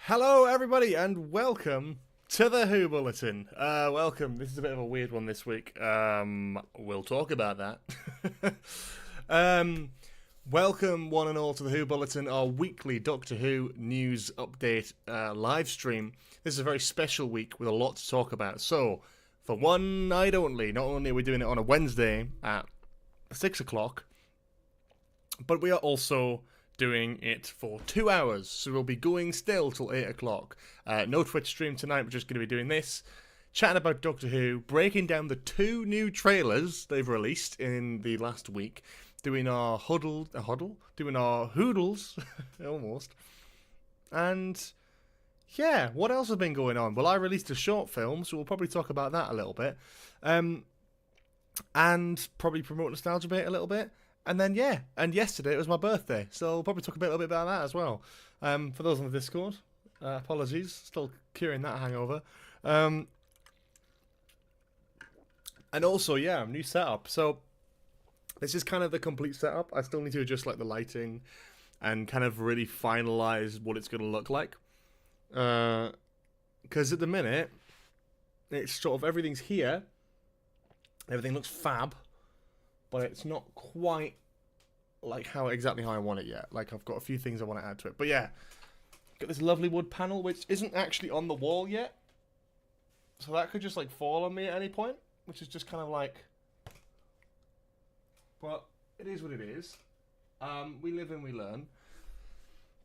Hello, everybody, and welcome to the Who Bulletin. Welcome. This is a bit of a weird one this week. We'll talk about that. Welcome, one and all, to the Who Bulletin, our weekly Doctor Who news update live stream. This is a very special week with a lot to talk about. So, for one night only, not only are we doing it on a Wednesday at 6 o'clock, but we are also doing it for 2 hours, so we'll be going still till 8 o'clock. No Twitch stream tonight, we're just going to be doing this, chatting about Doctor Who, breaking down the 2 new trailers they've released in the last week, doing our doing our Whodles, almost, and yeah, what else has been going on? Well, I released a short film, so we'll probably talk about that a little bit, and probably promote Nostalgia Bait a little bit. And then, yeah, and yesterday it was my birthday, so we'll probably talk a little bit about that as well. For those on the Discord, apologies, still curing that hangover. And also, yeah, new setup. So this is kind of the complete setup. I still need to adjust like the lighting and kind of really finalize what it's going to look like. Because at the minute, it's sort of everything's here. Everything looks fab. But it's not quite like exactly how I want it yet. Like, I've got a few things I want to add to it. But yeah, got this lovely wood panel, which isn't actually on the wall yet. So that could just, like, fall on me at any point, which is just kind of like... But it is what it is. We live and we learn.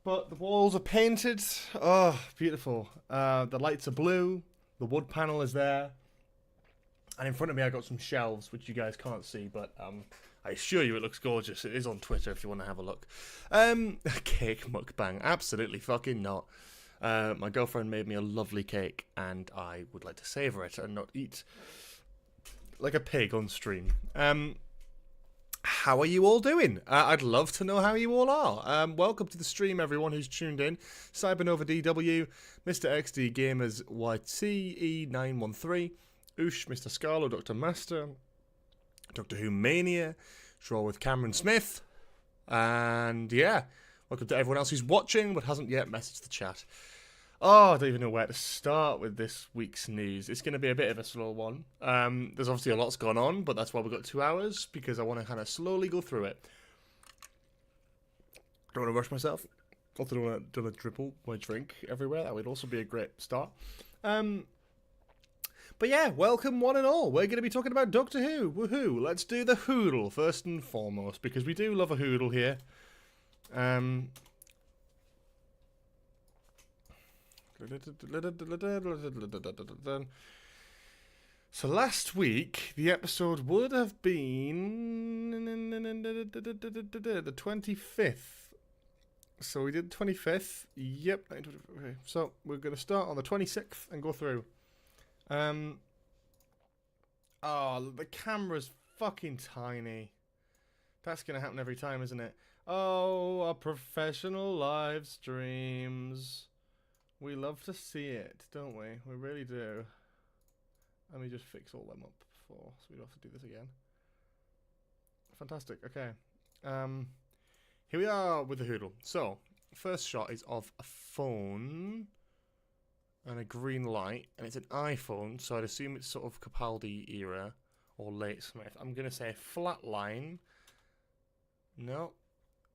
But the walls are painted. Oh, beautiful. The lights are blue. The wood panel is there. And in front of me, I got some shelves, which you guys can't see, but I assure you it looks gorgeous. It is on Twitter if you want to have a look. Cake mukbang. Absolutely fucking not. My girlfriend made me a lovely cake, and I would like to savour it and not eat like a pig on stream. How are you all doing? I'd love to know how you all are. Welcome to the stream, everyone who's tuned in. Cybernova DW, Mr. XD Gamers YTE913, Oosh, Mr. Scarlo, Dr. Master, Doctor Who Mania, Draw with Cameron Smith, and yeah, welcome to everyone else who's watching but hasn't yet messaged the chat. Oh, I don't even know where to start with this week's news. It's going to be a bit of a slow one. There's obviously a lot's gone on, but that's why we've got 2 hours, because I want to kind of slowly go through it. Don't want to rush myself. Also don't want to dribble my drink everywhere. That would also be a great start. But yeah, welcome one and all. We're going to be talking about Doctor Who. Woohoo! Let's do the Whodle first and foremost, because we do love a Whodle here. So last week, the episode would have been the 25th. So we did the 25th. Yep. Okay. So we're going to start on the 26th and go through. Oh, the camera's fucking tiny. That's gonna happen every time, isn't it? Oh, our professional live streams. We love to see it, don't we? We really do. Let me just fix all them up before, so we don't have to do this again. Fantastic, okay. Here we are with the Whodle. So, first shot is of a phone and a green light, and it's an iPhone, so I'd assume it's sort of Capaldi era or late Smith. I'm gonna say flatline. No,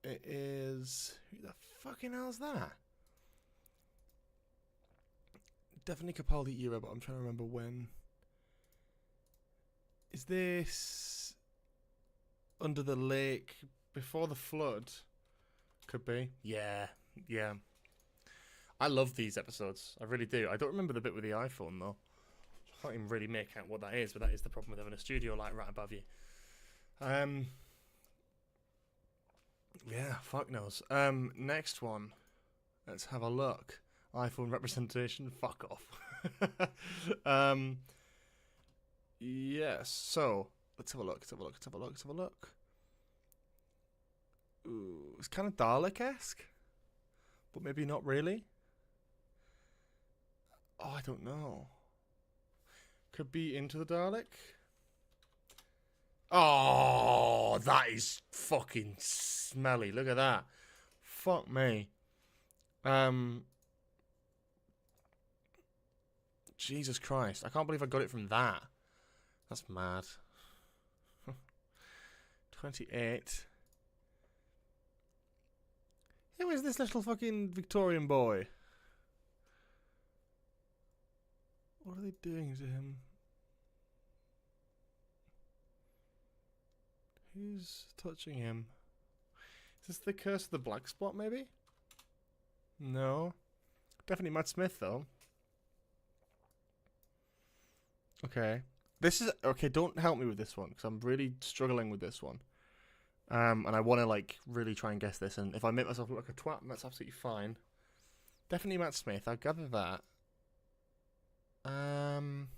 it is. Who the fucking hell's that? Definitely Capaldi era, but I'm trying to remember when. Is this Under the Lake before the flood? Could be. Yeah. I love these episodes. I really do. I don't remember the bit with the iPhone, though. I can't even really make out what that is, but that is the problem with having a studio light right above you. Yeah, fuck knows. Next one. Let's have a look. iPhone representation. Fuck off. Yes, so, let's have a look. Ooh, it's kind of Dalek-esque, but maybe not really. Oh, I don't know. Could be Into the Dalek. Oh, that is fucking smelly. Look at that. Fuck me. Jesus Christ. I can't believe I got it from that. That's mad. 28. Who is this little fucking Victorian boy? What are they doing to him? Who's touching him? Is this the curse of the black spot, maybe? No. Definitely Matt Smith, though. Okay. This is... Okay, don't help me with this one, because I'm really struggling with this one. And I want to, like, really try and guess this. And if I make myself look like a twat, that's absolutely fine. Definitely Matt Smith. I'll gather that. I'm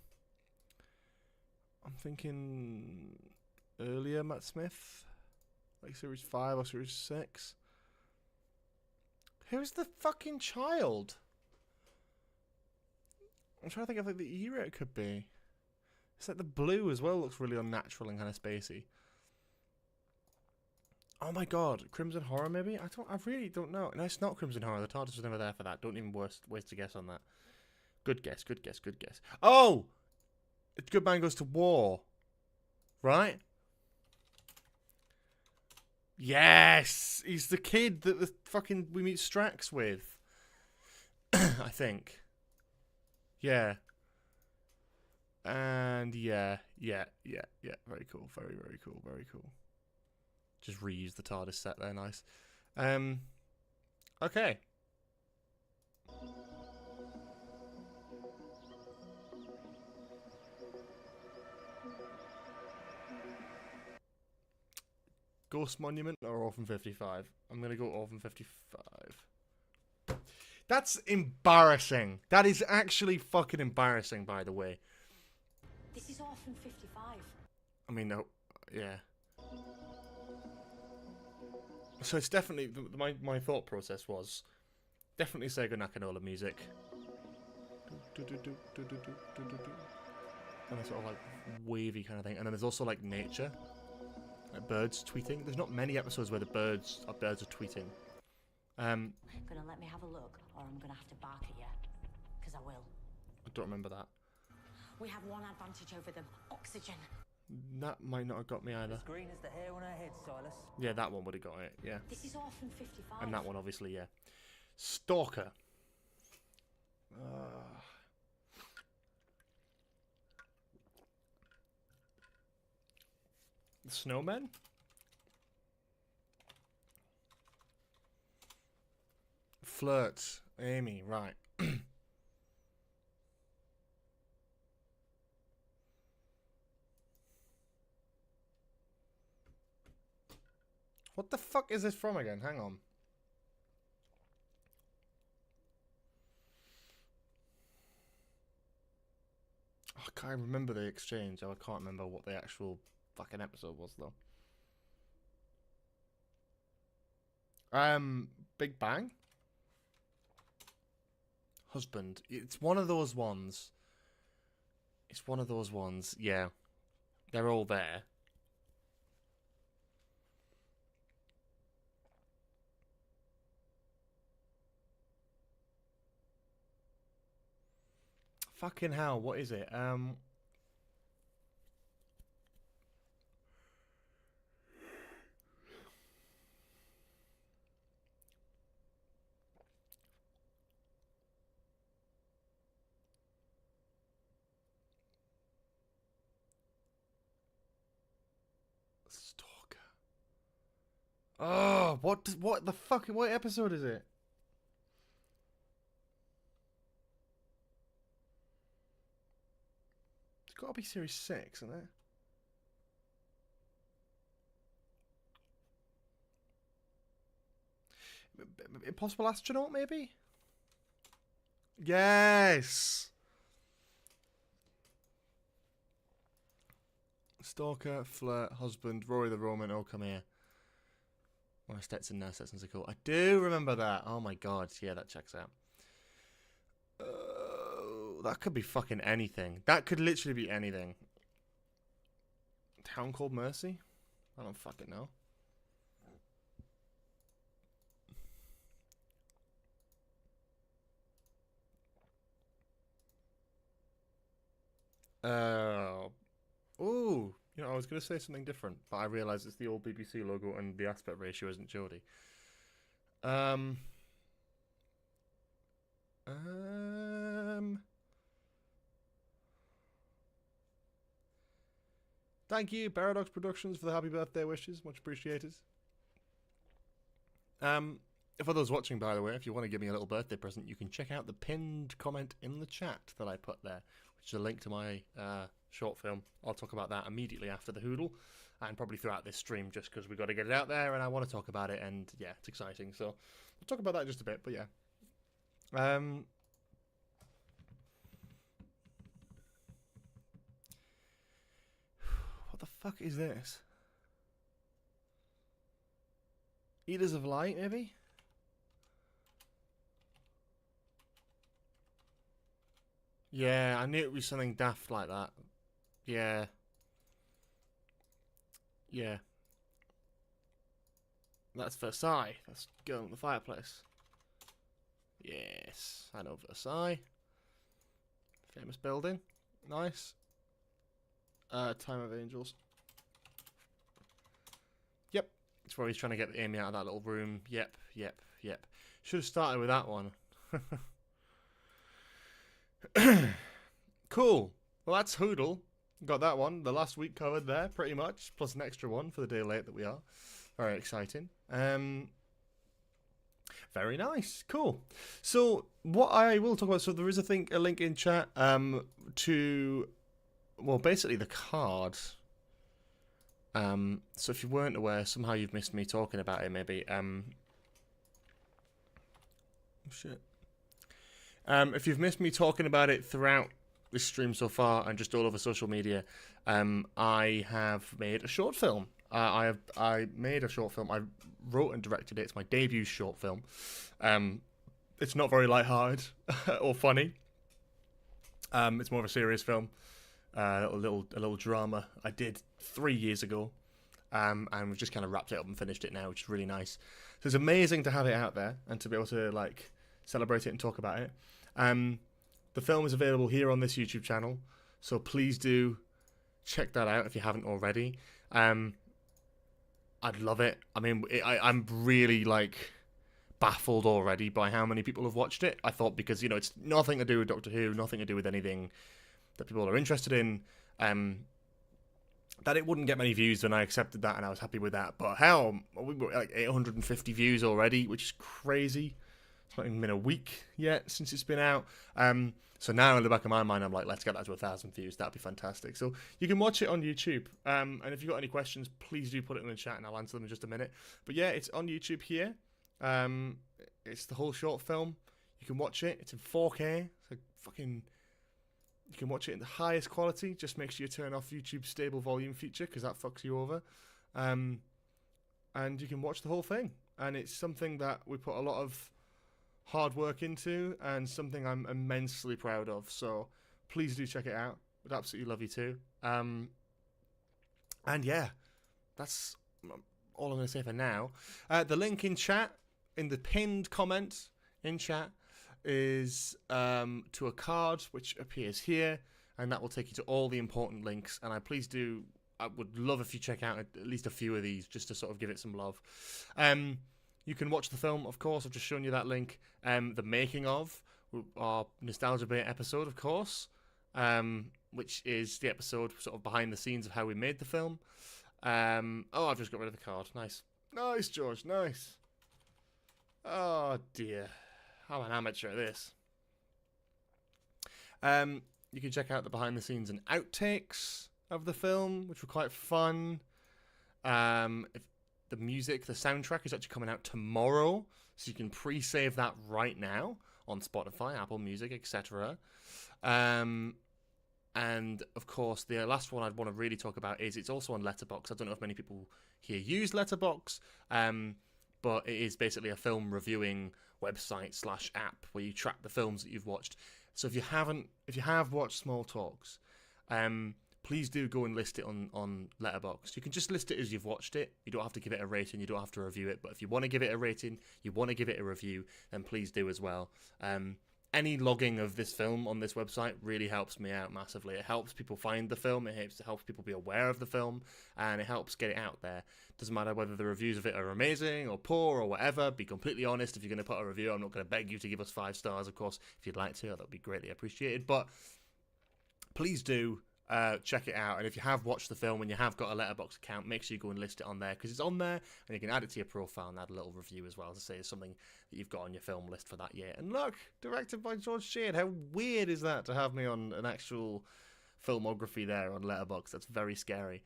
thinking earlier Matt Smith. Like Series 5 or Series 6. Who's the fucking child? I'm trying to think of like the era it could be. It's like the blue as well looks really unnatural and kind of spacey. Oh my god, Crimson Horror maybe? I really don't know. No, it's not Crimson Horror. The TARDIS was never there for that. Don't even waste a guess on that. Good guess, good guess, good guess. Oh! Good Man Goes to War. Right? Yes! He's the kid that the fucking we meet Strax with. I think. Yeah. And yeah. Very cool. Very, very cool. Very cool. Just reuse the TARDIS set there. Nice. Okay. Ghost Monument or Orphan 55? I'm going to go Orphan 55. That's embarrassing. That is actually fucking embarrassing, by the way. This is Orphan 55. I mean, no. Yeah. So it's definitely... My thought process was... Definitely Sega Nakanola music. And a sort of like wavy kind of thing. And then there's also like nature. Like birds tweeting. There's not many episodes where the birds are tweeting. Gonna let me have a look, or I'm gonna have to bark at you. Because I will. I don't remember that. We have one advantage over them. Oxygen. That might not have got me either. As green as the hair on her head, Silas. Yeah, that one would have got it, yeah. This is Orphan 55. And that one, obviously, yeah. Stalker. The Snowmen? Flirt. Amy, right. What the fuck is this from again? Hang on. Oh, I can't remember the exchange. I can't remember what the actual fucking episode was, though. Big Bang? Husband. It's one of those ones. It's one of those ones, yeah. They're all there. Fucking hell, what is it? Stalker. Oh, what the fuck? What episode is it? It's got to be Series 6, isn't it? Impossible Astronaut, maybe? Yes! Stalker, flirt, husband, Rory the Roman, oh come here. Oh, Stetson now, Stetson's a cool. I do remember that. Oh my god, yeah, that checks out. That could be fucking anything. That could literally be anything. Town Called Mercy? I don't fucking know. Oh, I was going to say something different, but I realised it's the old BBC logo and the aspect ratio isn't Jodie. Thank you, Paradox Productions, for the happy birthday wishes. Much appreciated. For those watching, by the way, if you want to give me a little birthday present, you can check out the pinned comment in the chat that I put there, which is a link to my short film. I'll talk about that immediately after the Whodle, and probably throughout this stream, just because we've got to get it out there, and I want to talk about it, and yeah, it's exciting. So we'll talk about that in just a bit, but yeah. What the fuck is this? Eaters of Light, maybe? Yeah, I knew it was something daft like that. Yeah. Yeah. That's Versailles. That's Girl in the Fireplace. Yes, I know Versailles. Famous building. Nice. Time of Angels. Yep. It's where he's trying to get Amy out of that little room. Yep. Should have started with that one. Cool. Well, that's Whodle. Got that one. The last week covered there, pretty much. Plus an extra one for the day late that we are. Very exciting. Very nice. Cool. So, what I will talk about, so there is, I think, a link in chat to, well, basically the card. So if you weren't aware, somehow you've missed me talking about it, maybe. Shit. If you've missed me talking about it throughout this stream so far and just all over social media, I have made a short film. I made a short film. I wrote and directed it. It's my debut short film. It's not very lighthearted or funny. It's more of a serious film. A little drama I did 3 years ago. And we've just kind of wrapped it up and finished it now, which is really nice. So it's amazing to have it out there and to be able to like celebrate it and talk about it. The film is available here on this YouTube channel, so please do check that out if you haven't already. I'd love it. I mean, I'm really like baffled already by how many people have watched it. I thought because it's nothing to do with Doctor Who, nothing to do with anything that people are interested in, that it wouldn't get many views, and I accepted that and I was happy with that. But hell, we were like 850 views already, which is crazy. It's not even been a week yet since it's been out. So now in the back of my mind, I'm like, let's get that to 1,000 views. That'd be fantastic. So you can watch it on YouTube. And if you've got any questions, please do put it in the chat and I'll answer them in just a minute. But yeah, it's on YouTube here. It's the whole short film. You can watch it. It's in 4K. So fucking... You can watch it in the highest quality. Just make sure you turn off YouTube's stable volume feature because that fucks you over. And you can watch the whole thing. And it's something that we put a lot of hard work into and something I'm immensely proud of. So please do check it out. Would absolutely love you too. And yeah, that's all I'm going to say for now. The link in chat, in the pinned comment in chat, is to a card which appears here, and that will take you to all the important links. And I would love if you check out at least a few of these just to sort of give it some love. You can watch the film, of course. I've just shown you that link. The making of our Nostalgia Bait episode, of course, which is the episode sort of behind the scenes of how we made the film. Oh, I've just got rid of the card. Nice. Nice, George. Nice. Oh, dear. I'm an amateur at this. You can check out the behind the scenes and outtakes of the film, which were quite fun. The music, the soundtrack is actually coming out tomorrow, so you can pre-save that right now on Spotify, Apple Music, etc. And of course, the last one I'd want to really talk about is it's also on Letterboxd. I don't know if many people here use Letterboxd, but it is basically a film reviewing website / app where you track the films that you've watched. So if you have watched Small Talks, please do go and list it on Letterboxd. You can just list it as you've watched it. You don't have to give it a rating. You don't have to review it. But if you want to give it a rating, you want to give it a review, then please do as well. any logging of this film on this website really helps me out massively. It helps people find the film, it helps people be aware of the film, and it helps get it out there. Doesn't matter whether the reviews of it are amazing or poor or whatever. Be completely honest. If you're going to put a review, I'm not going to beg you to give us 5 stars, of course. If you'd like to, that would be greatly appreciated. But please do check it out. And if you have watched the film and you have got a Letterboxd account, make sure you go and list it on there, because it's on there, and you can add it to your profile and add a little review as well to say it's something that you've got on your film list for that year. And look, directed by George Sheard. How weird is that to have me on an actual filmography there on Letterboxd? That's very scary.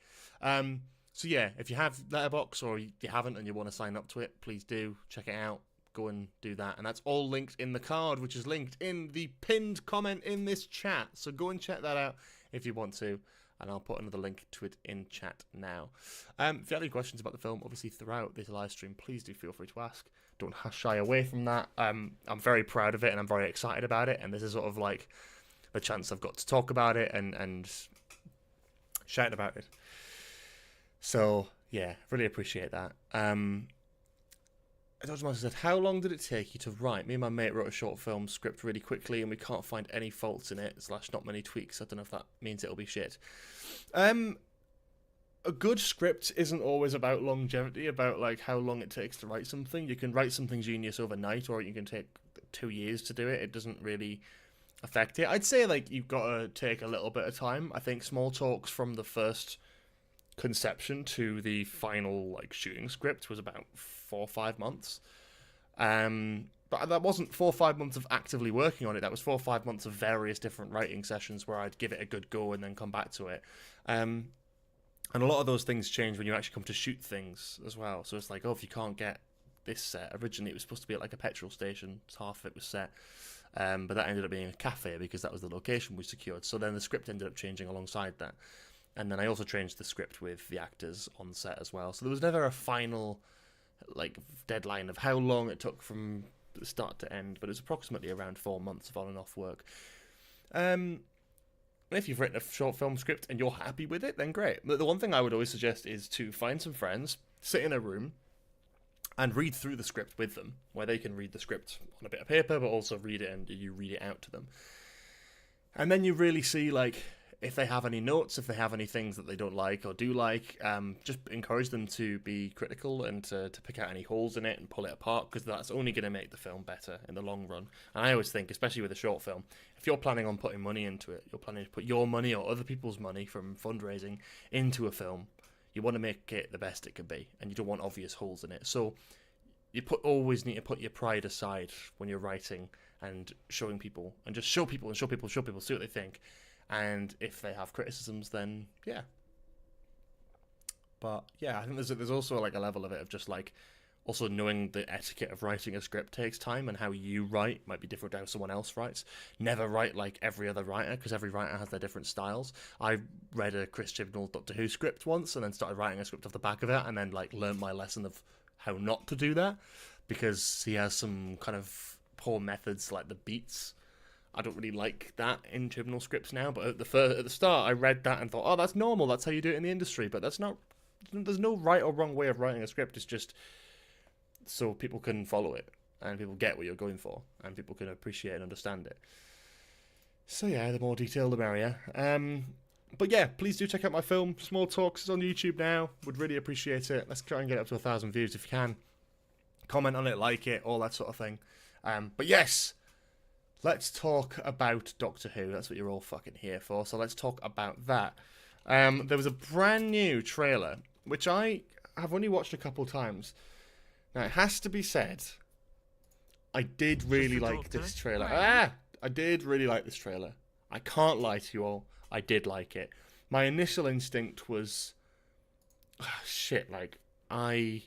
So yeah, if you have Letterboxd or you haven't and you want to sign up to it, please do check it out. Go and do that. And that's all linked in the card, which is linked in the pinned comment in this chat. So go and check that out if you want to. And I'll put another link to it in chat now. If you have any questions about the film, obviously throughout this live stream, please do feel free to ask. Don't shy away from that. I'm very proud of it and I'm very excited about it. And this is sort of like the chance I've got to talk about it and shout about it. So, yeah, really appreciate that. Dr. Master said, how long did it take you to write? Me and my mate wrote a short film script really quickly and we can't find any faults in it, / not many tweaks. I don't know if that means it'll be shit. A good script isn't always about longevity, about like how long it takes to write something. You can write something genius overnight, or you can take 2 years to do it. It doesn't really affect it. I'd say like you've got to take a little bit of time. I think small talks from the first conception to the final like shooting script was about 4 or 5 months, but that wasn't 4 or 5 months of actively working on it. That was 4 or 5 months of various different writing sessions where I'd give it a good go and then come back to it, and a lot of those things change when you actually come to shoot things as well. So it's like, oh, if you can't get this set, originally it was supposed to be at like a petrol station, half of it was set, but that ended up being a cafe because that was the location we secured. So then the script ended up changing alongside that. And then I also changed the script with the actors on set as well. So there was never a final like deadline of how long it took from the start to end, but it was approximately around 4 months of on and off work. If you've written a short film script and you're happy with it, then great. But the one thing I would always suggest is to find some friends, sit in a room, and read through the script with them, where they can read the script on a bit of paper, but also read it and you read it out to them. And then you really see like if they have any notes, if they have any things that they don't like or do like, just encourage them to be critical and to pick out any holes in it and pull it apart, because that's only going to make the film better in the long run. And I always think, especially with a short film, if you're planning on putting money into it, you're planning to put your money or other people's money from fundraising into a film, you want to make it the best it can be, and you don't want obvious holes in it. So you always need to put your pride aside when you're writing and showing people, and just show people, see what they think. And if they have criticisms, then yeah. But yeah, I think there's also like a level of it of just like also knowing the etiquette of writing a script takes time, and how you write might be different to how someone else writes. Never write like every other writer, because every writer has their different styles. I read a Chris Chibnall Doctor Who script once and then started writing a script off the back of it, and then like learned my lesson of how not to do that, because he has some kind of poor methods like the beats. I don't really like that in Chibnall scripts now, but at the start I read that and thought, oh, that's normal, that's how you do it in the industry. But that's not, there's no right or wrong way of writing a script. It's just so people can follow it and people get what you're going for and people can appreciate and understand it. So yeah, the more detailed the merrier. But yeah, please do check out my film Small Talks. It's on YouTube now. Would really appreciate it. Let's try and get up to 1,000 views if you can. Comment on it, like it, all that sort of thing. But yes, let's talk about Doctor Who. That's what you're all fucking here for. So let's talk about that. There was a brand new trailer, which I have only watched a couple times. Now, it has to be said, I did really like this trailer. I did really like this trailer. I can't lie to you all. I did like it. My initial instinct was, shit, like, I'm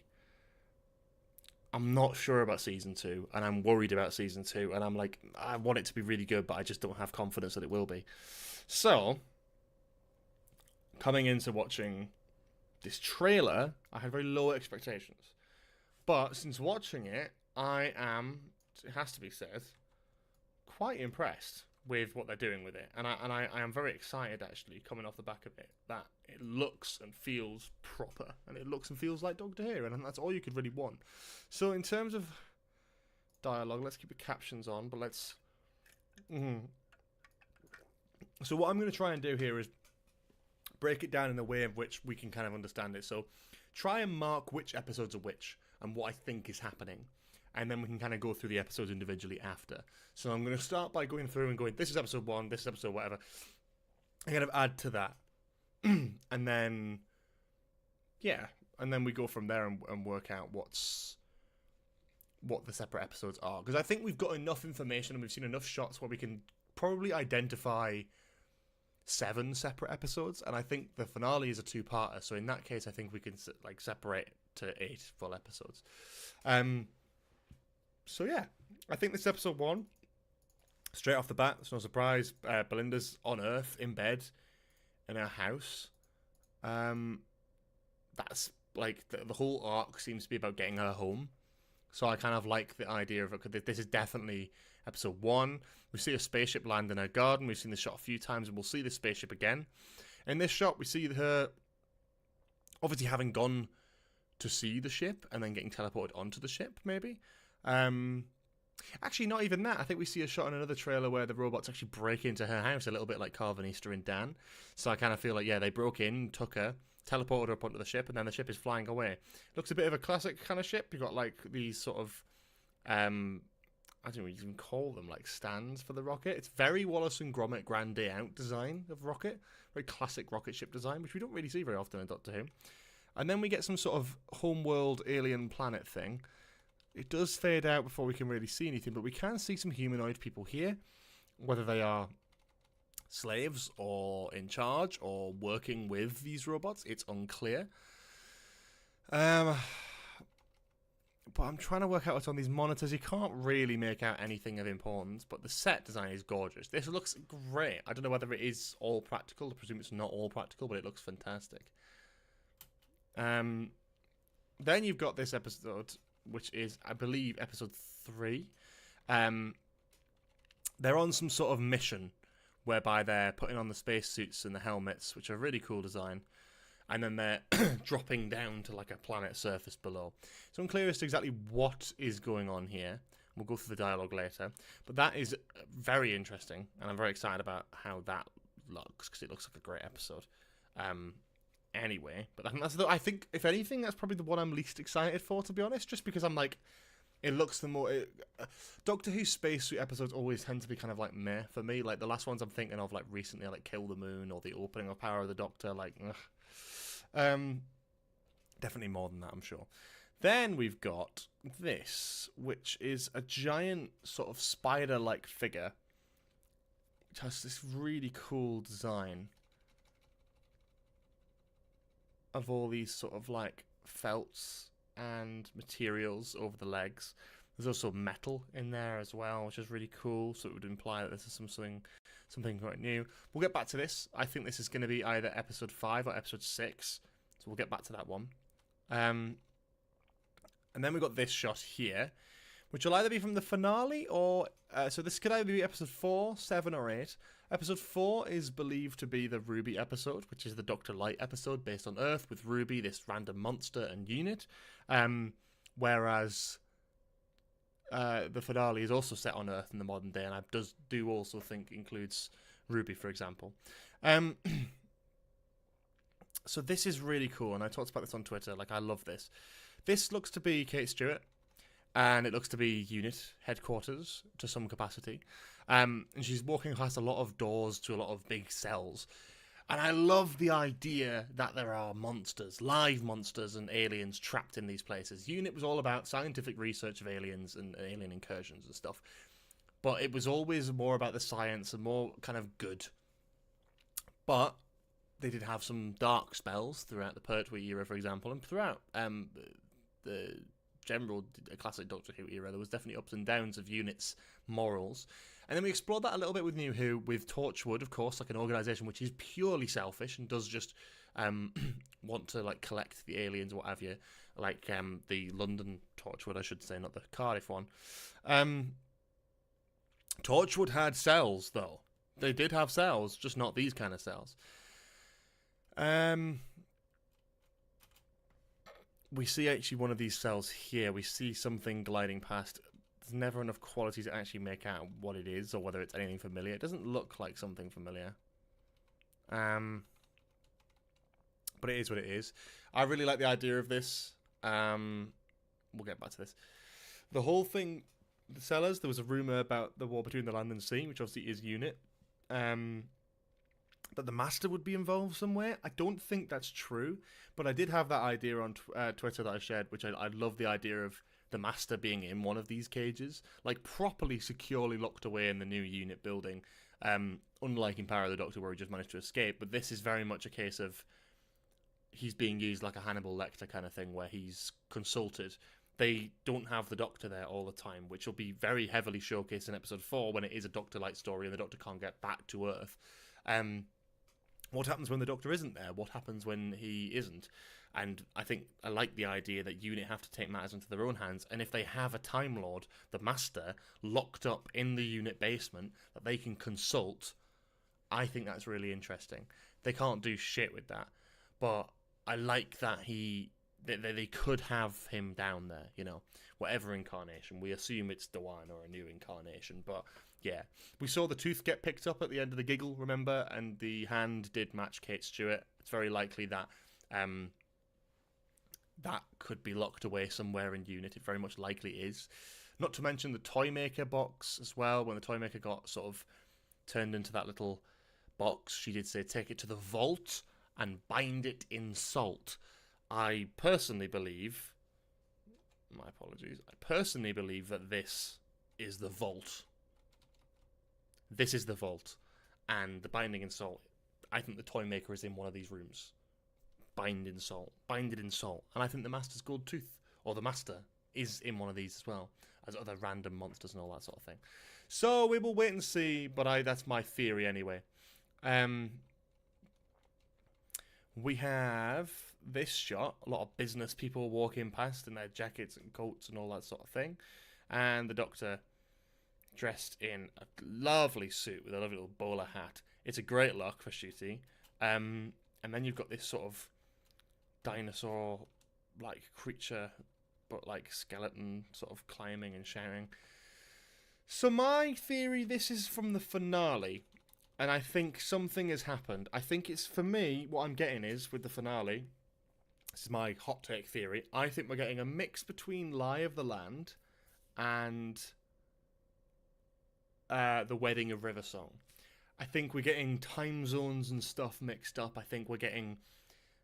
not sure about Season 2, and I'm worried about Season 2, and I'm like, I want it to be really good, but I just don't have confidence that it will be. So, coming into watching this trailer, I had very low expectations. But since watching it, I am, it has to be said, quite impressed with what they're doing with it. And I am very excited, actually, coming off the back of it, that it looks and feels proper, and it looks and feels like Doctor Who, and that's all you could really want. So in terms of dialogue, let's keep the captions on, but let's So what I'm going to try and do here is break it down in a way of which we can kind of understand it. So try and mark which episodes are which and what I think is happening. And then we can kind of go through the episodes individually after. So I'm going to start by going through and going, this is episode 1, this is episode whatever. And kind of add to that. And then, yeah. And then we go from there and work out what the separate episodes are. Because I think we've got enough information and we've seen enough shots where we can probably identify 7 separate episodes. And I think the finale is a 2-parter. So in that case, I think we can like separate to 8 full episodes. So yeah, I think this is episode 1. Straight off the bat, it's no surprise. Belinda's on Earth in bed in her house. That's like the whole arc seems to be about getting her home. So I kind of like the idea of it. Because this is definitely episode 1. We see a spaceship land in her garden. We've seen this shot a few times, and we'll see this spaceship again. In this shot, we see her obviously having gone to see the ship and then getting teleported onto the ship, maybe. Actually, not even that. I think we see a shot in another trailer where the robots actually break into her house, a little bit like Carvin, Easter, and Dan. So I kind of feel like, yeah, they broke in, took her, teleported her up onto the ship, and then the ship is flying away. Looks a bit of a classic kind of ship. You've got like these sort of, I don't know what you can call them, like stands for the rocket. It's very Wallace and Gromit Grand Day Out design of rocket. Very classic rocket ship design, which we don't really see very often in Doctor Who. And then we get some sort of homeworld alien planet thing. It does fade out before we can really see anything, but we can see some humanoid people here. Whether they are slaves or in charge or working with these robots, it's unclear. But I'm trying to work out what's on these monitors. You can't really make out anything of importance, but the set design is gorgeous. This looks great. I don't know whether it is all practical. I presume it's not all practical, but it looks fantastic. Then you've got this episode, which is, I believe, episode 3. They're on some sort of mission whereby they're putting on the spacesuits and the helmets, which are really cool design, and then they're dropping down to like a planet surface below. It's unclear as to exactly what is going on here. We'll go through the dialogue later, but that is very interesting, and I'm very excited about how that looks, because it looks like a great episode. Anyway, but I think, if anything, that's probably the one I'm least excited for, to be honest, just because I'm like, it looks the more... Doctor Who spacesuit episodes always tend to be kind of like meh for me. Like, the last ones I'm thinking of, like, recently, like Kill the Moon or the opening of Power of the Doctor, like, definitely more than that, I'm sure. Then we've got this, which is a giant sort of spider-like figure, which has this really cool design of all these sort of like felts and materials over the legs. There's also metal in there as well, which is really cool. So it would imply that this is something quite new. We'll get back to this. I think this is going to be either episode 5 or episode 6. So we'll get back to that one. And then we've got this shot here, which will either be from the finale or... so this could either be episode 4, 7, or 8. Episode 4 is believed to be the Ruby episode, which is the Dr. Light episode based on Earth with Ruby, this random monster and unit. Whereas the finale is also set on Earth in the modern day, and I do also think includes Ruby, for example. So this is really cool, and I talked about this on Twitter. Like, I love this. This looks to be Kate Stewart, and it looks to be unit headquarters to some capacity. And she's walking past a lot of doors to a lot of big cells. And I love the idea that there are monsters, live monsters and aliens trapped in these places. UNIT was all about scientific research of aliens and alien incursions and stuff. But it was always more about the science and more kind of good. But they did have some dark spells throughout the Pertwee era, for example, and throughout the general classic Doctor Who era. There was definitely ups and downs of UNIT's morals. And then we explored that a little bit with New Who, with Torchwood, of course, like an organisation which is purely selfish and does just want to like collect the aliens or what have you, like the London Torchwood, I should say, not the Cardiff one. Torchwood had cells, though. They did have cells, just not these kind of cells. We see actually one of these cells here. We see something gliding past. there's never enough quality to actually make out what it is or whether it's anything familiar. It doesn't look like something familiar. But it is what it is. I really like the idea of this. We'll get back to this. The whole thing, the sellers, there was a rumour about the war between the land and sea, which obviously is UNIT. That the Master would be involved somewhere. I don't think that's true, but I did have that idea on Twitter that I shared, which I love the idea of the Master being in one of these cages, like properly securely locked away in the new UNIT building, unlike in Power of the Doctor where he just managed to escape. But this is very much a case of he's being used like a Hannibal Lecter kind of thing, where he's consulted. They don't have the Doctor there all the time, which will be very heavily showcased in episode 4 when it is a Doctor-like story and the Doctor can't get back to Earth. What happens when the Doctor isn't there? What happens when he isn't? And I like the idea that UNIT have to take matters into their own hands, and if they have a Time Lord, the Master, locked up in the UNIT basement that they can consult, I think that's really interesting. They can't do shit with that, but I like that they could have him down there, you know, whatever incarnation. We assume it's Dewan or a new incarnation, but yeah. We saw the tooth get picked up at the end of the giggle, remember? And the hand did match Kate Stewart. It's very likely that that could be locked away somewhere in UNIT. It very much likely is. Not to mention the Toymaker box as well. When the Toymaker got sort of turned into that little box, she did say, take it to the vault and bind it in salt. I personally believe, my apologies, I personally believe that this is the vault. This is the vault. And the binding in salt, I think the Toymaker is in one of these rooms. Bind in salt. Bind it in salt. And I think the Master's gold tooth, or the Master, is in one of these as well, as other random monsters and all that sort of thing. So we will wait and see, but that's my theory anyway. We have this shot, a lot of business people walking past in their jackets and coats and all that sort of thing. And the Doctor dressed in a lovely suit with a lovely little bowler hat. It's a great look for Shooty. And then you've got this sort of dinosaur-like creature, but like skeleton sort of climbing and shouting. So my theory, this is from the finale. And I think something has happened. I think it's, for me, what I'm getting is, with the finale, this is my hot take theory, I think we're getting a mix between Lie of the Land and the Wedding of River Song. I think we're getting time zones and stuff mixed up. I think we're getting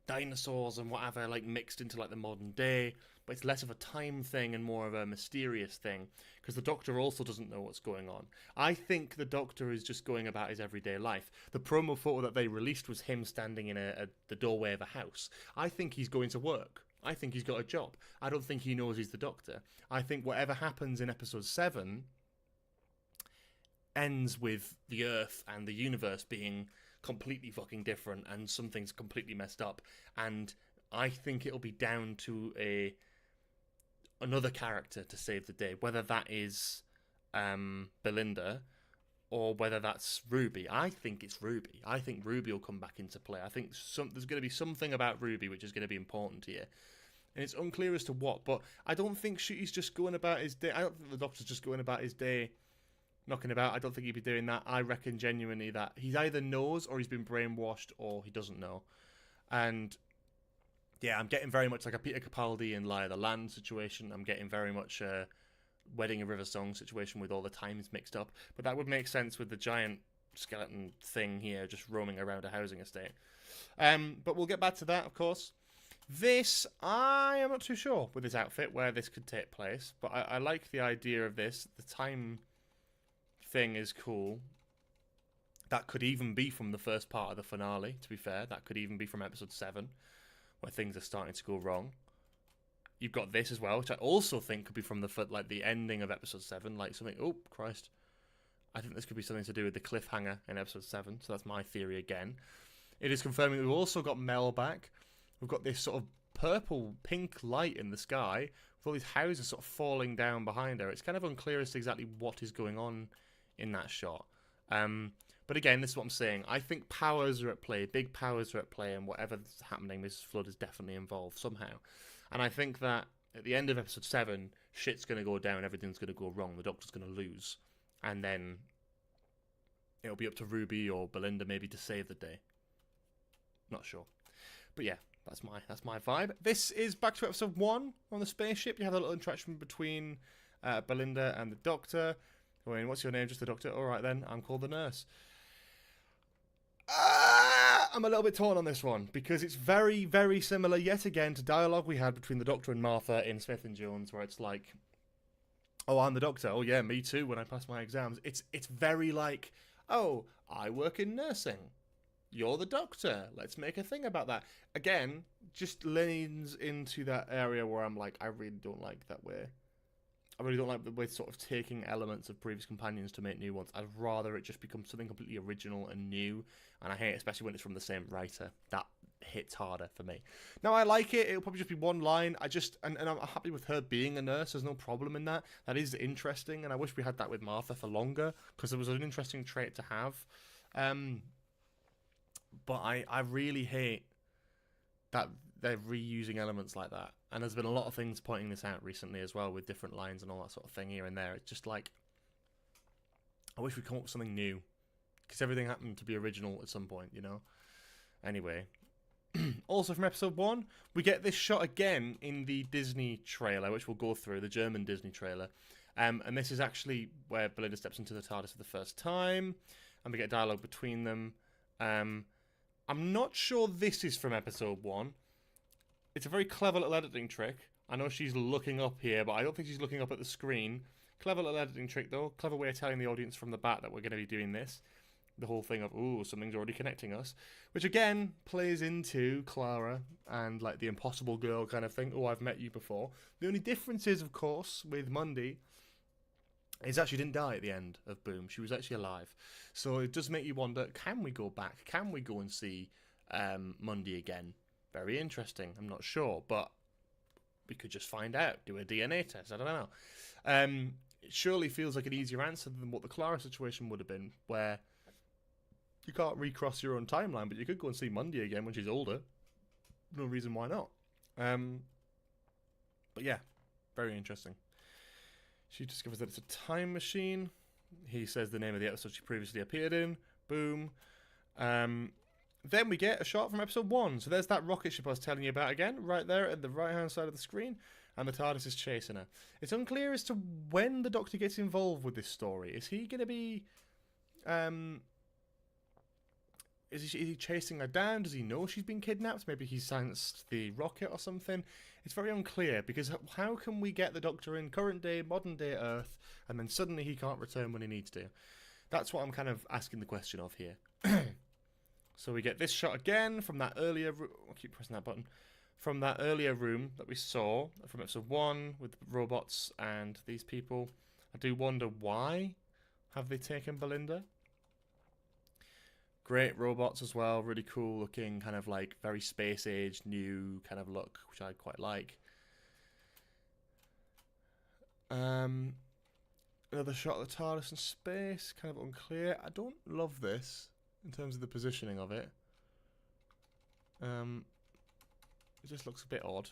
dinosaurs and whatever like mixed into like the modern day, but it's less of a time thing and more of a mysterious thing, because the Doctor also doesn't know what's going on. I think the Doctor is just going about his everyday life. The promo photo that they released was him standing in the doorway of a house. I think he's going to work. I think he's got a job. I don't think he knows he's the Doctor. I think whatever happens in episode 7 ends with the Earth and the universe being completely fucking different and something's completely messed up, and I think it'll be down to another character to save the day, whether that is Belinda or whether that's Ruby. I think it's Ruby. I think Ruby will come back into play. I think there's going to be something about Ruby which is going to be important here, and it's unclear as to what, but I don't think Shooty's just going about his day. I don't think the Doctor's just going about his day knocking about. I don't think he'd be doing that. I reckon genuinely that he either knows or he's been brainwashed or he doesn't know. And yeah, I'm getting very much like a Peter Capaldi in Lie of the Land situation. I'm getting very much a Wedding of River Song situation with all the times mixed up. But that would make sense with the giant skeleton thing here just roaming around a housing estate. But we'll get back to that, of course. This, I am not too sure with this outfit where this could take place. But I like the idea of this. The time thing is cool. That could even be from the first part of the finale, to be fair. That could even be from episode 7, where things are starting to go wrong. You've got this as well, which I also think could be from the ending of episode 7, like something, oh Christ. I think this could be something to do with the cliffhanger in episode 7, so that's my theory again. It is confirming we've also got Mel back. We've got this sort of purple pink light in the sky with all these houses sort of falling down behind her. It's kind of unclear as to exactly what is going on in that shot. But again, this is what I'm saying. I think powers are at play, big powers are at play, and whatever's happening, Mrs. Flood is definitely involved somehow. And I think that at the end of episode 7, shit's going to go down, everything's going to go wrong, the Doctor's going to lose, and then it'll be up to Ruby or Belinda maybe to save the day. Not sure. But yeah, that's my vibe. This is back to episode 1 on the spaceship. You have a little interaction between Belinda and the Doctor. Going, what's your name? Just the Doctor? Alright then, I'm called the nurse. I'm a little bit torn on this one, because it's very, very similar yet again to dialogue we had between the Doctor and Martha in Smith and Jones, where it's like, oh, I'm the Doctor. Oh yeah, me too, when I pass my exams. It's very like, oh, I work in nursing. You're the Doctor. Let's make a thing about that. Again, just leans into that area where I'm like, I really don't like that way. I really don't like the way sort of taking elements of previous companions to make new ones. I'd rather it just become something completely original and new. And I hate it, especially when it's from the same writer. That hits harder for me. Now, I like it. It'll probably just be one line. And I'm happy with her being a nurse. There's no problem in that. That is interesting. And I wish we had that with Martha for longer, because it was an interesting trait to have. But I really hate that they're reusing elements like that. And there's been a lot of things pointing this out recently as well, with different lines and all that sort of thing here and there. It's just like, I wish we'd come up with something new, because everything happened to be original at some point, you know? Anyway. Also from episode 1, we get this shot again in the Disney trailer, which we'll go through, the German Disney trailer. And this is actually where Belinda steps into the TARDIS for the first time, and we get dialogue between them. I'm not sure this is from episode 1. It's a very clever little editing trick. I know she's looking up here, but I don't think she's looking up at the screen. Clever little editing trick, though. Clever way of telling the audience from the back that we're going to be doing this. The whole thing of, ooh, something's already connecting us. Which, again, plays into Clara and, like, the impossible girl kind of thing. Oh, I've met you before. The only difference is, of course, with Mundy, is that she didn't die at the end of Boom. She was actually alive. So it does make you wonder, can we go back? Can we go and see Mundy again? Very interesting. I'm not sure, but we could just find out. Do a DNA test. I don't know. It surely feels like an easier answer than what the Clara situation would have been, where you can't recross your own timeline, but you could go and see Mundy again when she's older. No reason why not. But yeah, very interesting. She discovers that it's a time machine. He says the name of the episode she previously appeared in. Boom. Then we get a shot from episode 1. So there's that rocket ship I was telling you about again, right there at the right-hand side of the screen, and the TARDIS is chasing her. It's unclear as to when the Doctor gets involved with this story. Is he going to be... Is he chasing her down? Does he know she's been kidnapped? Maybe he silenced the rocket or something. It's very unclear, because how can we get the Doctor in current day, modern day Earth, and then suddenly he can't return when he needs to? That's what I'm kind of asking the question of here. So we get this shot again from that earlier... I'll keep pressing that button. From that earlier room that we saw from episode 1 with robots and these people. I do wonder, why have they taken Belinda? Great robots as well, really cool looking, kind of like very space age, new kind of look, which I quite like. Another shot of the TARDIS in space, kind of unclear. I don't love this in terms of the positioning of it. It just looks a bit odd.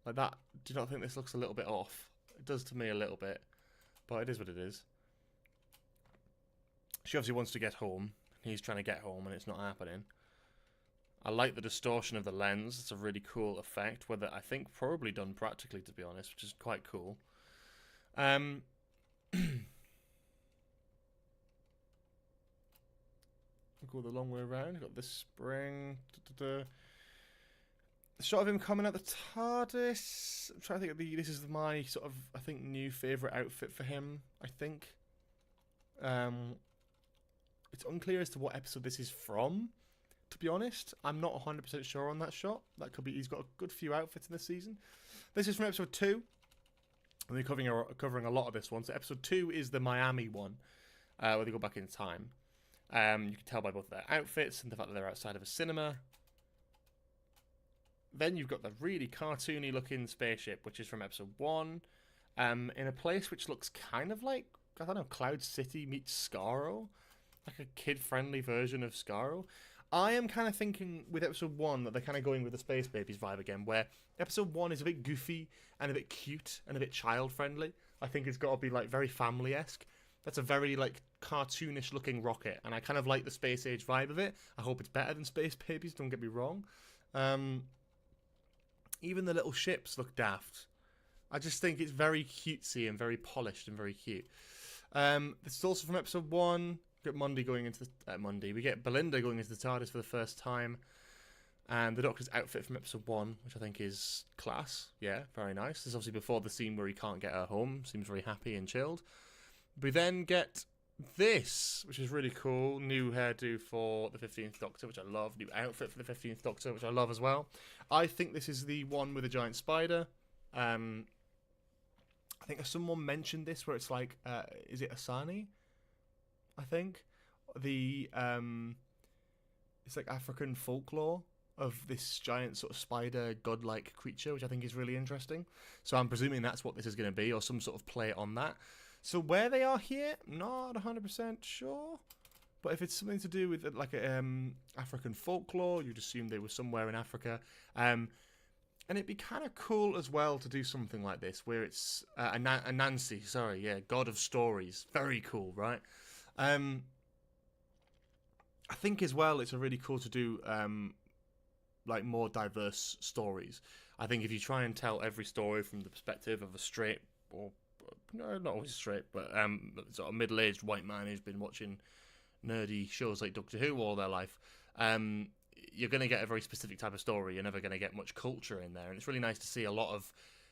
Like that, do you not think this looks a little bit off? It does to me a little bit, but it is what it is. She obviously wants to get home. He's trying to get home and it's not happening. I like the distortion of the lens. It's a really cool effect, whether I think probably done practically, to be honest, which is quite cool. We'll go the long way around. We've got this spring. The shot of him coming out the TARDIS. I'm trying to think of this is my sort of, I think, new favourite outfit for him, I think. It's unclear as to what episode this is from, to be honest. I'm not 100% sure on that shot. That could be, he's got a good few outfits in this season. This is from episode 2. And we're covering a lot of this one. So episode 2 is the Miami one, where they go back in time. You can tell by both their outfits and the fact that they're outside of a cinema. Then you've got the really cartoony looking spaceship, which is from episode 1, in a place which looks kind of like, I don't know, Cloud City meets Skaro. Like a kid-friendly version of Skaro. I am kind of thinking with episode 1 that they're kind of going with the Space Babies vibe again, where episode 1 is a bit goofy and a bit cute and a bit child-friendly. I think it's got to be, like, very family-esque. That's a very, like, cartoonish-looking rocket, and I kind of like the Space Age vibe of it. I hope it's better than Space Babies, don't get me wrong. Even the little ships look daft. I just think it's very cutesy and very polished and very cute. This is also from episode 1. We get Monday going into the... We get Belinda going into the TARDIS for the first time. And the Doctor's outfit from episode 1, which I think is class. Yeah, very nice. This is obviously before the scene where he can't get her home. Seems very happy and chilled. We then get this, which is really cool. New hairdo for the 15th Doctor, which I love. New outfit for the 15th Doctor, which I love as well. I think this is the one with a giant spider. I think someone mentioned this where it's like, is it Asani? I think. It's like African folklore of this giant sort of spider godlike creature, which I think is really interesting. So I'm presuming that's what this is going to be, or some sort of play on that. So where they are here, not 100% sure. But if it's something to do with like African folklore, you'd assume they were somewhere in Africa. And it'd be kind of cool as well to do something like this, where it's Anansi, god of stories. Very cool, right? I think as well it's really cool to do like more diverse stories. I think if you try and tell every story from the perspective of a straight, or no, not always straight, but sort of middle-aged white man who's been watching nerdy shows like Doctor Who all their life, you're going to get a very specific type of story. You're never going to get much culture in there, and it's really nice to see a lot of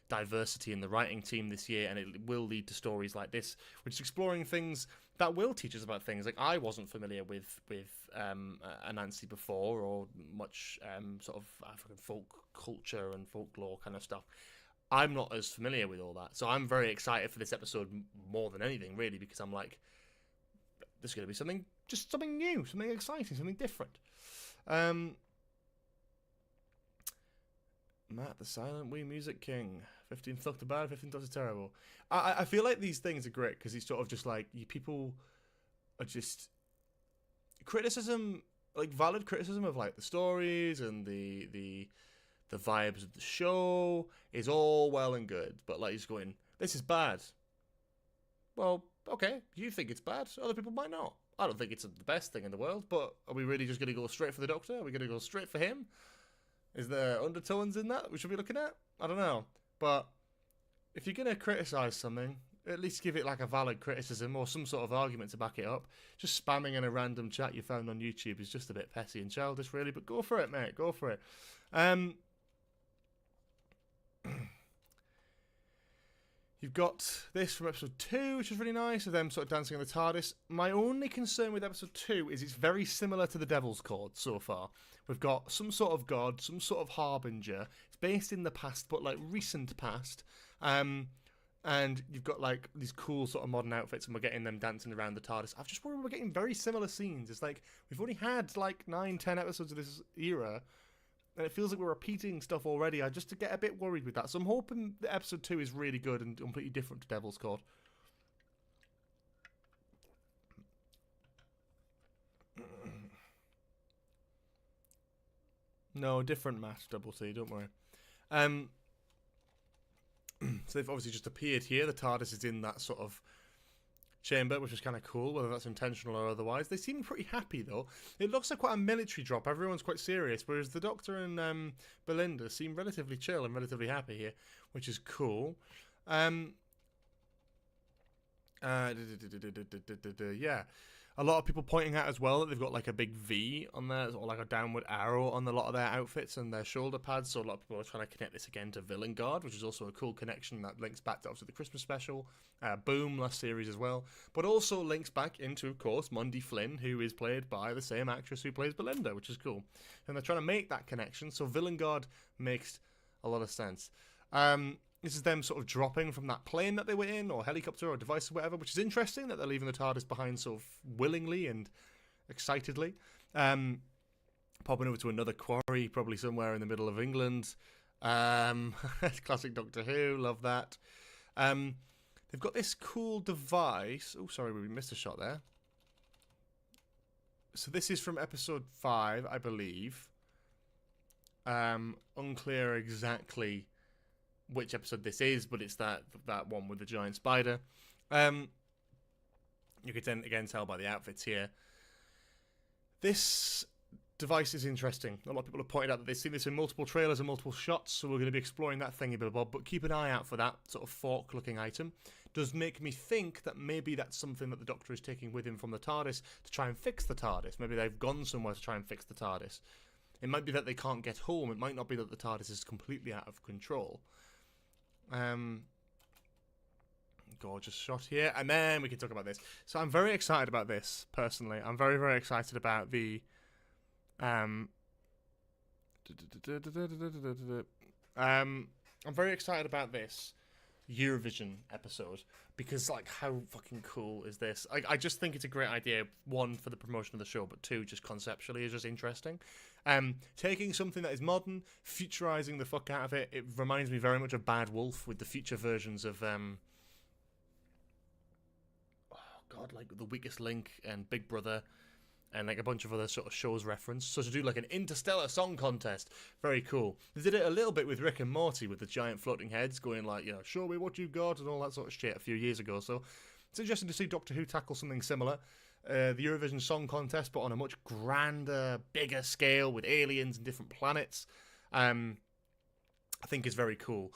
diversity in the writing team this year, and it will lead to stories like this, which is exploring things that will teach us about things. Like, I wasn't familiar with Anansi before, or much sort of African folk culture and folklore kind of stuff. I'm not as familiar with all that, so I'm very excited for this episode more than anything, really, because I'm like, there's going to be something new, something exciting, something different. Matt, the Silent Wee Music King. 15th Doctor bad, 15th Doctor terrible. I feel like these things are great because it's sort of just like, people are just criticism, like valid criticism of like the stories and the vibes of the show is all well and good, but like, he's going, this is bad. Well, okay, you think it's bad, other people might not. I don't think it's the best thing in the world, but are we really just going to go straight for the Doctor? Are we going to go straight for him? Is there undertones in that we should be looking at? I don't know. But if you're going to criticise something, at least give it like a valid criticism or some sort of argument to back it up. Just spamming in a random chat you found on YouTube is just a bit petty and childish, really. But go for it, mate. Go for it. You've got this from episode 2, which is really nice, of them sort of dancing on the TARDIS. My only concern with episode 2 is it's very similar to the Devil's Cord so far. We've got some sort of god, some sort of harbinger. It's based in the past, but like recent past. And you've got like these cool sort of modern outfits, and we're getting them dancing around the TARDIS. I've just worried we're getting very similar scenes. It's like we've only had like 9-10 episodes of this era, and it feels like we're repeating stuff already. I just get a bit worried with that. So I'm hoping that episode 2 is really good and completely different to Devil's Cord. No, different Matt, Double T, don't worry. So they've obviously just appeared here. The TARDIS is in that sort of chamber, which is kind of cool, whether that's intentional or otherwise. They seem pretty happy, though. It looks like quite a military drop. Everyone's quite serious, whereas the Doctor and Belinda seem relatively chill and relatively happy here, which is cool. Yeah. A lot of people pointing out as well that they've got like a big V on there, or like a downward arrow on a lot of their outfits and their shoulder pads. So a lot of people are trying to connect this again to Villain Guard, which is also a cool connection that links back to obviously the Christmas special, Boom last series as well, but also links back into, of course, Mundy Flynn, who is played by the same actress who plays Belinda, which is cool. And they're trying to make that connection, so Villain Guard makes a lot of sense. This is them sort of dropping from that plane that they were in, or helicopter, or device, or whatever, which is interesting that they're leaving the TARDIS behind so willingly and excitedly. Popping over to another quarry, probably somewhere in the middle of England. Classic Doctor Who, love that. They've got this cool device. Oh, sorry, we missed a shot there. So this is from episode 5, I believe. Unclear exactly which episode this is, but it's that one with the giant spider. You can then again tell by the outfits here. This device is interesting. A lot of people have pointed out that they've seen this in multiple trailers and multiple shots, so we're going to be exploring that thingy bit, Bob. But keep an eye out for that sort of fork-looking item. Does make me think that maybe that's something that the Doctor is taking with him from the TARDIS to try and fix the TARDIS. Maybe they've gone somewhere to try and fix the TARDIS. It might be that they can't get home. It might not be that the TARDIS is completely out of control. Gorgeous shot here, and then we can talk about this. So I'm very excited about this, personally. I'm very, very excited about the I'm very excited about this Eurovision episode because, like, how fucking cool is this? I just think it's a great idea, one, for the promotion of the show, but two, just conceptually is just interesting. Taking something that is modern, futurizing the fuck out of it. It reminds me very much of Bad Wolf with the future versions of like The Weakest Link and Big Brother and like a bunch of other sort of shows referenced. So to do like an interstellar song contest, very cool. They did it a little bit with Rick and Morty with the giant floating heads going like, you know, show me what you've got and all that sort of shit a few years ago. So it's interesting to see Doctor Who tackle something similar. The Eurovision Song Contest, but on a much grander, bigger scale with aliens and different planets. I think is very cool.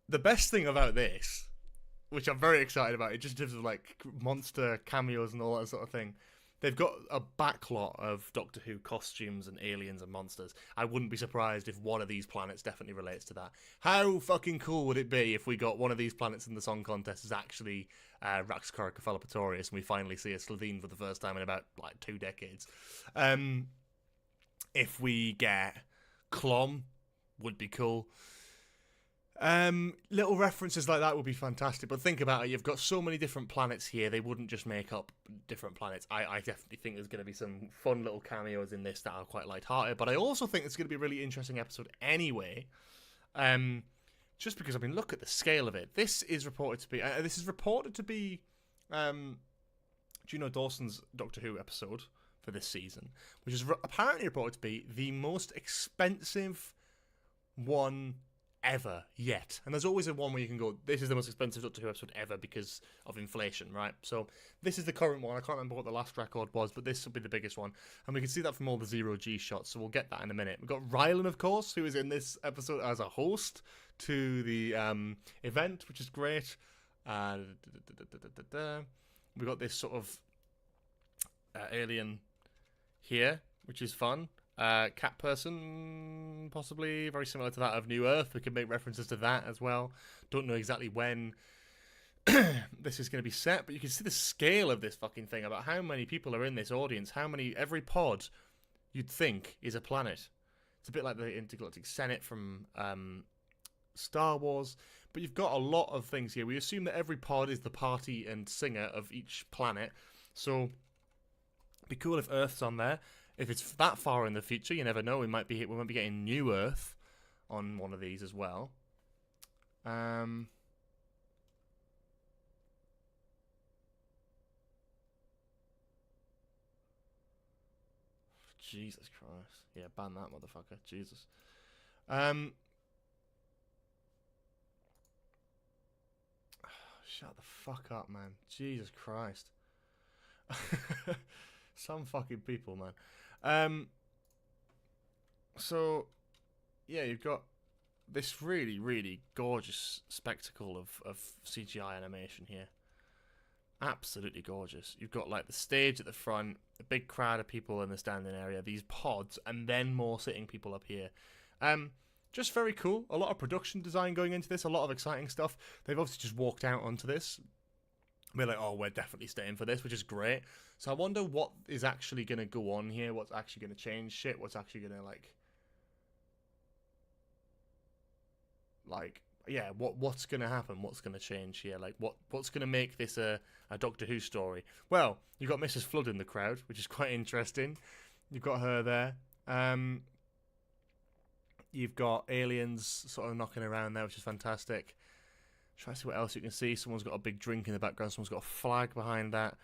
The best thing about this, which I'm very excited about, it just in terms of like monster cameos and all that sort of thing. They've got a backlot of Doctor Who costumes and aliens and monsters. I wouldn't be surprised if one of these planets definitely relates to that. How fucking cool would it be if we got one of these planets in the song contest is actually Raxacoricophalopatorius and we finally see a Slovene for the first time in about like 2 decades? If we get Clom, would be cool. Little references like that would be fantastic, but think about it, you've got so many different planets here, they wouldn't just make up different planets. I definitely think there's going to be some fun little cameos in this that are quite light-hearted, but I also think it's going to be a really interesting episode anyway, just because, I mean, look at the scale of it. This is reported to be, Juno Dawson's Doctor Who episode for this season, which is apparently reported to be the most expensive one ever yet. And there's always a one where you can go, this is the most expensive Doctor Who episode ever because of inflation, right? So this is the current one. I can't remember what the last record was, but this will be the biggest one. And we can see that from all the zero-G shots, so we'll get that in a minute. We've got Rylan, of course, who is in this episode as a host to the event, which is great. We've got this sort of alien here, which is fun. Cat person, possibly very similar to that of New Earth. We can make references to that as well. Don't know exactly when this is going to be set, but you can see the scale of this fucking thing, about how many people are in this audience, every pod you'd think is a planet. It's a bit like the Intergalactic Senate from Star Wars, but you've got a lot of things here. We assume that every pod is the party and singer of each planet, so it'd be cool if Earth's on there. If it's that far in the future, you never know. We might be getting New Earth on one of these as well. Jesus Christ! Yeah, ban that motherfucker. Jesus. Shut the fuck up, man. Jesus Christ. Some fucking people, man. So, yeah, you've got this really, really gorgeous spectacle of CGI animation here. Absolutely gorgeous. You've got, like, the stage at the front, a big crowd of people in the standing area, these pods, and then more sitting people up here. Just very cool. A lot of production design going into this, a lot of exciting stuff. They've obviously just walked out onto this. We're like, oh, we're definitely staying for this, which is great. So I wonder what is actually going to go on here, what's actually going to change shit, what's actually going to, yeah, what's going to happen, what's going to change here, like, what's going to make this a Doctor Who story. Well, you've got Mrs. Flood in the crowd, which is quite interesting. You've got her there. You've got aliens sort of knocking around there, which is fantastic. Try to see what else you can see. Someone's got a big drink in the background. Someone's got a flag behind that.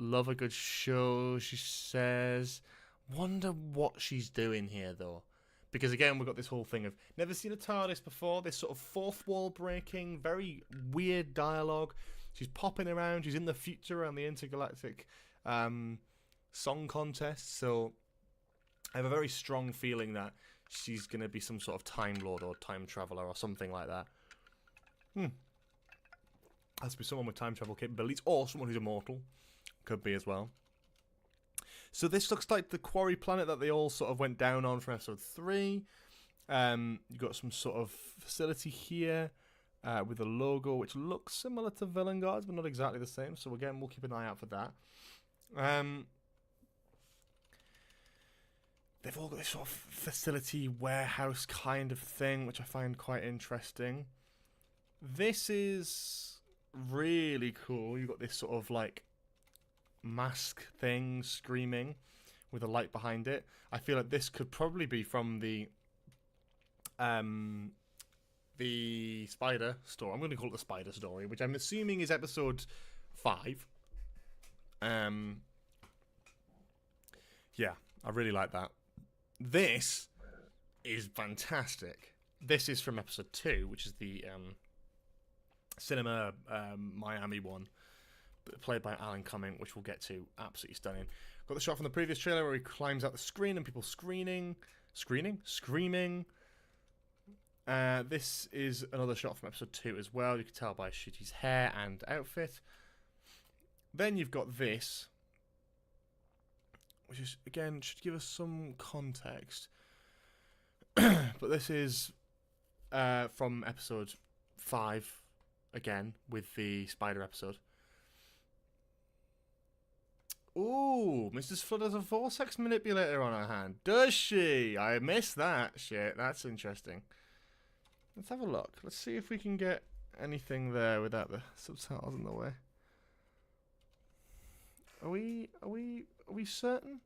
Love a good show, she says. Wonder what she's doing here, though. Because, again, we've got this whole thing of never seen a TARDIS before. This sort of fourth wall breaking, very weird dialogue. She's popping around. She's in the future on the intergalactic song contest. So I have a very strong feeling that she's going to be some sort of Time Lord or time traveler or something like that. Has to be someone with time travel capabilities or someone who's immortal. Could be as well. So this looks like the quarry planet that they all sort of went down on from episode 3. You've got some sort of facility here with a logo which looks similar to Villain Guards, but not exactly the same. So again, we'll keep an eye out for that. They've all got this sort of facility warehouse kind of thing, which I find quite interesting. This is really cool. You've got this sort of like mask thing screaming with a light behind it. I feel like this could probably be from the spider story. I'm going to call it the spider story, which I'm assuming is episode 5. Yeah, I really like that. This is fantastic. This is from episode 2, which is the cinema Miami one, played by Alan Cumming, which we'll get to. Absolutely stunning. Got the shot from the previous trailer where he climbs out the screen and people screaming. This is another shot from episode 2 as well. You can tell by Shooty's hair and outfit. Then you've got this, which is, again, should give us some context. But this is from episode 5, again, with the spider episode. Ooh, Mrs. Flood has a vortex manipulator on her hand. Does she? I missed that shit. That's interesting. Let's have a look. Let's see if we can get anything there without the subtitles in the way. Are we certain?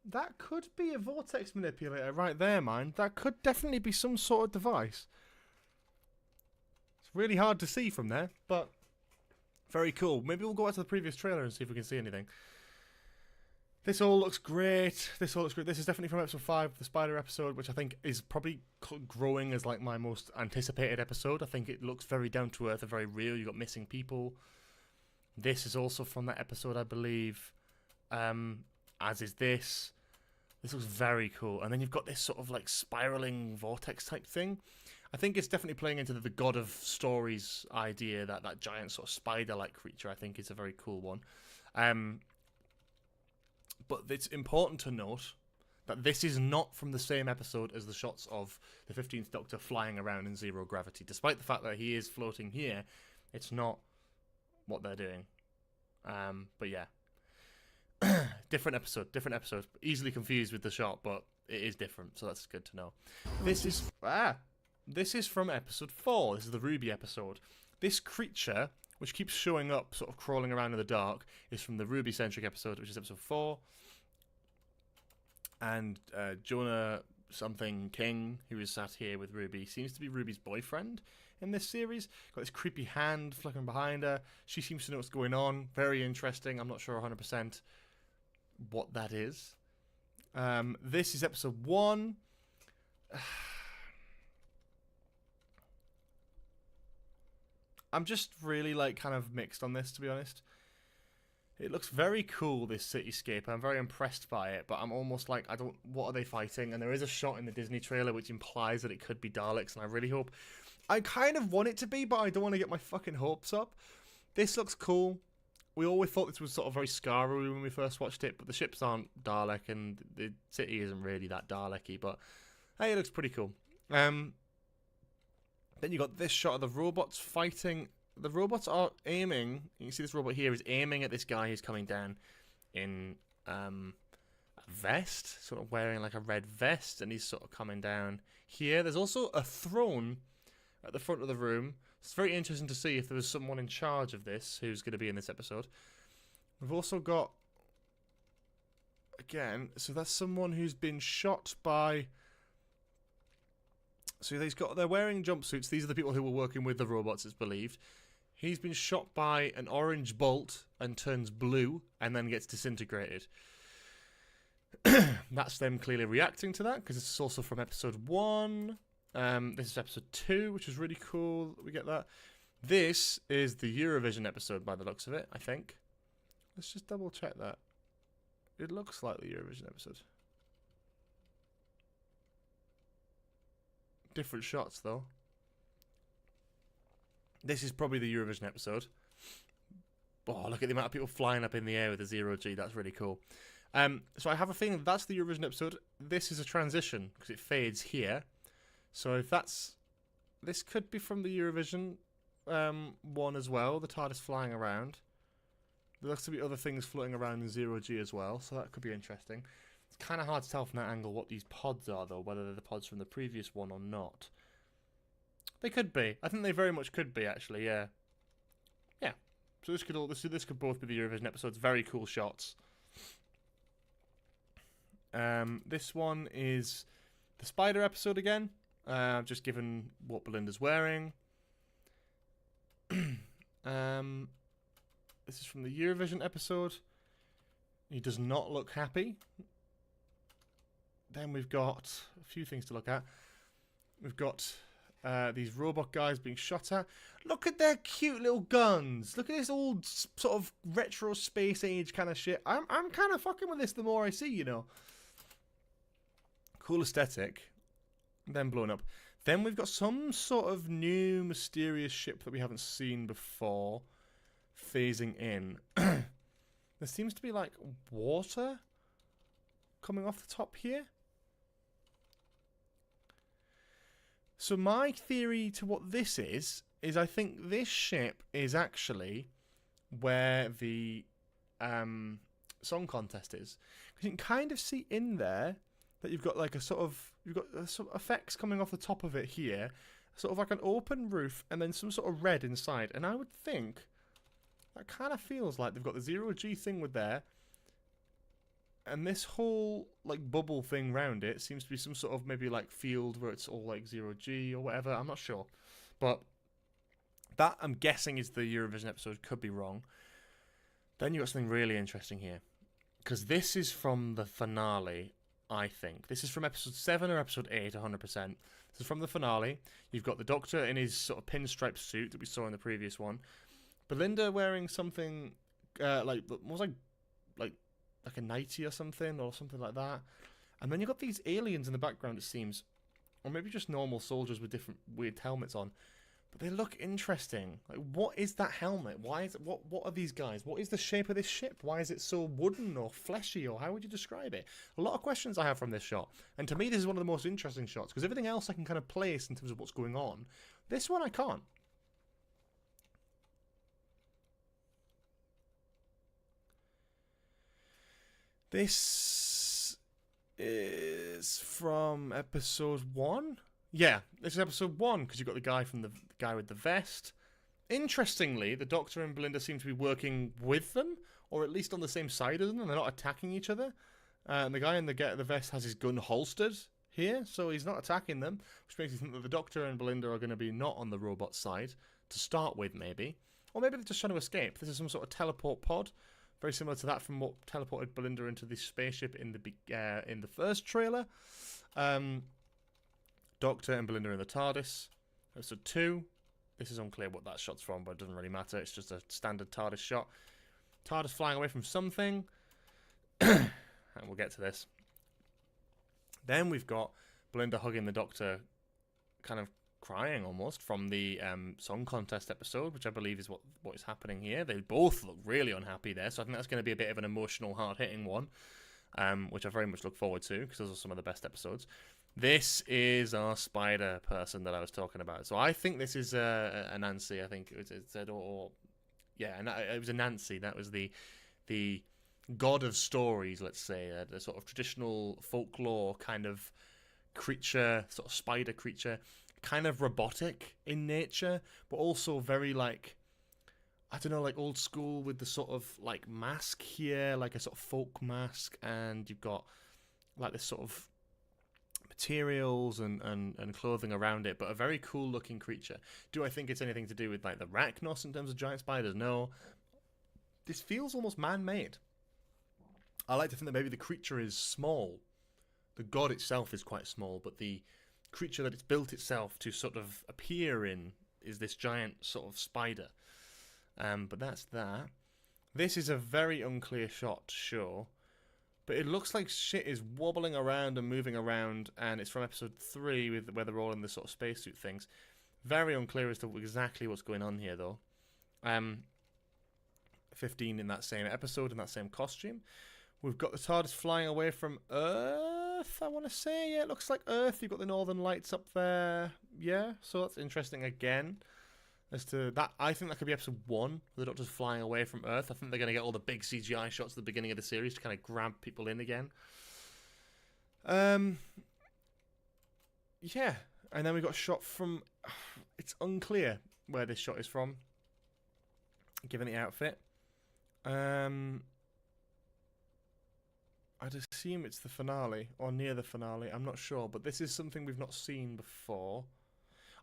That could be a vortex manipulator right there, man. That could definitely be some sort of device. It's really hard to see from there, but very cool. Maybe we'll go back to the previous trailer and see if we can see anything. This all looks great. This is definitely from episode 5, the spider episode, which I think is probably growing as like my most anticipated episode. I think it looks very down to earth and very real. You got missing people. This is also from that episode, I believe. As is this. This looks very cool. And then you've got this sort of like spiraling vortex type thing. I think it's definitely playing into the God of Stories idea, that giant sort of spider-like creature. I think is a very cool one. But it's important to note that this is not from the same episode as the shots of the 15th Doctor flying around in zero gravity. Despite the fact that he is floating here, it's not what they're doing. But yeah. Different episode. Easily confused with the shot, but it is different, so that's good to know. This is from episode 4. This is the Ruby episode. This creature, which keeps showing up, sort of crawling around in the dark, is from the Ruby-centric episode, which is episode 4. And Jonah something King, who is sat here with Ruby, seems to be Ruby's boyfriend in this series. Got this creepy hand flickering behind her. She seems to know what's going on. Very interesting. I'm not sure 100% what that is. This is episode 1. I'm just really like kind of mixed on this, to be honest. It looks very cool, this cityscape. I'm very impressed by it, but I'm almost like, what are they fighting? And there is a shot in the Disney trailer which implies that it could be Daleks, and I really hope, I kind of want it to be, but I don't want to get my fucking hopes up. This looks cool. We always thought this was sort of very Scarrow when we first watched it, but the ships aren't Dalek, and the city isn't really that Dalek-y, but hey, it looks pretty cool. Then you got this shot of the robots fighting. The robots are aiming. You can see this robot here is aiming at this guy who's coming down in a vest, sort of wearing like a red vest, and he's sort of coming down here. There's also a throne at the front of the room. It's very interesting to see if there was someone in charge of this who's going to be in this episode. We've also got, again, so that's someone who's been shot by So they're wearing jumpsuits. These are the people who were working with the robots, it's believed. He's been shot by an orange bolt and turns blue and then gets disintegrated. That's them clearly reacting to that, because this is also from episode 1. This is episode 2, which is really cool. We get that. This is the Eurovision episode by the looks of it, I think. Let's just double check that. It looks like the Eurovision episode. Different shots, though. This is probably the Eurovision episode. Oh, look at the amount of people flying up in the air with the 0G. That's really cool. So I have a feeling that's the Eurovision episode. This is a transition, because it fades here. So if that's... This could be from the Eurovision one as well. The TARDIS flying around. There looks to be other things floating around in 0G as well, so that could be interesting. It's kind of hard to tell from that angle what these pods are, though, whether they're the pods from the previous one or not. They could be. I think they very much could be, actually, yeah. Yeah. So this could both be the Eurovision episodes. Very cool shots. This one is the spider episode again. Just given what Belinda's wearing. This is from the Eurovision episode. He does not look happy. Then we've got a few things to look at. We've got these robot guys being shot at. Look at their cute little guns. Look at this old sort of retro space age kind of shit. I'm kind of fucking with this the more I see, you know. Cool aesthetic. Then blown up. Then we've got some sort of new mysterious ship that we haven't seen before phasing in. There seems to be like water coming off the top here. So my theory to what this is I think this ship is actually where the song contest is. Because you can kind of see in there that you've got like a sort of, you've got some effects coming off the top of it here. Sort of like an open roof and then some sort of red inside. And I would think that kind of feels like they've got the 0G thing with there. And this whole like bubble thing round it seems to be some sort of maybe like field where it's all like 0G or whatever. I'm not sure. But that, I'm guessing, is the Eurovision episode. Could be wrong. Then you got something really interesting here. Because this is from the finale, I think. This is from episode 7 or episode 8, 100%. This is from the finale. You've got the Doctor in his sort of pinstripe suit that we saw in the previous one. Belinda wearing something like a nightie or something like that. And then you've got these aliens in the background, it seems. Or maybe just normal soldiers with different weird helmets on. But they look interesting. Like, what is that helmet? Why is it, what are these guys? What is the shape of this ship? Why is it so wooden or fleshy, or how would you describe it? A lot of questions I have from this shot. And to me, this is one of the most interesting shots, because everything else I can kind of place in terms of what's going on. This one I can't. This is from episode 1? Yeah, this is episode 1, because you've got the guy from the guy with the vest. Interestingly, the Doctor and Belinda seem to be working with them, or at least on the same side of them, and they're not attacking each other. And the guy in the vest has his gun holstered here, so he's not attacking them, which makes me think that the Doctor and Belinda are going to be not on the robot side, to start with, maybe. Or maybe they're just trying to escape. This is some sort of teleport pod. Very similar to that from what teleported Belinda into this spaceship in the first trailer. Doctor and Belinda in the TARDIS. Episode 2. This is unclear what that shot's from, but it doesn't really matter. It's just a standard TARDIS shot. TARDIS flying away from something. And we'll get to this. Then we've got Belinda hugging the Doctor, kind of crying almost, from the song contest episode, which I believe is what is happening here. They both look really unhappy there, so I think that's going to be a bit of an emotional, hard-hitting one, which I very much look forward to, because those are some of the best episodes. This is our spider person that I was talking about. So I think this is a Nancy. I think it said, yeah, and it was a Nancy. That was the god of stories, let's say, the sort of traditional folklore kind of creature, sort of spider creature, kind of robotic in nature, but also very like, I don't know, like old school with the sort of like mask here, like a sort of folk mask, and you've got like this sort of materials and clothing around it, but a very cool looking creature. Do I think it's anything to do with like the Arachnos in terms of giant spiders? No. This feels almost man-made. I like to think that maybe the creature is small. The god itself is quite small, but the creature that it's built itself to sort of appear in is this giant sort of spider. But that's that. This is a very unclear shot to show, but it looks like shit is wobbling around and moving around, and it's from episode 3 where they're all in the sort of spacesuit things. Very unclear as to exactly what's going on here, though. 15 in that same episode, in that same costume. We've got the TARDIS flying away from Earth, I want to say. Yeah, it looks like Earth. You've got the Northern Lights up there. Yeah, so that's interesting again. As to that, I think that could be episode 1, where the Doctor's flying away from Earth. I think they're going to get all the big CGI shots at the beginning of the series to kind of grab people in again. Yeah, and then we got a shot from... It's unclear where this shot is from, given the outfit. I'd assume it's the finale, or near the finale. I'm not sure, but this is something we've not seen before.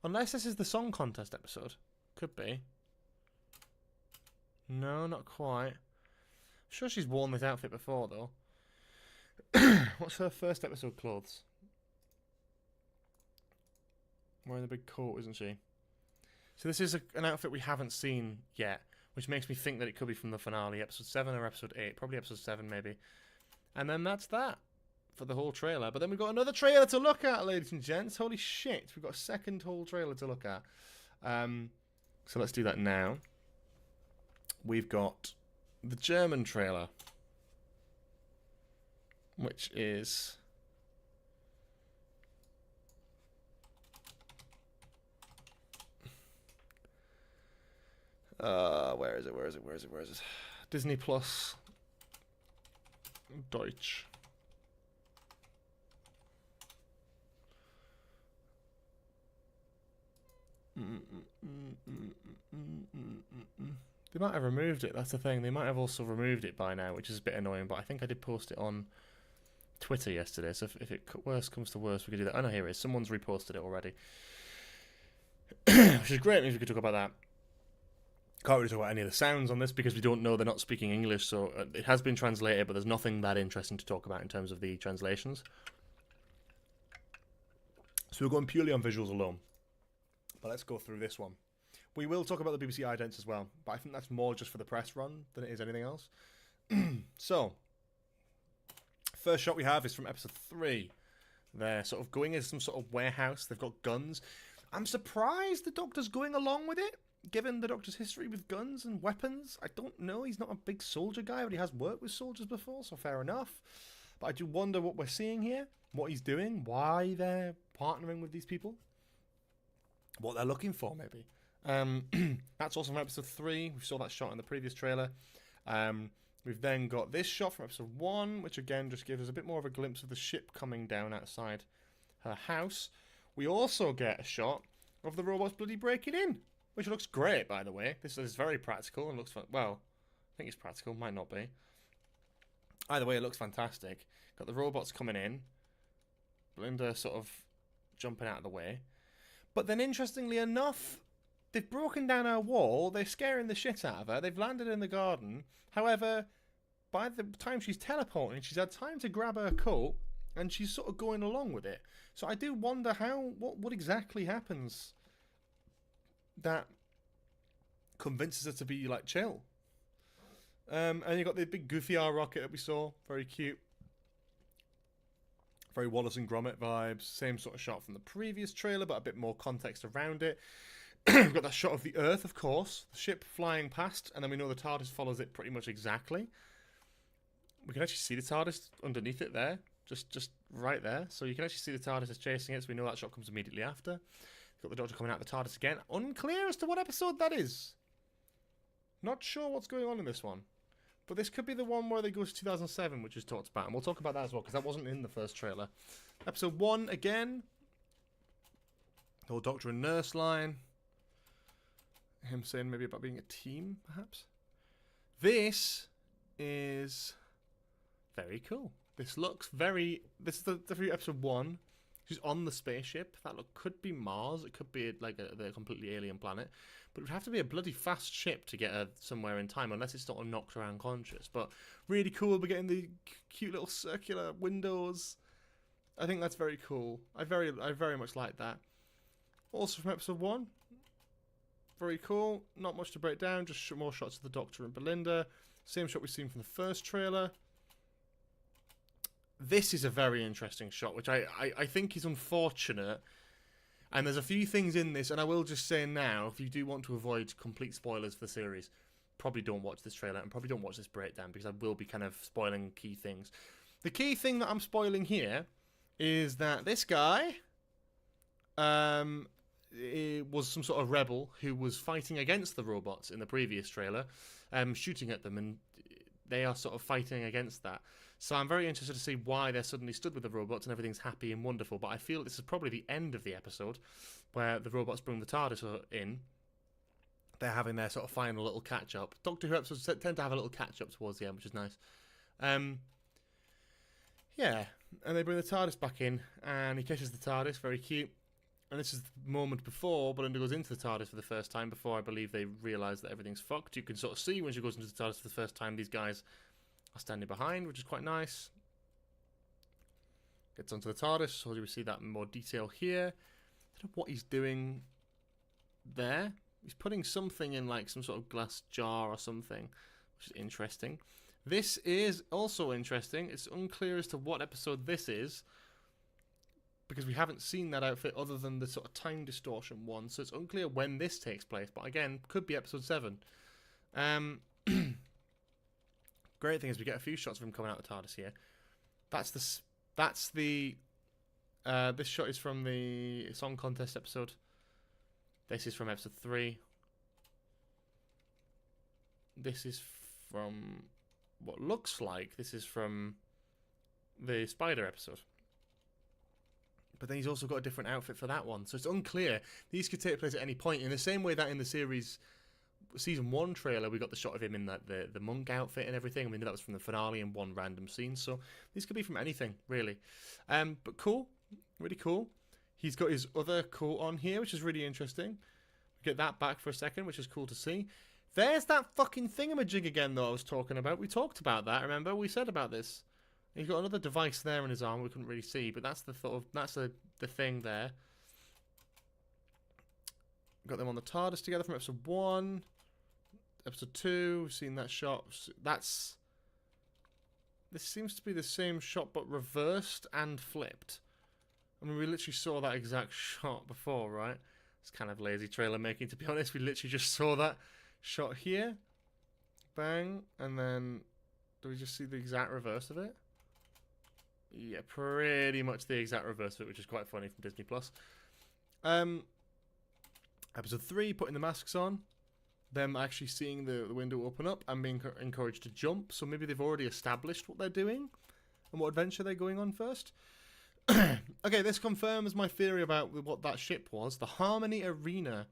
Unless this is the song contest episode. Could be. No, not quite. I'm sure she's worn this outfit before, though. What's her first episode clothes? Wearing the big coat, isn't she? So this is an outfit we haven't seen yet, which makes me think that it could be from the finale, episode 7 or episode 8. Probably episode 7, maybe. And then that's that for the whole trailer. But then we've got another trailer to look at, ladies and gents. Holy shit, we've got a second whole trailer to look at. So let's do that now. We've got the German trailer, which is... where is it? Disney Plus Deutsch. They might have removed it, that's the thing. They might have also removed it by now, which is a bit annoying, but I think I did post it on Twitter yesterday, so if it worst comes to worst, we could do that. Oh no, here it is. Someone's reposted it already. Which is great, means we could talk about that. Can't really talk about any of the sounds on this because we don't know, they're not speaking English, so it has been translated, but there's nothing that interesting to talk about in terms of the translations. So we're going purely on visuals alone. But let's go through this one. We will talk about the BBC idents as well, but I think that's more just for the press run than it is anything else. So, first shot we have is from episode 3. They're sort of going into some sort of warehouse. They've got guns. I'm surprised the Doctor's going along with it, given the Doctor's history with guns and weapons. I don't know. He's not a big soldier guy, but he has worked with soldiers before, so fair enough. But I do wonder what we're seeing here, what he's doing, why they're partnering with these people, what they're looking for, maybe. That's also from episode 3. We saw that shot in the previous trailer. We've then got this shot from episode 1, which again just gives us a bit more of a glimpse of the ship coming down outside her house. We also get a shot of the robots bloody breaking in, which looks great, by the way. This is very practical and looks fun. Well, I think it's practical, might not be. Either way, it looks fantastic. Got the robots coming in. Belinda sort of jumping out of the way. But then, interestingly enough, they've broken down her wall. They're scaring the shit out of her. They've landed in the garden. However, by the time she's teleporting, she's had time to grab her coat, and she's sort of going along with it. So I do wonder what exactly happens that convinces her to be like chill. And you got the big goofy R rocket that we saw, very cute, very Wallace and Gromit vibes. Same sort of shot from the previous trailer, but a bit more context around it. We've got that shot of the Earth, of course, the ship flying past, and then we know the TARDIS follows it pretty much exactly. We can actually see the TARDIS underneath it there, just right there. So you can actually see the TARDIS is chasing it, so we know that shot comes immediately after. Got the Doctor coming out of the TARDIS again. Unclear as to what episode that is. Not sure what's going on in this one. But this could be the one where they go to 2007, which is talked about. And we'll talk about that as well, because that wasn't in the first trailer. Episode 1, again. The whole Doctor and Nurse line. Him saying maybe about being a team, perhaps. This is very cool. This looks very... This is the episode 1. who's on the spaceship. That could be Mars. It could be like a completely alien planet. But it would have to be a bloody fast ship to get her somewhere in time, unless it's sort of knocked around conscious. But really cool. We're getting the cute little circular windows. I think that's very cool. I very much like that. Also from episode 1. Very cool. Not much to break down. Just more shots of the Doctor and Belinda. Same shot we've seen from the first trailer. This is a very interesting shot, which I think is unfortunate. And there's a few things in this, and I will just say now, if you do want to avoid complete spoilers for the series, probably don't watch this trailer and probably don't watch this breakdown, because I will be kind of spoiling key things. The key thing that I'm spoiling here is that this guy was some sort of rebel who was fighting against the robots in the previous trailer, shooting at them, and they are sort of fighting against that. So I'm very interested to see why they're suddenly stood with the robots and everything's happy and wonderful. But I feel this is probably the end of the episode, where the robots bring the TARDIS in. They're having their sort of final little catch-up. Doctor Who episodes tend to have a little catch-up towards the end, which is nice. Yeah, and they bring the TARDIS back in, and he kisses the TARDIS, very cute. And this is the moment before Belinda goes into the TARDIS for the first time, before I believe they realise that everything's fucked. You can sort of see when she goes into the TARDIS for the first time, these guys are standing behind, which is quite nice. Gets onto the TARDIS, so we see that in more detail here. I don't know what he's doing there. He's putting something in like some sort of glass jar or something, which is interesting. This is also interesting. It's unclear as to what episode this is, because we haven't seen that outfit other than the sort of time distortion one, so it's unclear when this takes place, but again, could be episode 7. Great thing is we get a few shots of him coming out of the TARDIS here. This shot is from the song contest episode. This is from episode 3. This is from what looks like this is from the Spider episode. But then he's also got a different outfit for that one. So it's unclear. These could take place at any point. In the same way that in the series season 1 trailer, we got the shot of him in that the monk outfit and everything. I mean, that was from the finale in one random scene. So these could be from anything, really. But cool. Really cool. He's got his other coat on here, which is really interesting. Get that back for a second, which is cool to see. There's that fucking thingamajig again, though, I was talking about. We talked about that, remember? We said about this. He's got another device there in his arm we couldn't really see, but that's the the thing there. Got them on the TARDIS together from episode 1. Episode 2, we've seen that shot. This seems to be the same shot, but reversed and flipped. I mean, we literally saw that exact shot before, right? It's kind of lazy trailer making, to be honest. We literally just saw that shot here. Bang. And then, do we just see the exact reverse of it? Yeah, pretty much the exact reverse of it, which is quite funny from Disney+. Episode 3, putting the masks on. Them actually seeing the window open up and being encouraged to jump. So maybe they've already established what they're doing and what adventure they're going on first. Okay, this confirms my theory about what that ship was. The Harmony Arena.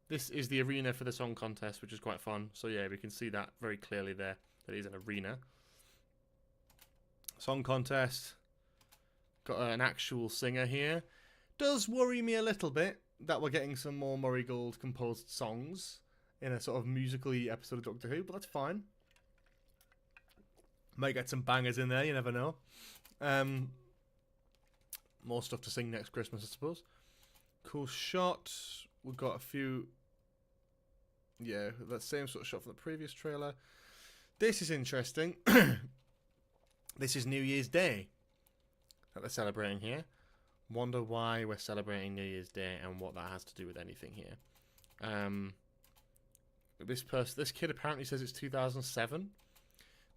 This is the arena for the song contest, which is quite fun. So yeah, we can see that very clearly there. That is an arena. Song contest. Got an actual singer here. Does worry me a little bit that we're getting some more Murray Gold composed songs in a sort of musically episode of Doctor Who, but that's fine. Might get some bangers in there, you never know. More stuff to sing next Christmas, I suppose. Cool shot. We've got a few... Yeah, that same sort of shot from the previous trailer. This is interesting. This is New Year's Day that they're celebrating here. Wonder why we're celebrating New Year's Day and what that has to do with anything here. This kid apparently says it's 2007.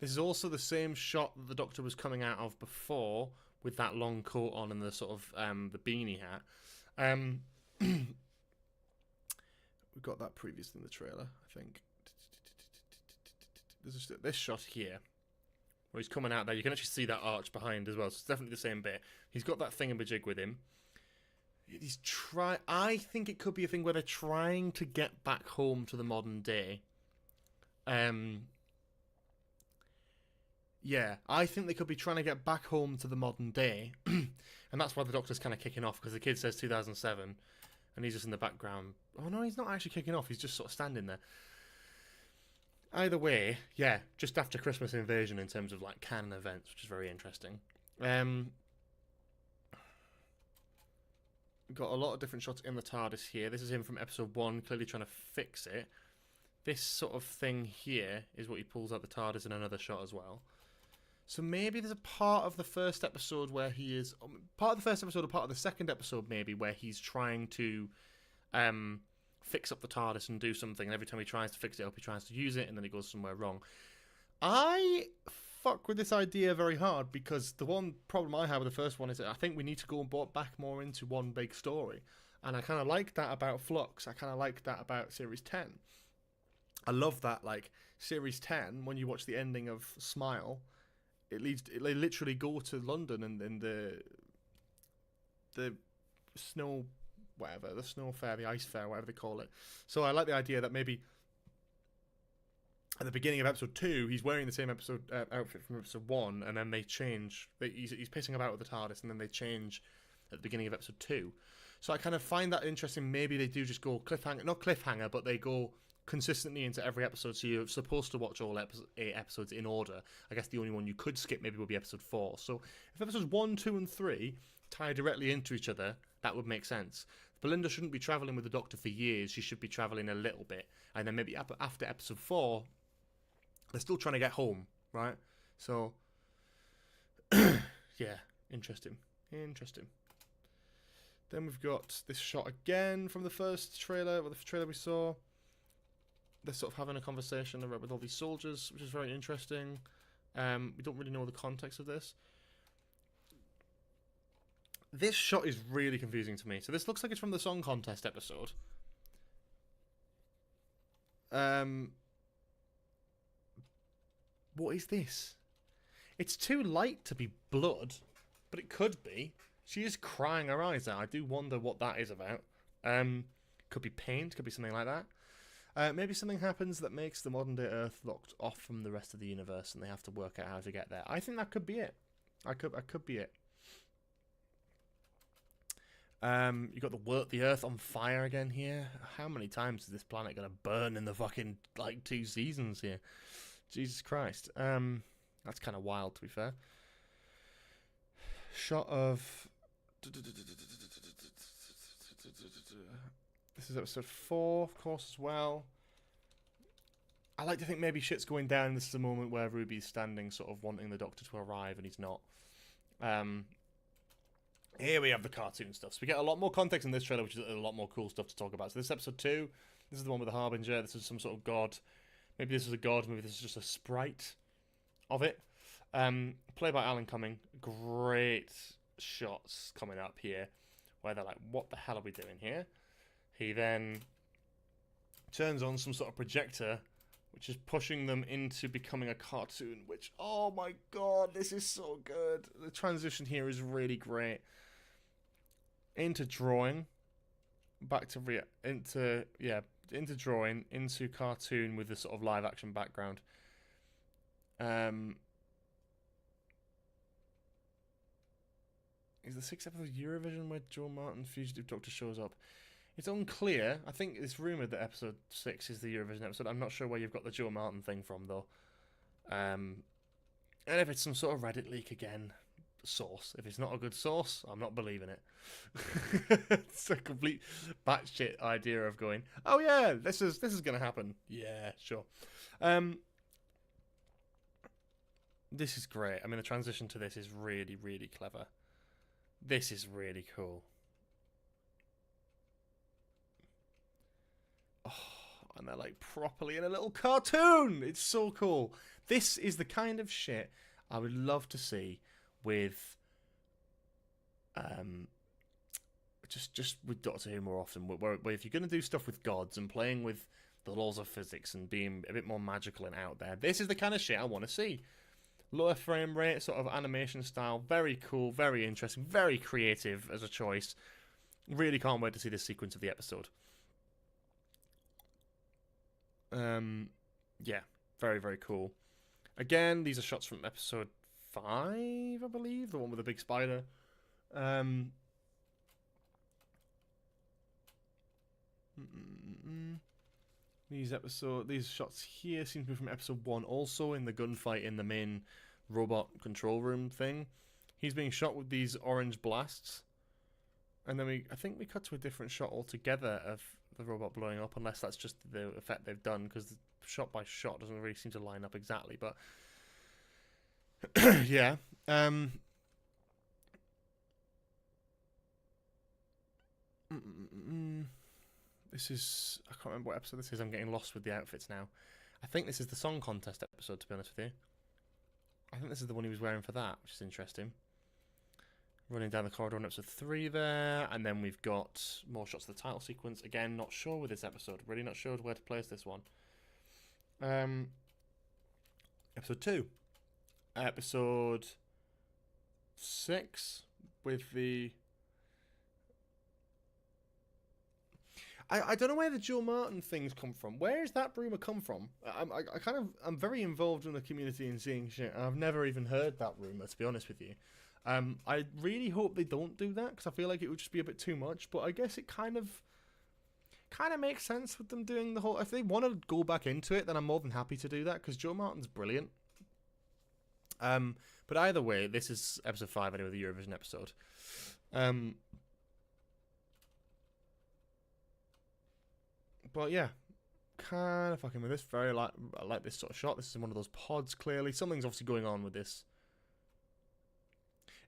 This is also the same shot that the Doctor was coming out of before, with that long coat on and the sort of the beanie hat. We got that previously in the trailer, I think. There's just this shot here, where he's coming out there. You can actually see that arch behind as well, so it's definitely the same bit. He's got that thingamajig with him. I think it could be a thing where they're trying to get back home to the modern day. Yeah, I think they could be trying to get back home to the modern day, and that's why the Doctor's kind of kicking off, because the kid says 2007, and he's just in the background. Oh no, he's not actually kicking off, he's just sort of standing there. Either way, yeah, just after Christmas Invasion in terms of like canon events, which is very interesting. Got a lot of different shots in the TARDIS here. This is him from episode 1, clearly trying to fix it. This sort of thing here is what he pulls out the TARDIS in another shot as well. So maybe there's a part of the first episode where he is... Part of the first episode or part of the second episode maybe where he's trying to fix up the TARDIS and do something. And every time he tries to fix it up, he tries to use it and then it goes somewhere wrong. I fuck with this idea very hard because the one problem I have with the first one is that I think we need to go back more into one big story. And I kind of like that about Flux. I kind of like that about Series 10. I love that, like, Series 10, when you watch the ending of Smile, they literally go to London and the snow, whatever, the snow fair, the ice fair, whatever they call it. So I like the idea that maybe at the beginning of episode 2, he's wearing the same outfit from episode 1, and then they change. He's pissing about with the TARDIS, and then they change at the beginning of episode 2. So I kind of find that interesting. Maybe they do just go cliffhanger, not cliffhanger, but they go consistently into every episode, so you're supposed to watch all 8 episodes in order. I guess the only one you could skip maybe would be episode 4. So if episodes 1, 2, and 3 tie directly into each other, that would make sense. Belinda shouldn't be travelling with the Doctor for years. She should be travelling a little bit. And then maybe after episode 4, they're still trying to get home, right? So, yeah, interesting. Interesting. Then we've got this shot again from the first trailer, or the trailer we saw. They're sort of having a conversation with all these soldiers, which is very interesting. We don't really know the context of this. This shot is really confusing to me. So this looks like it's from the song contest episode. What is this? It's too light to be blood, but it could be. She is crying her eyes out. I do wonder what that is about. Could be paint, could be something like that. Maybe something happens that makes the modern day Earth locked off from the rest of the universe, and they have to work out how to get there. I think that could be it. I could be it. You got the Earth on fire again here. How many times is this planet gonna burn in the fucking like 2 seasons here? Jesus Christ. That's kind of wild, to be fair. Shot of. This is episode 4, of course, as well. I like to think maybe shit's going down. This is a moment where Ruby's standing, sort of wanting the Doctor to arrive, and he's not. Here we have the cartoon stuff. So we get a lot more context in this trailer, which is a lot more cool stuff to talk about. So this is episode 2. This is the one with the Harbinger. This is some sort of god. Maybe this is a god. Maybe this is just a sprite of it. Played by Alan Cumming. Great shots coming up here, where they're like, what the hell are we doing here? He then turns on some sort of projector, which is pushing them into becoming a cartoon, which, oh my god, this is so good. The transition here is really great. Into drawing, back to into drawing, into cartoon with this sort of live action background. Is the 6th episode of Eurovision where Joe Martin's fugitive Doctor shows up? It's unclear. I think it's rumoured that episode 6 is the Eurovision episode. I'm not sure where you've got the Joe Martin thing from, though. And if it's some sort of Reddit leak again, source. If it's not a good source, I'm not believing it. It's a complete batshit idea of going, oh yeah, this is going to happen. Yeah, sure. This is great. I mean, the transition to this is really, really clever. This is really cool. Oh, and they're like properly in a little cartoon. It's so cool. This is the kind of shit I would love to see with just with Doctor Who more often. Where if you're going to do stuff with gods and playing with the laws of physics and being a bit more magical and out there, this is the kind of shit I want to see. Lower frame rate, sort of animation style, very cool, very interesting, very creative as a choice. Really can't wait to see this sequence of the episode. Yeah, very, very cool. Again, these are shots from episode 5, I believe, the one with the big spider. These shots here seem to be from episode 1 also, in the gunfight in the main robot control room thing. He's being shot with these orange blasts. And then I think we cut to a different shot altogether of the robot blowing up, unless that's just the effect they've done, because the shot by shot doesn't really seem to line up exactly, but yeah. This is, I can't remember what episode this is. I'm getting lost with the outfits now. I think this is the song contest episode, to be honest with you. I think this is the one he was wearing for that, which is interesting. Running down the corridor in episode 3 there, and then we've got more shots of the title sequence. Again, not sure with this episode. Really not sure where to place this one. Episode 2. Episode 6 with the... I don't know where the Joe Martin things come from. Where has that rumour come from? I'm very involved in the community and seeing shit. I've never even heard that rumour, to be honest with you. I really hope they don't do that, because I feel like it would just be a bit too much. But I guess it kind of makes sense with them doing the whole... If they want to go back into it, then I'm more than happy to do that, because Joe Martin's brilliant. But either way, this is episode 5 anyway, the Eurovision episode. But yeah, kind of fucking with this. I like this sort of shot. This is one of those pods, clearly. Something's obviously going on with this.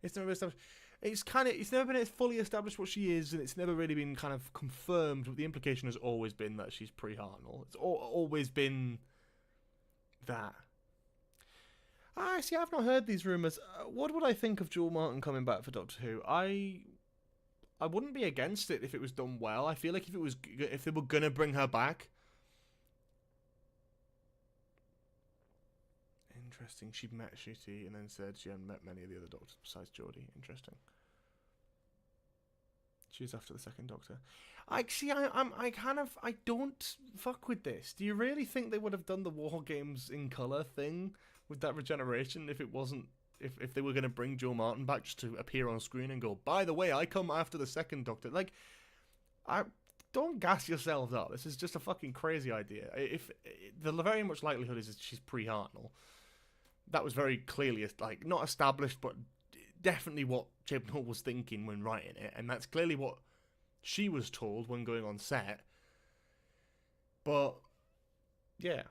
It's never been established. It's never been fully established what she is, and it's never really been kind of confirmed. But the implication has always been that she's pre-Hartnell. It's always been that. See, I've not heard these rumours. What would I think of Joel Martin coming back for Doctor Who? I wouldn't be against it if it was done well. I feel like if they were gonna bring her back. Interesting. She met Shitty and then said she hadn't met many of the other Doctors besides Geordie. Interesting. She's after the second Doctor. I don't fuck with this. Do you really think they would have done the War Games in colour thing with that regeneration if it wasn't? If they were going to bring Joe Martin back just to appear on screen and go, by the way, I come after the second Doctor. Like, don't gas yourselves up. This is just a fucking crazy idea. If the very much likelihood is that she's pre-Hartnell. That was very clearly, like, not established, but definitely what Chibnall was thinking when writing it, and that's clearly what she was told when going on set. But yeah,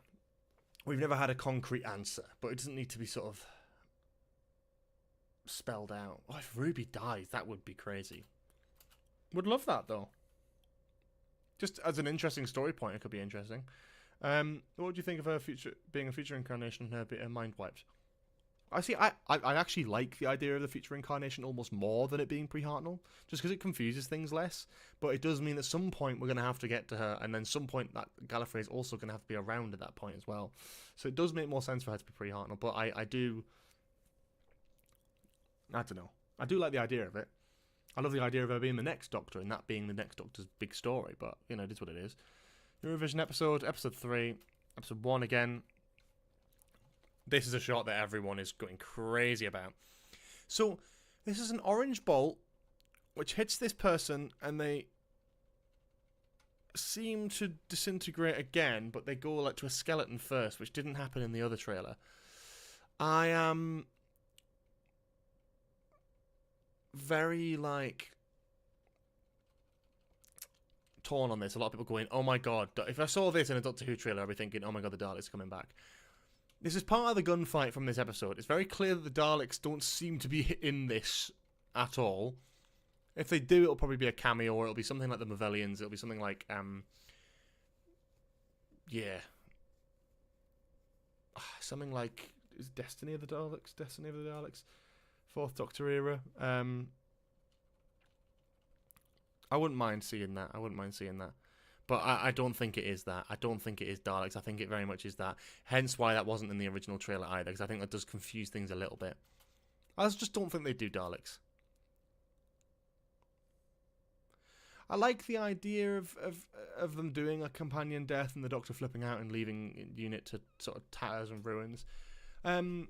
we've never had a concrete answer, but it doesn't need to be sort of spelled out. Oh, if Ruby dies, that would be crazy. Would love that though. Just as an interesting story point, it could be interesting. What would you think of her being a future incarnation and her mind wiped? I actually like the idea of the future incarnation almost more than it being pre-Hartnell, just because it confuses things less. But it does mean at some point we're going to have to get to her, and then some point that Gallifrey is also going to have to be around at that point as well. So it does make more sense for her to be pre-Hartnell, but I don't know. I do like the idea of it. I love the idea of her being the next Doctor, and that being the next Doctor's big story, but, you know, it is what it is. Eurovision episode 3, episode 1 again. This is a shot that everyone is going crazy about. So, this is an orange bolt which hits this person and they seem to disintegrate again, but they go like to a skeleton first, which didn't happen in the other trailer. I am very, like, torn on this. A lot of people going, oh my god, if I saw this in a Doctor Who trailer, I'd be thinking, oh my god, the Daleks are coming back. This is part of the gunfight from this episode. It's very clear that the Daleks don't seem to be in this at all. If they do, it'll probably be a cameo, or it'll be something like the Mavellians. It'll be something like, yeah. Something like, is Destiny of the Daleks? Destiny of the Daleks? Fourth Doctor era. I wouldn't mind seeing that. But I don't think it is that. I don't think it is Daleks. I think it very much is that. Hence why that wasn't in the original trailer either, because I think that does confuse things a little bit. I just don't think they do Daleks. I like the idea of them doing a companion death and the Doctor flipping out and leaving the unit to sort of tatters and ruins. But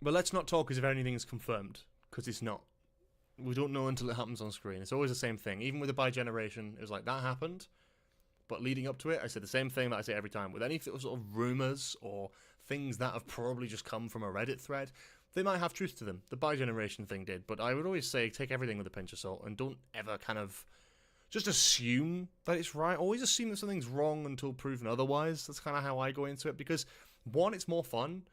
let's not talk as if anything is confirmed, because it's not. We don't know until it happens on screen. It's always the same thing. Even with the bi-generation, it was like, that happened. But leading up to it, I said the same thing that I say every time. With any sort of rumours or things that have probably just come from a Reddit thread, they might have truth to them. The bi-generation thing did. But I would always say, take everything with a pinch of salt and don't ever kind of just assume that it's right. Always assume that something's wrong until proven otherwise. That's kind of how I go into it. Because, one, it's more fun.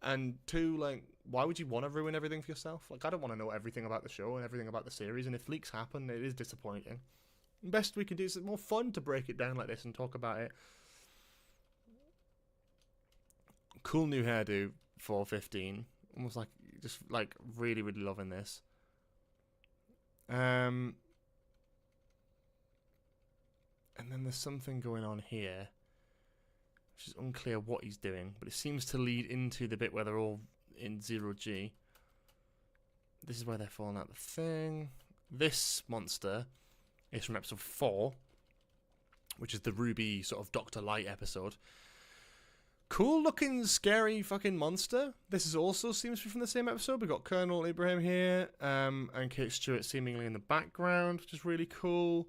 And two, like, why would you want to ruin everything for yourself? Like, I don't want to know everything about the show and everything about the series, and if leaks happen, it is disappointing. The best we can do is it's more fun to break it down like this and talk about it. Cool new hairdo for 15. Almost like, just, like, really, really loving this. And then there's something going on here, which is unclear what he's doing, but it seems to lead into the bit where they're all in 0G. This is where they're falling out the thing. This monster is from episode 4, which is the Ruby sort of Dr. Light episode. Cool looking, scary fucking monster. This is also seems to be from the same episode. We've got Colonel Abraham here, and Kate Stewart seemingly in the background, which is really cool.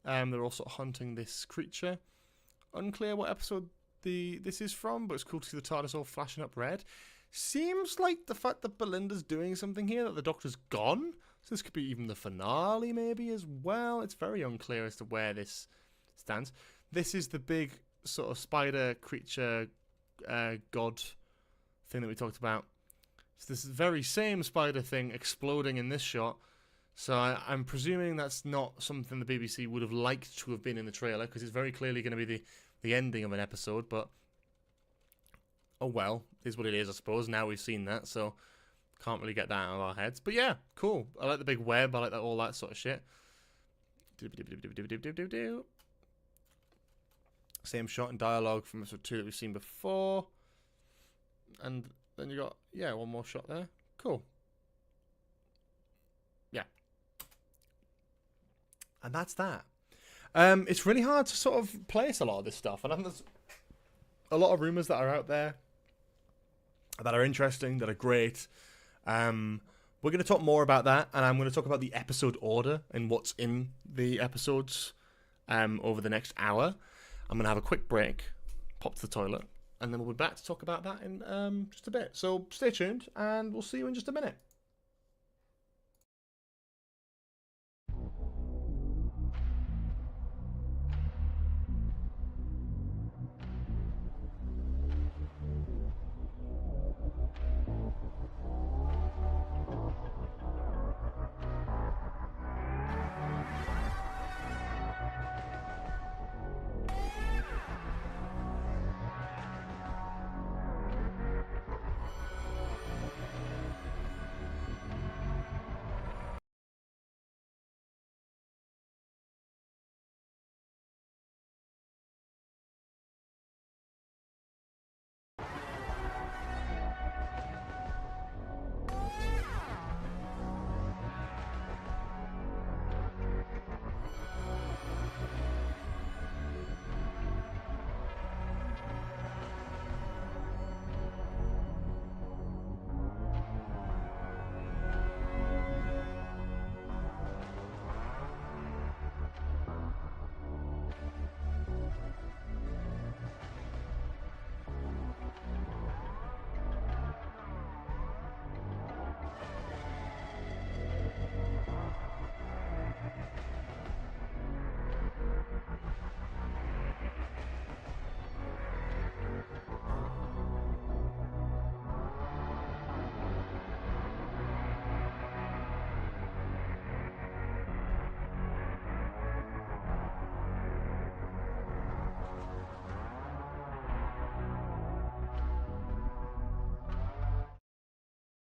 They're also hunting this creature. Unclear what episode this is from, but it's cool to see the TARDIS all flashing up red. Seems like the fact that Belinda's doing something here, that the Doctor's gone. So this could be even the finale maybe as well. It's very unclear as to where this stands. This is the big sort of spider creature god thing that we talked about. So this very same spider thing exploding in this shot. So I'm presuming that's not something the BBC would have liked to have been in the trailer, because it's very clearly going to be the ending of an episode, but oh well, is what it is, I suppose. Now we've seen that, so can't really get that out of our heads. But yeah, cool. I like the big web. I like that, all that sort of shit. Same shot and dialogue from episode 2 that we've seen before. And then you got, yeah, one more shot there. Cool. Yeah. And that's that. It's really hard to sort of place a lot of this stuff. And I think there's a lot of rumours that are out there that are interesting, that are great. We're going to talk more about that, and I'm going to talk about the episode order and what's in the episodes over the next hour. I'm going to have a quick break, pop to the toilet, and then we'll be back to talk about that in just a bit. So stay tuned, and we'll see you in just a minute.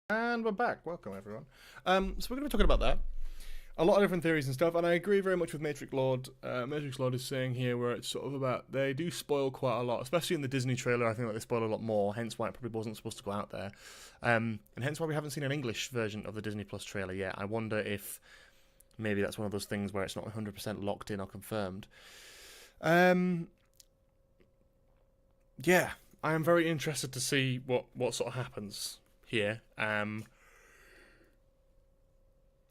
And we're back. Welcome, everyone. So we're going to be talking about that. A lot of different theories and stuff, and I agree very much with Matrix Lord. Matrix Lord is saying here where it's sort of about, they do spoil quite a lot, especially in the Disney trailer. I think that they spoil a lot more, hence why it probably wasn't supposed to go out there. And hence why we haven't seen an English version of the Disney Plus trailer yet. I wonder if maybe that's one of those things where it's not 100% locked in or confirmed. Yeah. I am very interested to see what sort of happens here.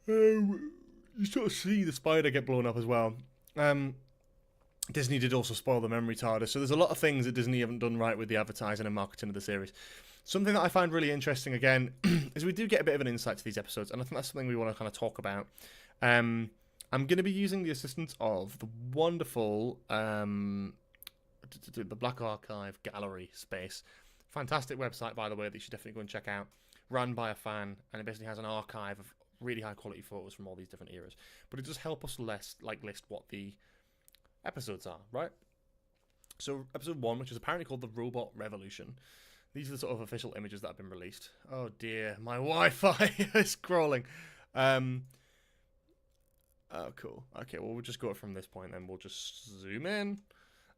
You sort of see the spider get blown up as well. Disney did also spoil the memory TARDIS, so there's a lot of things that Disney haven't done right with the advertising and marketing of the series. Something that I find really interesting, again, is we do get a bit of an insight to these episodes, and I think that's something we want to kind of talk about. I'm going to be using the assistance of the wonderful the Black Archive Gallery space. Fantastic website, by the way, that you should definitely go and check out. Run by a fan, and it basically has an archive of really high quality photos from all these different eras. But it does help us list what the episodes are, right? So episode 1, which is apparently called the Robot Revolution. These are the sort of official images that have been released. Oh dear, my Wi-Fi is crawling. Oh, cool. Okay, well, we'll just go from this point then. We'll just zoom in.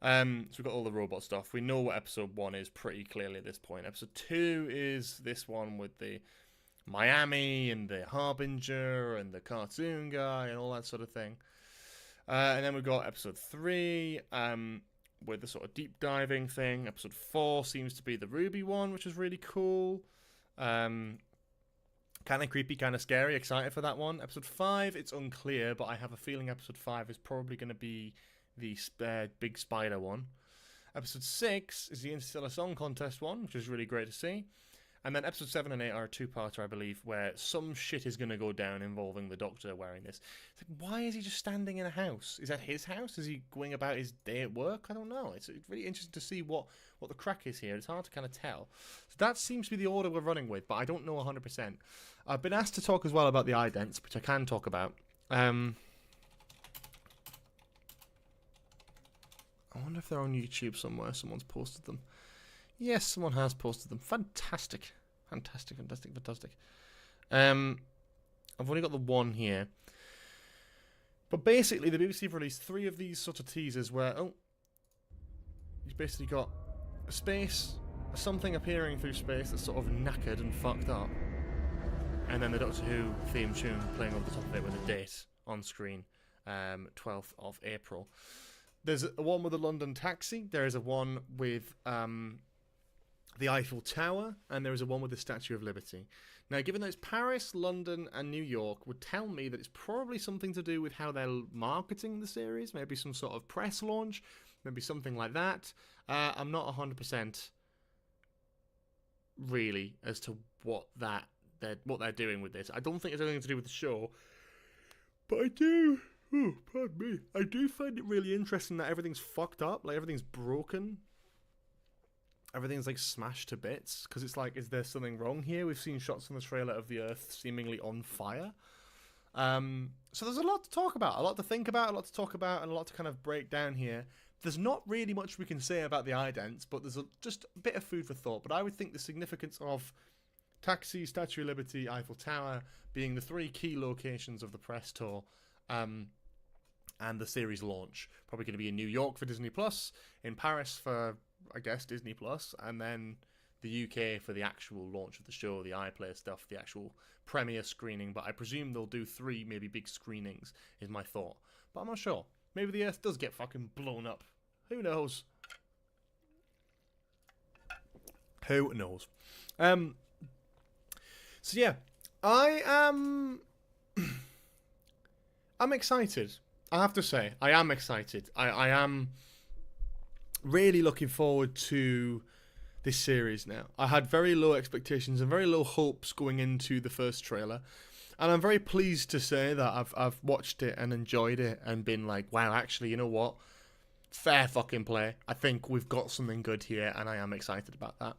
So we've got all the robot stuff. We know what episode 1 is pretty clearly at this point. Episode 2 is this one with the Miami and the Harbinger and the cartoon guy and all that sort of thing. And then we've got episode 3 with the sort of deep diving thing. Episode 4 seems to be the Ruby one, which is really cool. Kind of creepy, kind of scary. Excited for that one. Episode 5, it's unclear, but I have a feeling episode 5 is probably going to be the big spider one. Episode 6 is the Interstellar Song Contest one, which is really great to see. And then episode 7 and 8 are a two-parter, I believe, where some shit is going to go down involving the Doctor wearing this. It's like, why is he just standing in a house? Is that his house? Is he going about his day at work? I don't know. It's really interesting to see what the crack is here. It's hard to kind of tell. So that seems to be the order we're running with, but I don't know 100%. I've been asked to talk as well about the idents, which I can talk about. I wonder if they're on YouTube somewhere. Someone's posted them. Yes, someone has posted them. Fantastic. Fantastic. I've only got the one here. But basically, the BBC have released 3 of these sort of teasers where, you've basically got a space, something appearing through space that's sort of knackered and fucked up. And then the Doctor Who theme tune playing over the top of it with a date on screen, 12th of April. There's a one with a London taxi. There is a one with the Eiffel Tower, and there is a one with the Statue of Liberty. Now, given that it's Paris, London, and New York, would tell me that it's probably something to do with how they're marketing the series, maybe some sort of press launch, maybe something like that. I'm not 100% really as to what they're doing with this. I don't think it's anything to do with the show, but I do. Oh, pardon me. I do find it really interesting that everything's fucked up, like everything's broken. Everything's like smashed to bits, because it's like, is there something wrong here? We've seen shots on the trailer of the Earth seemingly on fire. So there's a lot to talk about, a lot to think about, a lot to talk about, and a lot to kind of break down here. There's not really much we can say about the idents, but there's just a bit of food for thought. But I would think the significance of Taxi, Statue of Liberty, Eiffel Tower being the 3 key locations of the press tour, and the series launch. Probably going to be in New York for Disney+, in Paris for, I guess, Disney+, and then the UK for the actual launch of the show, the iPlayer stuff, the actual premiere screening. But I presume they'll do 3 maybe big screenings, is my thought. But I'm not sure. Maybe the Earth does get fucking blown up. Who knows? Who knows? So yeah, I'm excited. I have to say, I am excited. I am really looking forward to this series now. I had very low expectations and very low hopes going into the first trailer, and I'm very pleased to say that I've watched it and enjoyed it and been like, wow, actually, you know what? Fair fucking play. I think we've got something good here, and I am excited about that.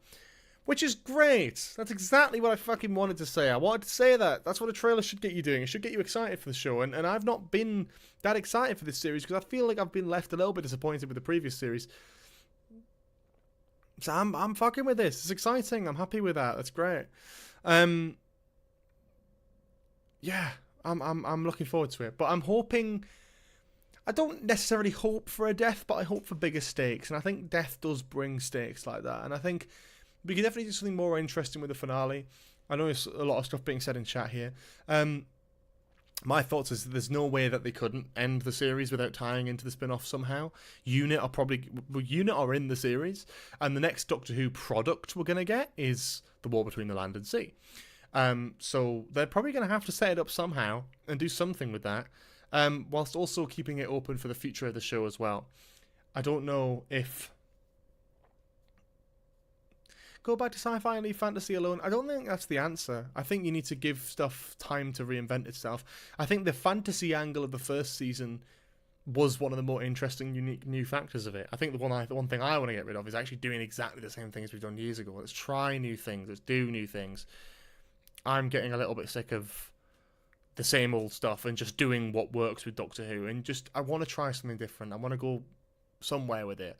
Which is great. That's exactly what I fucking wanted to say. I wanted to say that. That's what a trailer should get you doing. It should get you excited for the show. And I've not been that excited for this series because I feel like I've been left a little bit disappointed with the previous series. So I'm fucking with this. It's exciting. I'm happy with that. That's great. Yeah, I'm looking forward to it. But I'm hoping. I don't necessarily hope for a death, but I hope for bigger stakes. And I think death does bring stakes like that. And I think we can definitely do something more interesting with the finale. I know there's a lot of stuff being said in chat here. my thoughts is there's no way that they couldn't end the series without tying into the spin-off somehow. Unit are in the series, and the next Doctor Who product we're going to get is the War Between the Land and Sea. So they're probably going to have to set it up somehow and do something with that, whilst also keeping it open for the future of the show as well. I don't know if go back to sci-fi and leave fantasy alone. I don't think that's the answer. I think you need to give stuff time to reinvent itself. I think the fantasy angle of the first season was one of the more interesting, unique new factors of it. I think the one thing I want to get rid of is actually doing exactly the same things we've done years ago. Let's try new things. Let's do new things. I'm getting a little bit sick of the same old stuff and just doing what works with Doctor Who. And just, I want to try something different. I want to go somewhere with it.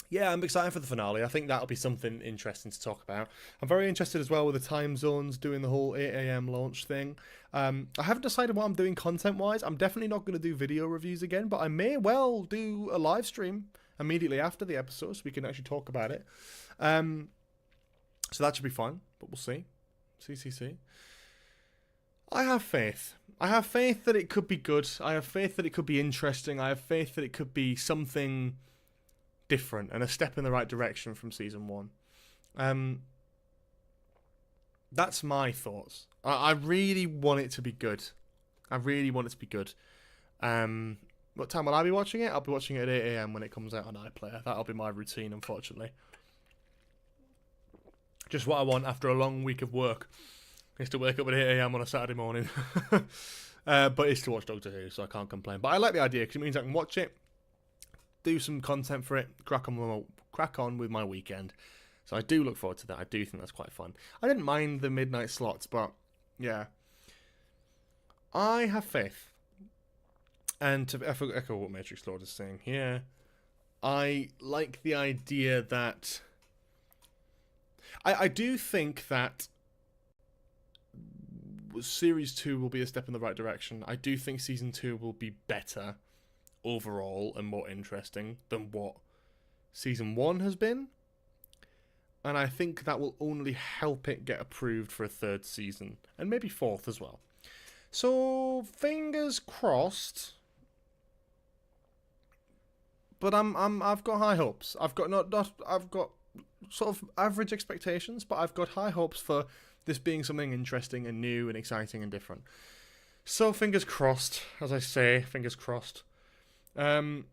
Yeah, I'm excited for the finale. I think that'll be something interesting to talk about. I'm very interested as well with the time zones, doing the whole 8 a.m. launch thing. I haven't decided what I'm doing content-wise. I'm definitely not going to do video reviews again, but I may well do a live stream immediately after the episode so we can actually talk about it. So that should be fun, but we'll see. See. I have faith. I have faith that it could be good. I have faith that it could be interesting. I have faith that it could be something different and a step in the right direction from season 1. That's my thoughts. I really want it to be good. What time will I be watching it? I'll be watching it at 8 a.m. when it comes out on iPlayer. That'll be my routine, unfortunately. Just what I want after a long week of work is to wake up at 8 a.m. on a Saturday morning. But it's to watch Doctor Who, so I can't complain. But I like the idea because it means I can watch it, do some content for it, crack on with my weekend. So I do look forward to that. I do think that's quite fun. I didn't mind the midnight slots, but yeah. I have faith. And to echo what Matrix Lord is saying here, I like the idea that I do think that Series 2 will be a step in the right direction. I do think Season 2 will be better overall and more interesting than what Season 1 has been. And I think that will only help it get approved for a 3rd season. And maybe 4th as well. So, fingers crossed. But I've got high hopes. I've got sort of average expectations, but I've got high hopes for this being something interesting and new and exciting and different. So fingers crossed, as I say, fingers crossed. Yeah,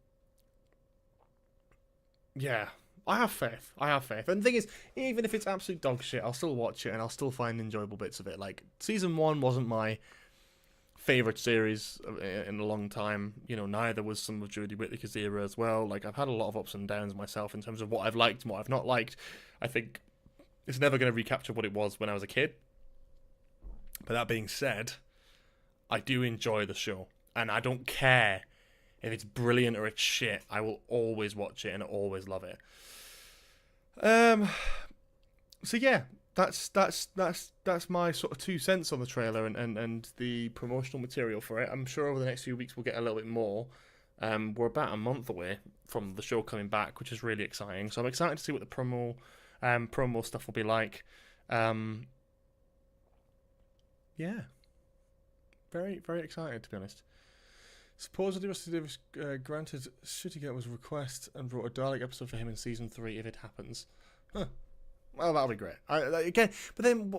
I have faith. And the thing is, even if it's absolute dog shit, I'll still watch it and I'll still find enjoyable bits of it. Like, Season 1 wasn't my favourite series in a long time. You know, neither was some of Jodie Whittaker's era as well. Like, I've had a lot of ups and downs myself in terms of what I've liked and what I've not liked. I think it's never going to recapture what it was when I was a kid. But that being said, I do enjoy the show. And I don't care if it's brilliant or it's shit. I will always watch it and always love it. So yeah, that's my sort of 2 cents on the trailer and the promotional material for it. I'm sure over the next few weeks we'll get a little bit more. We're about a month away from the show coming back, which is really exciting. So I'm excited to see what the promo stuff will be like. Yeah, very, very excited, to be honest. Supposedly Rusty Davis granted Shitty Gatwa's request and wrote a Dalek episode for him in Season 3 if it happens. Huh. Well, that'll be great. Again, but then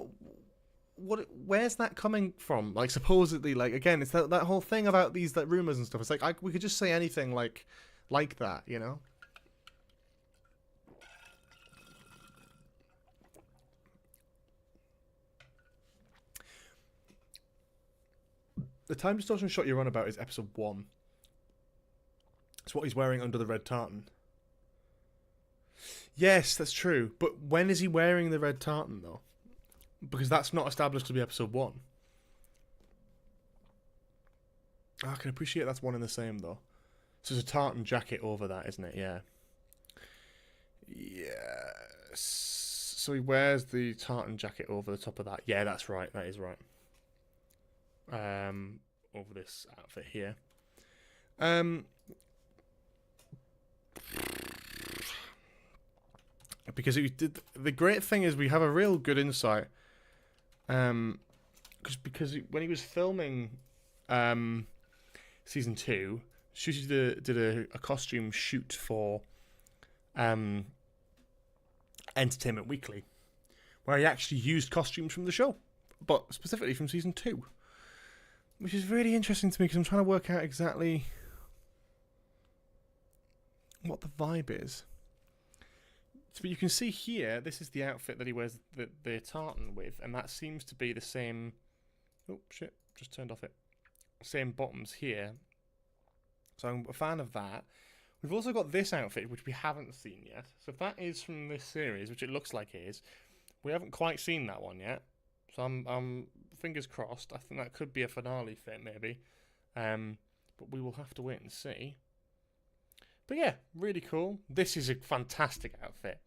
what? Where's that coming from? Like, supposedly, like, again, it's that whole thing about these like rumors and stuff. It's like we could just say anything like that, you know? The time distortion shot you're on about is episode 1. It's what he's wearing under the red tartan. Yes, that's true. But when is he wearing the red tartan, though? Because that's not established to be episode 1. I can appreciate that's one and the same, though. So there's a tartan jacket over that, isn't it? Yeah. Yes. So he wears the tartan jacket over the top of that. Yeah, that's right. That is right. Over this outfit here. Because the great thing is we have a real good insight because when he was filming season 2, Shooty did a costume shoot for Entertainment Weekly, where he actually used costumes from the show, but specifically from season 2, which is really interesting to me because I'm trying to work out exactly what the vibe is. So you can see here, this is the outfit that he wears the tartan with, and that seems to be the same. Oh shit! Just turned off it. Same bottoms here. So I'm a fan of that. We've also got this outfit, which we haven't seen yet. So if that is from this series, which it looks like it is, we haven't quite seen that one yet. So I'm fingers crossed. I think that could be a finale fit, maybe. But we will have to wait and see. But yeah, really cool. This is a fantastic outfit.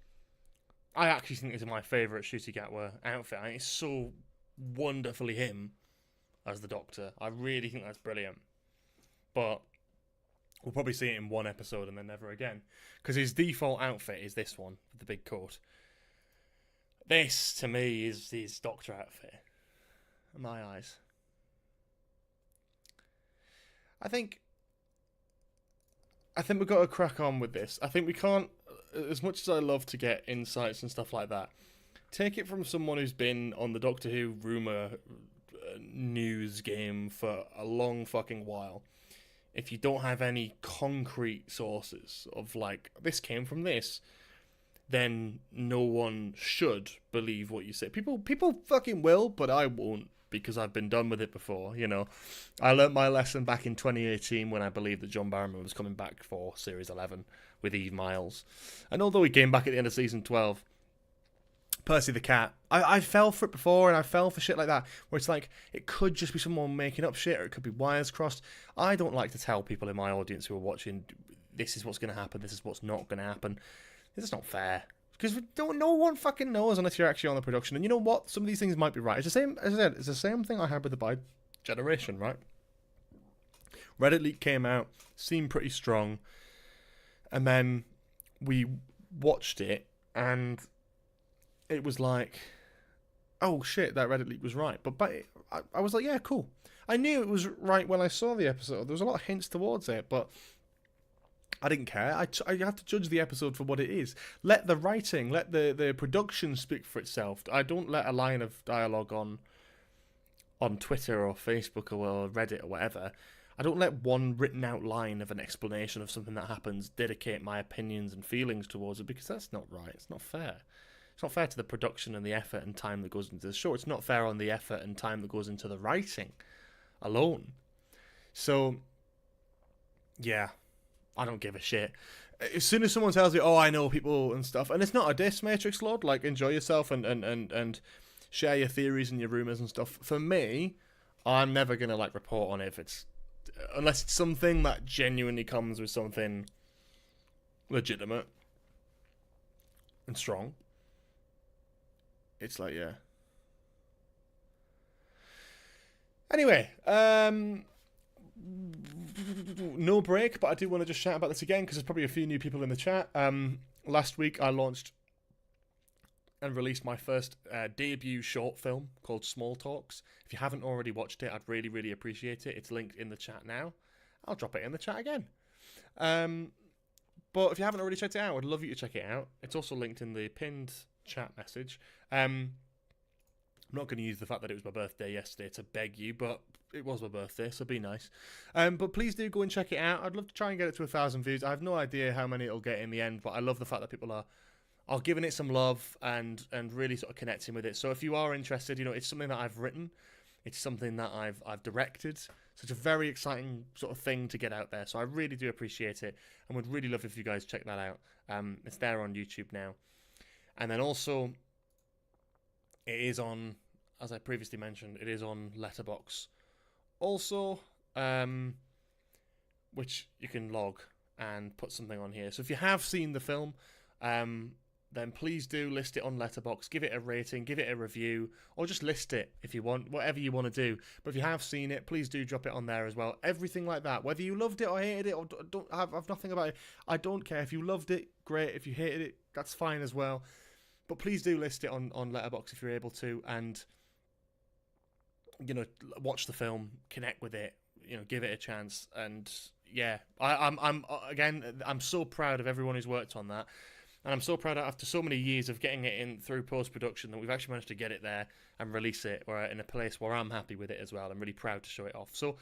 I actually think this is my favourite Shooty Gatwa outfit. I think it's so wonderfully him as the Doctor. I really think that's brilliant. But we'll probably see it in one episode and then never again. Because his default outfit is this one, with the big coat. This, to me, is his Doctor outfit. In my eyes. I think we've got to crack on with this. I think we can't, as much as I love to get insights and stuff like that, take it from someone who's been on the Doctor Who rumour news game for a long fucking while. If you don't have any concrete sources of like, this came from this, then no one should believe what you say. People fucking will, but I won't, because I've been done with it before, you know. I learnt my lesson back in 2018 when I believed that John Barrowman was coming back for Series 11 with Eve Miles. And although he came back at the end of Season 12, Percy the Cat, I fell for it before, and I fell for shit like that, where it's like, it could just be someone making up shit, or it could be wires crossed. I don't like to tell people in my audience who are watching, this is what's going to happen, this is what's not going to happen. This is not fair. Because no one fucking knows unless you're actually on the production. And you know what? Some of these things might be right. It's the same, as I said, it's the same thing I had with the Bi Generation, right? Reddit leak came out, seemed pretty strong. And then we watched it, and it was like, oh shit, that Reddit leak was right. But I was like, yeah, cool. I knew it was right when I saw the episode. There was a lot of hints towards it, but I didn't care. I have to judge the episode for what it is. Let the writing, let the production speak for itself. I don't let a line of dialogue on Twitter or Facebook or Reddit or whatever. I don't let one written out line of an explanation of something that happens dedicate my opinions and feelings towards it, because that's not right. It's not fair. It's not fair to the production and the effort and time that goes into the show. It's not fair on the effort and time that goes into the writing alone. So, yeah. I don't give a shit. As soon as someone tells me, oh, I know people and stuff, and it's not a diss, Matrix Lord, like, enjoy yourself and share your theories and your rumours and stuff. For me, I'm never going to, like, report on it if it's, unless it's something that genuinely comes with something legitimate and strong. It's like, yeah. Anyway, no break, but I do want to just shout about this again because there's probably a few new people in the chat. Last week I launched and released my first debut short film called Small Talks. If you haven't already watched it, I'd really, really appreciate it. It's linked in the chat now. I'll drop it in the chat again. But if you haven't already checked it out, I'd love you to check it out. It's also linked in the pinned chat message. I'm not going to use the fact that it was my birthday yesterday to beg you, but it was my birthday, so be nice. But please do go and check it out. I'd love to try and get it to 1,000 views. I have no idea how many it'll get in the end, but I love the fact that people are giving it some love and really sort of connecting with it. So if you are interested, you know, it's something that I've written. It's something that I've directed. So it's a very exciting sort of thing to get out there. So I really do appreciate it and would really love if you guys check that out. It's there on YouTube now. And then also, it is on, as I previously mentioned, it is on Letterboxd also, which you can log and put something on here. So if you have seen the film, then please do list it on Letterboxd, give it a rating, give it a review, or just list it if you want, whatever you want to do. But if you have seen it, please do drop it on there as well. Everything like that, whether you loved it or hated it, or don't have nothing about it, I don't care. If you loved it, great. If you hated it, that's fine as well. But please do list it on Letterboxd if you're able to, and watch the film, connect with it, give it a chance. And yeah, I'm so proud of everyone who's worked on that. And I'm so proud that after so many years of getting it in through post-production that we've actually managed to get it there and release it in a place where I'm happy with it as well. I'm really proud to show it off. So,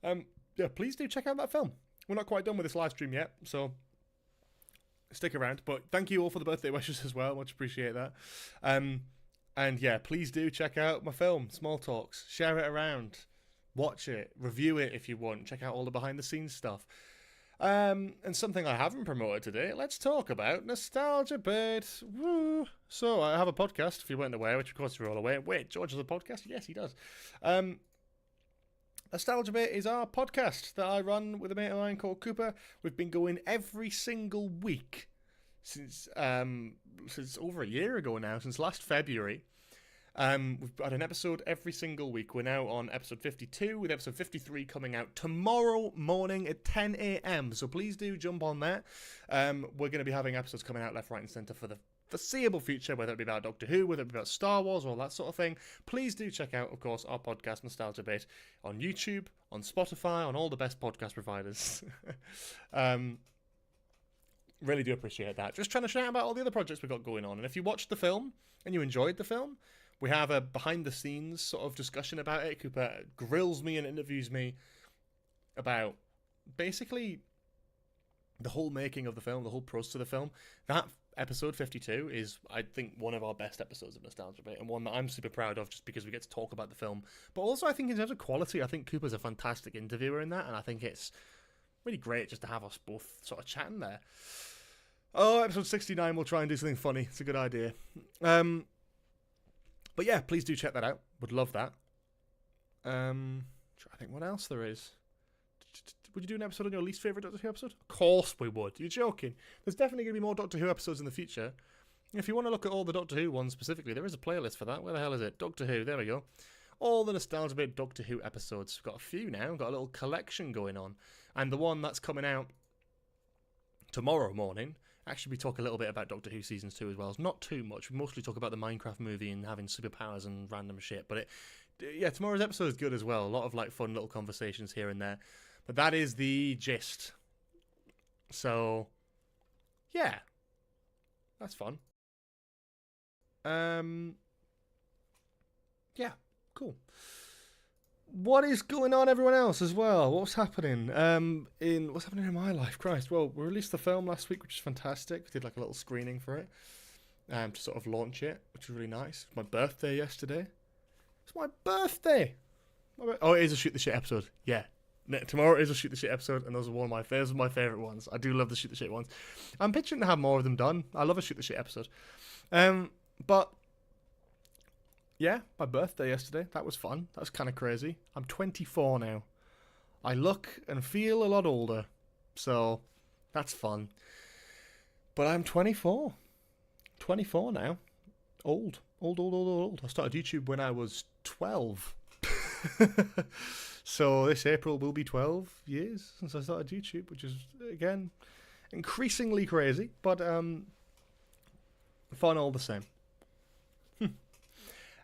yeah, please do check out that film. We're not quite done with this live stream yet, so stick around. But thank you all for the birthday wishes as well. Much appreciate that. And yeah, please do check out my film, Small Talks. Share it around. Watch it. Review it if you want. Check out all the behind-the-scenes stuff. And something I haven't promoted today, let's talk about Nostalgia Bit. Woo! So, I have a podcast, if you weren't aware, which of course you're all aware. Wait, George has a podcast? Yes, he does. Nostalgia Bit is our podcast that I run with a mate of mine called Cooper. We've been going every single week since over a year ago now, since last February. We've had an episode every single week. We're now on episode 52, with episode 53 coming out tomorrow morning at 10 a.m. So please do jump on that. We're going to be having episodes coming out left, right, and centre for the foreseeable future, whether it be about Doctor Who, whether it be about Star Wars, all that sort of thing. Please do check out, of course, our podcast, Nostalgia Bit, on YouTube, on Spotify, on all the best podcast providers. Really do appreciate that. Just trying to shout about all the other projects we've got going on. And if you watched the film and you enjoyed the film, we have a behind-the-scenes sort of discussion about it. Cooper grills me and interviews me about basically the whole making of the film, the whole process of the film. That episode 52 is, I think, one of our best episodes of Nostalgia Bit, and one that I'm super proud of just because we get to talk about the film. But also, I think in terms of quality, I think Cooper's a fantastic interviewer in that, and I think it's really great just to have us both sort of chatting there. Oh, episode 69, we'll try and do something funny. It's a good idea. But yeah, please do check that out. Would love that. I think what else there is. Would you do an episode on your least favourite Doctor Who episode? Of course we would. You're joking. There's definitely going to be more Doctor Who episodes in the future. If you want to look at all the Doctor Who ones specifically, there is a playlist for that. Where the hell is it? Doctor Who. There we go. All the Nostalgia Bit Doctor Who episodes. We've got a few now. We've got a little collection going on. And the one that's coming out tomorrow morning, actually we talk a little bit about Doctor Who Seasons 2 as well. It's not too much. We mostly talk about the Minecraft movie and having superpowers and random shit. But yeah, tomorrow's episode is good as well. A lot of like fun little conversations here and there. But that is the gist. So, yeah. That's fun. Yeah, cool. What is going on, everyone else, as well? What's happening? What's happening in my life? Christ. Well, we released the film last week, which is fantastic. We did like a little screening for it, to sort of launch it, which was really nice. It was my birthday yesterday. It's my birthday. Oh, it is a Shoot the Shit episode. Yeah. Tomorrow is a Shoot the Shit episode, and those are my favourite ones. I do love the Shoot the Shit ones. I'm pitching to have more of them done. I love a Shoot the Shit episode. But yeah, my birthday yesterday. That was fun. That was kind of crazy. I'm 24 now. I look and feel a lot older, so that's fun. But I'm 24. 24 now. Old. I started YouTube when I was 12. So this April will be 12 years since I started YouTube, which is, again, increasingly crazy, but fun all the same.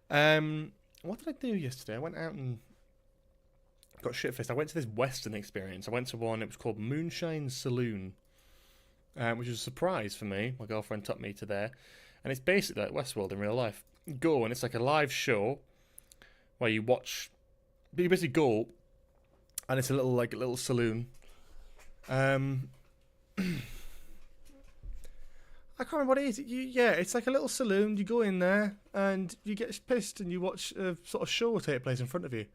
What did I do yesterday? I went out and got shit-faced. I went to this Western experience. I went to one, it was called Moonshine Saloon, which was a surprise for me. My girlfriend took me to there. And it's basically like Westworld in real life. You go, and it's like a live show where you watch... But you basically go, and it's a little saloon. I can't remember what it is. It's like a little saloon. You go in there, and you get pissed, and you watch a sort of show take place in front of you.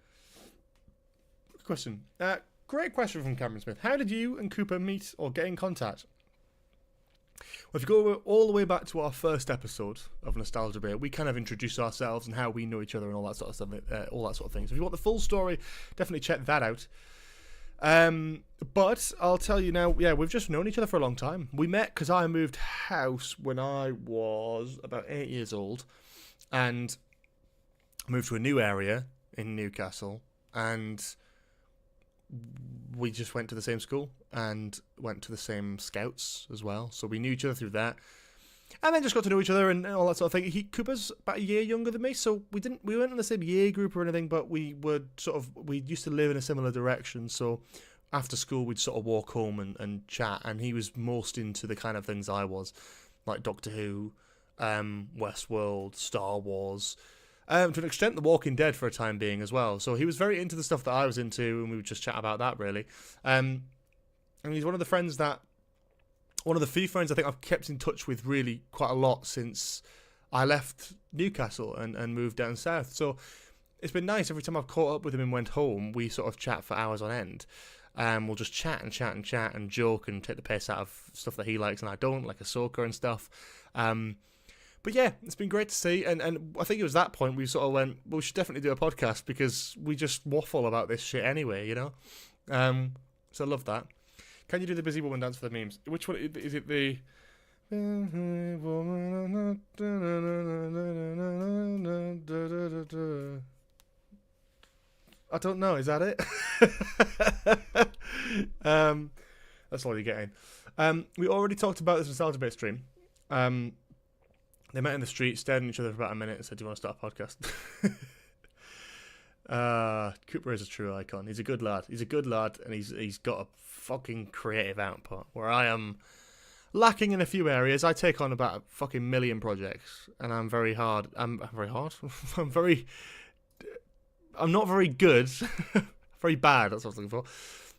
Good question. Great question from Cameron Smith. How did you and Cooper meet or get in contact? Well, if you go all the way back to our first episode of Nostalgia Bit, we kind of introduce ourselves and how we know each other and all that sort of stuff, all that sort of thing. So if you want the full story, definitely check that out. But I'll tell you now, yeah, we've just known each other for a long time. We met because I moved house when I was about 8 years old, and moved to a new area in Newcastle, and we just went to the same school and went to the same scouts as well. So we knew each other through that. And then just got to know each other and all that sort of thing. Cooper's about a year younger than me, so we weren't in the same year group or anything, but we used to live in a similar direction. So after school, we'd sort of walk home and chat. And he was most into the kind of things I was, like Doctor Who, Westworld, Star Wars, to an extent, The Walking Dead for a time being as well. So he was very into the stuff that I was into, and we would just chat about that really. And he's one of the few friends I think I've kept in touch with really quite a lot since I left Newcastle and moved down south. So it's been nice. Every time I've caught up with him and went home, we sort of chat for hours on end. We'll just chat and joke and take the piss out of stuff that he likes and I don't, like Ahsoka and stuff. But yeah, it's been great to see. And I think it was that point we sort of went, well, we should definitely do a podcast because we just waffle about this shit anyway, you know? So I love that. Can you do the busy woman dance for the memes? Which one is it? The I don't know. Is that it? That's all you're getting. We already talked about this nostalgia bait stream. They met in the street, stared at each other for about a minute, and said, "Do you want to start a podcast?" Cooper is a true icon. He's a good lad. And he's got a fucking creative output where I am lacking in a few areas. I take on about a fucking million projects, and I'm very hard. I'm not very good. Very bad. That's what I was looking for.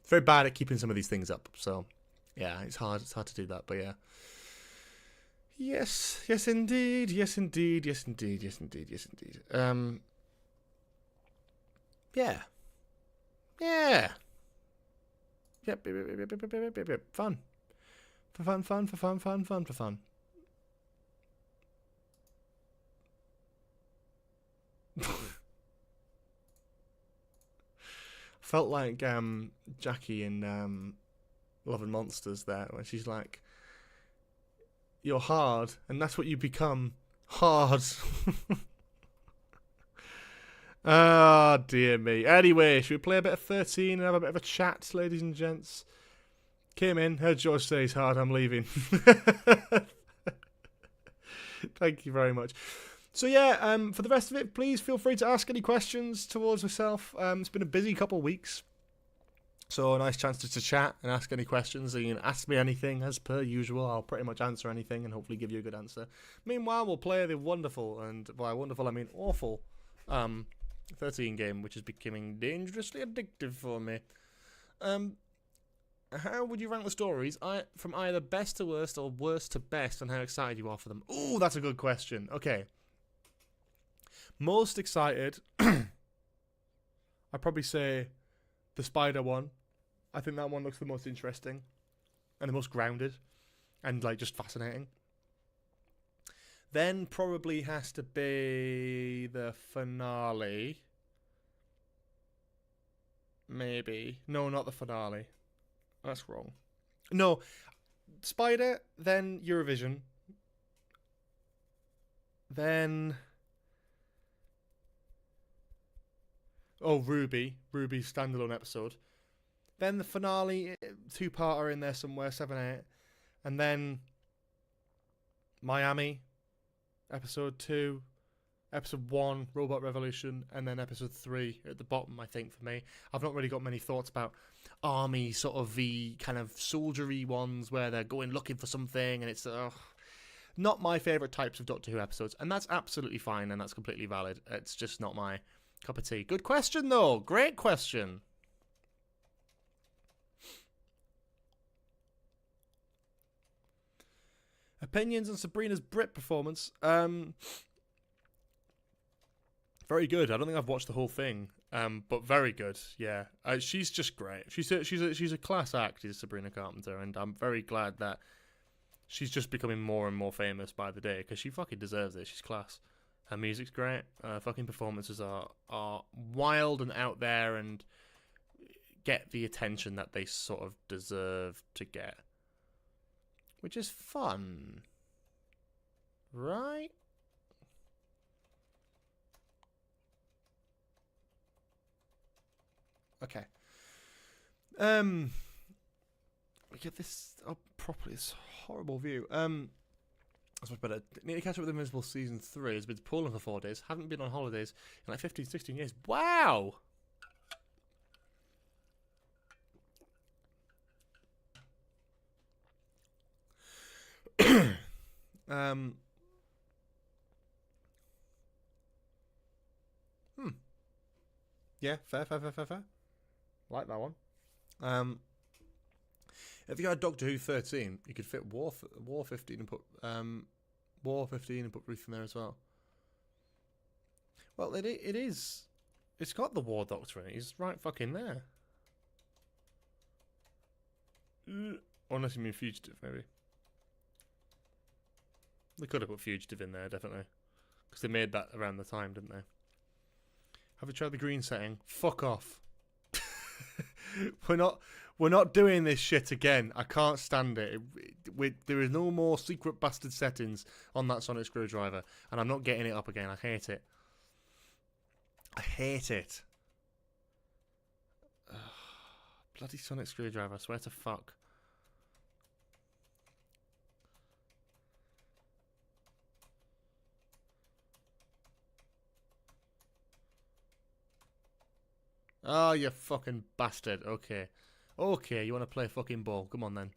Very bad at keeping some of these things up. So yeah, it's hard. It's hard to do that. But yeah. Yes, indeed. Yeah. Yep. Fun. For fun. Felt like Jackie in Love and Monsters there, when she's like, "You're hard, and that's what you become. Hard." Ah, dear me. Anyway, should we play a bit of 13 and have a bit of a chat, ladies and gents? Came in, heard George say he's hard, I'm leaving. Thank you very much. So yeah, for the rest of it, please feel free to ask any questions towards myself. It's been a busy couple of weeks, so a nice chance to chat and ask any questions. So you can ask me anything, as per usual. I'll pretty much answer anything and hopefully give you a good answer. Meanwhile, we'll play the wonderful, and by wonderful I mean awful, 13 game, which is becoming dangerously addictive for me. How would you rank the stories from either best to worst or worst to best, and how excited you are for them? Ooh, that's a good question. Okay. Most excited, I'd probably say the spider one. I think that one looks the most interesting and the most grounded and like just fascinating. Then probably has to be the finale. Maybe. No, not the finale. That's wrong. No, Spider, then Eurovision. Then... oh, Ruby's standalone episode. Then the finale, two-parter in there somewhere, 7/8. And then Miami, episode 2, episode 1, Robot Revolution, and then episode 3 at the bottom, I think, for me. I've not really got many thoughts about army, sort of the kind of soldiery ones where they're going looking for something, and it's not my favourite types of Doctor Who episodes, and that's absolutely fine, and that's completely valid. It's just not my cup of tea. Good question, though. Great question. Opinions on Sabrina's Brit performance. Very good. I don't think I've watched the whole thing, but very good. Yeah, she's just great. She's a class act, is Sabrina Carpenter, and I'm very glad that she's just becoming more and more famous by the day, because she fucking deserves it. She's class. Her music's great. Fucking performances are wild and out there and get the attention that they sort of deserve to get, which is fun, right? Okay. We get this up properly. This horrible view. That's much better. Need to catch up with Invincible Season 3. It's been to Poland for 4 days. Haven't been on holidays in like 15, 16 years. Wow! um... Yeah, fair. Like that one. If you had Doctor Who 13, you could fit War 15 and put War 15 and put Ruth in there as well. Well, it is. It's got the War Doctor in it. He's right fucking there. Unless you mean Fugitive, maybe. They could have put Fugitive in there, definitely, because they made that around the time, didn't they? Have you tried the green setting? Fuck off. We're not doing this shit again. I can't stand it. There is no more secret bastard settings on that sonic screwdriver, and I'm not getting it up again. I hate it. I hate it. Ugh, bloody sonic screwdriver. I swear to fuck. Oh, you fucking bastard. Okay. Okay, you want to play fucking ball. Come on, then.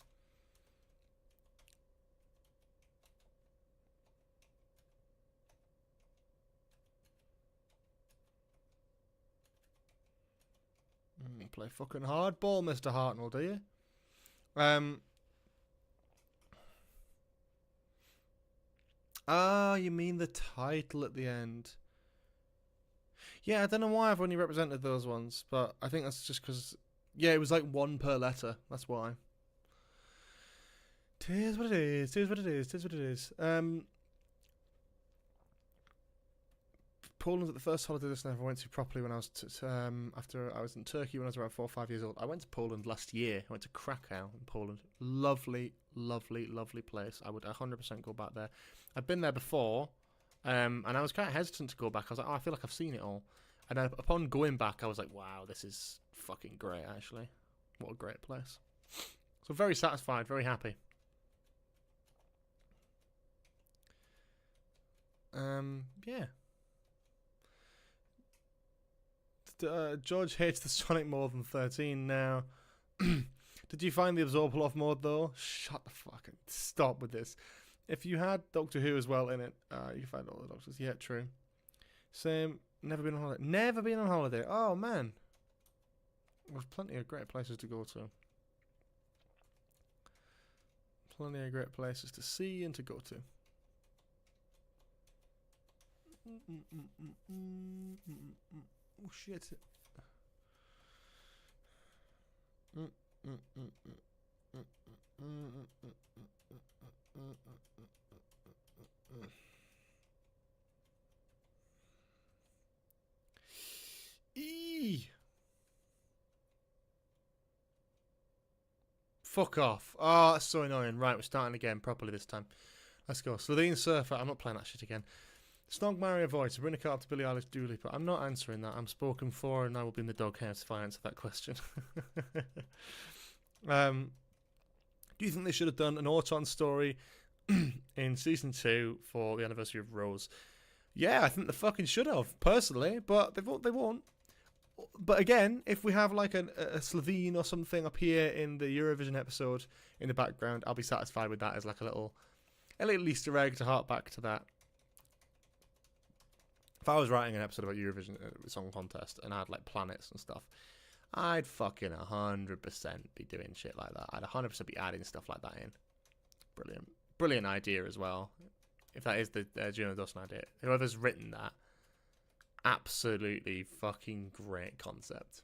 Play fucking hardball, Mr. Hartnell, do you? Ah, you mean the title at the end. Yeah, I don't know why I've only represented those ones, but I think that's just because, yeah, it was like 1 per letter. That's why. Tis what it is. Tis what it is. Tis what it is. Poland was the first holiday destination I went to properly when I was after I was in Turkey when I was around 4 or 5 years old. I went to Poland last year. I went to Krakow in Poland. Lovely, lovely, lovely place. I would 100% go back there. I've been there before. And I was kind of hesitant to go back. I was like, oh, I feel like I've seen it all. And then upon going back, I was like, wow, this is fucking great, actually. What a great place. So very satisfied, very happy. Yeah. George hates the Sonic more than 13 now. Did you find the absorbable off mode, though? Shut the fucking... Stop with this. If you had Doctor Who as well in it, you find all the Doctors. Yeah, true. Same. Never been on holiday. Never been on holiday. Oh, man. There's plenty of great places to go to. Plenty of great places to see and to go to. Oh, shit. Eee. Fuck off. Oh, that's so annoying. Right, we're starting again properly this time. Let's go. Slovene Surfer. I'm not playing that shit again. Snog Mario Voice. Sabrina Carpenter, Billie Eilish, Dua Lipa. I'm not answering that. I'm spoken for and I will be in the doghouse if I answer that question. Do you think they should have done an Auton story in season 2 for the anniversary of Rose? Yeah, I think they fucking should have, personally, but they won't. But again, if we have like a Slovene or something up here in the Eurovision episode in the background, I'll be satisfied with that as like a little Easter egg to hark back to that. If I was writing an episode about Eurovision Song Contest and I had like planets and stuff, I'd fucking 100% be doing shit like that. I'd 100% be adding stuff like that in. Brilliant idea as well. If that is the Juno Dawson idea, whoever's written that, absolutely fucking great concept.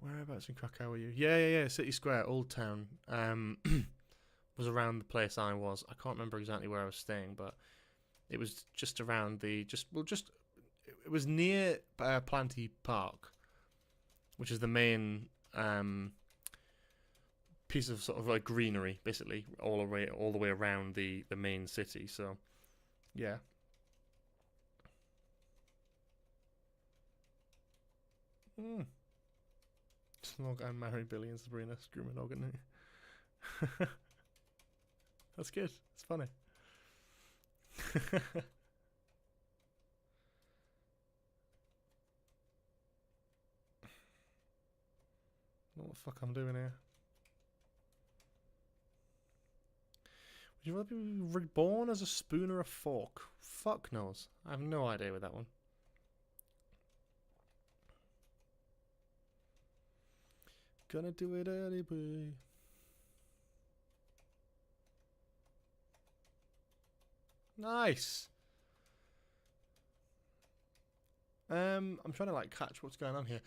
Whereabouts in Krakow were you? Yeah. City Square, Old Town. Was around the place I was. I can't remember exactly where I was staying, but it was just around the it was near Planty Park, which is the main piece of sort of like greenery, basically all the way around the main city. So, yeah. Snog and marry Billy and Sabrina. Screw Minogan. That's good. It's funny. What the fuck I'm doing here? Would you rather be reborn as a spoon or a fork? Fuck knows. I have no idea with that one. Gonna do it anyway. Nice. I'm trying to like catch what's going on here.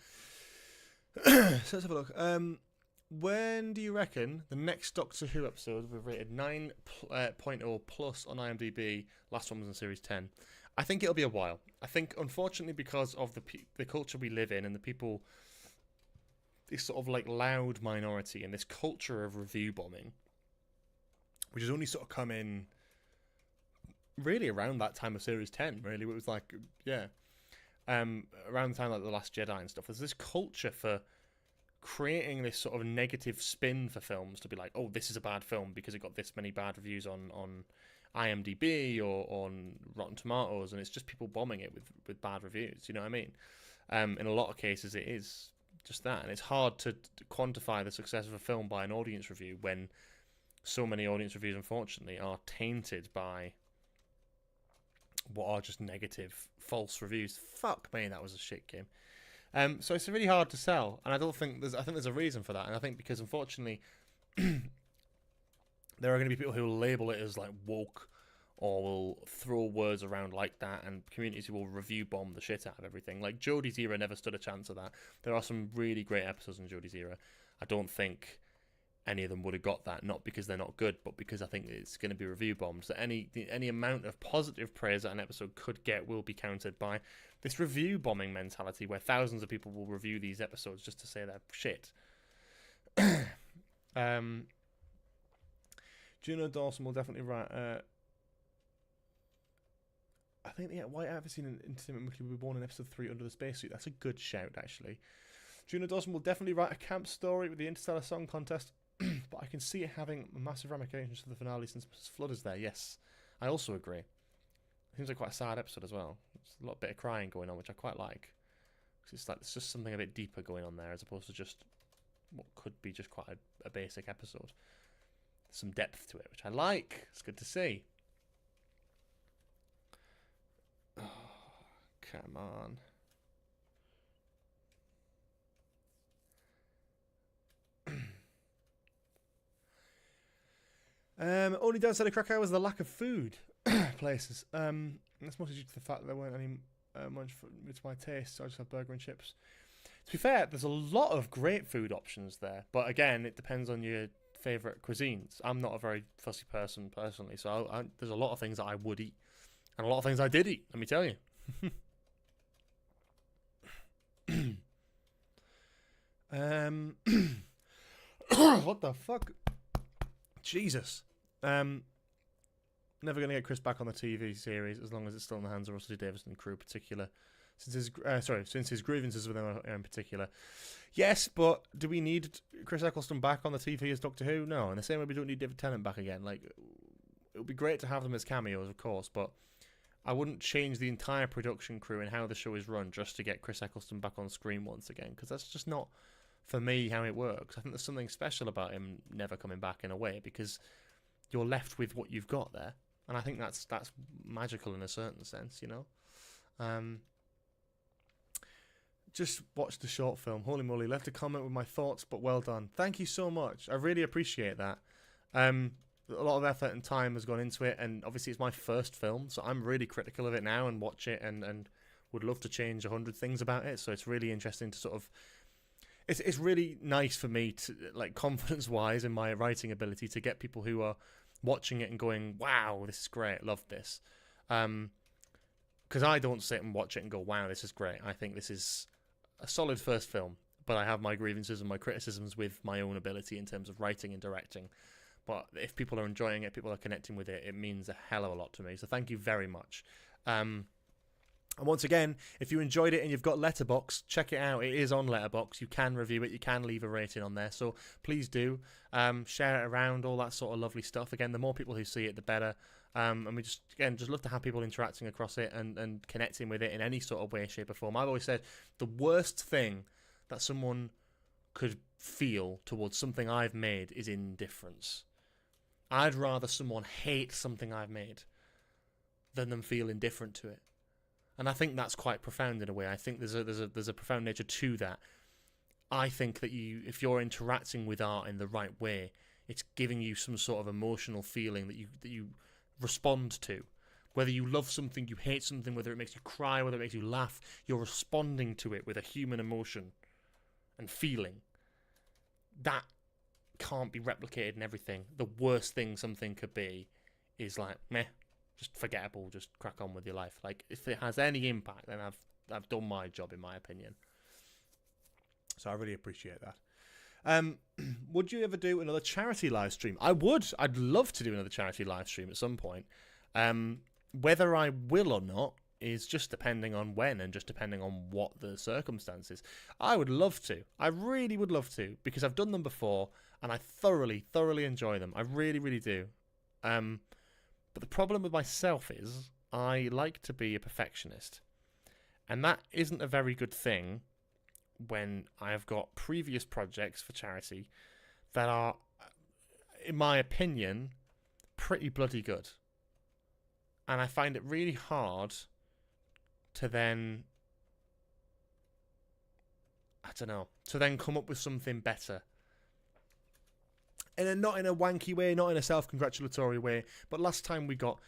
So let's have a look. When do you reckon the next Doctor Who episode will be rated 9.0 plus on IMDb? Last one was in series 10. I think it'll be a while. I think, unfortunately, because of the culture we live in and the people, this sort of like loud minority and this culture of review bombing, which has only sort of come in really around that time of series 10. Really, it was like, yeah, around the time like The Last Jedi and stuff. There's this culture for creating this sort of negative spin for films to be like, oh, this is a bad film because it got this many bad reviews on IMDb or on Rotten Tomatoes, and it's just people bombing it with bad reviews. You know what I mean? In a lot of cases, it is just that, and it's hard to quantify the success of a film by an audience review when so many audience reviews, unfortunately, are tainted by what are just negative, false reviews. Fuck me, that was a shit game. So it's really hard to sell, and I think there's a reason for that, and I think because unfortunately there are going to be people who will label it as like woke or will throw words around like that, and communities who will review bomb the shit out of everything. Like Jodie's era never stood a chance of that. There are some really great episodes in Jodie's era. I don't think any of them would have got that, not because they're not good, but because I think it's going to be review bombed. So any amount of positive praise that an episode could get will be countered by this review bombing mentality where thousands of people will review these episodes just to say they're shit. Juno Dawson will definitely write. I think White I've seen an Entertainment Weekly will be born in episode 3 under the spacesuit. That's a good shout, actually. Juno Dawson will definitely write a camp story with the Interstellar Song Contest, but I can see it having massive ramifications for the finale since Flood is there. Yes, I also agree. Seems like quite a sad episode as well. There's a lot bit of crying going on, which I quite like. It's like there's just something a bit deeper going on there as opposed to just what could be just quite a basic episode. There's some depth to it, which I like. It's good to see. Oh, come on. Only downside of Krakow was the lack of food places. That's mostly due to the fact that there weren't any much to my taste, so I just had burger and chips. To be fair, there's a lot of great food options there, but again, it depends on your favourite cuisines. I'm not a very fussy person personally, so there's a lot of things that I would eat, and a lot of things I did eat, let me tell you. What the fuck? Jesus. Never going to get Chris back on the TV series as long as it's still in the hands of Russell T Davies and crew, particular since his grievances with them are in particular. Yes, but do we need Chris Eccleston back on the TV as Doctor Who? No. In the same way we don't need David Tennant back again. Like, it would be great to have them as cameos, of course, but I wouldn't change the entire production crew and how the show is run just to get Chris Eccleston back on screen once again, because that's just not, for me, how it works. I think there's something special about him never coming back in a way, because you're left with what you've got there. And I think that's magical in a certain sense, you know? Just watched the short film. Holy moly, left a comment with my thoughts, but well done. Thank you so much. I really appreciate that. A lot of effort and time has gone into it, and obviously it's my first film, so I'm really critical of it now and watch it and would love to change 100 things about it. So it's really interesting to sort of... It's really nice for me to, like, confidence-wise in my writing ability, to get people who are watching it and going, wow, this is great, love this. Because I don't sit and watch it and go, wow, this is great. I think this is a solid first film, but I have my grievances and my criticisms with my own ability in terms of writing and directing. But if people are enjoying it, people are connecting with it, it means a hell of a lot to me. So thank you very much. And once again, if you enjoyed it and you've got Letterboxd, check it out. It is on Letterboxd. You can review it. You can leave a rating on there. So please do. Share it around, all that sort of lovely stuff. Again, the more people who see it, the better. And we just love to have people interacting across it and connecting with it in any sort of way, shape or form. I've always said the worst thing that someone could feel towards something I've made is indifference. I'd rather someone hate something I've made than them feel indifferent to it. And I think that's quite profound in a way. I think there's a profound nature to that. I think that if you're interacting with art in the right way, it's giving you some sort of emotional feeling that you respond to. Whether you love something, you hate something, whether it makes you cry, whether it makes you laugh, you're responding to it with a human emotion and feeling. That can't be replicated in everything. The worst thing something could be is like, meh. Just forgettable, just crack on with your life. Like, if it has any impact, then I've done my job, in my opinion. So I really appreciate that. Would you ever do another charity live stream? I would. I'd love to do another charity live stream at some point. Whether I will or not is just depending on when and just depending on what the circumstances. I would love to. I really would love to, because I've done them before and I thoroughly enjoy them. I really, really do. But the problem with myself is I like to be a perfectionist. And that isn't a very good thing when I've got previous projects for charity that are, in my opinion, pretty bloody good. And I find it really hard to then, to then come up with something better. And not in a wanky way, not in a self-congratulatory way, but last time we got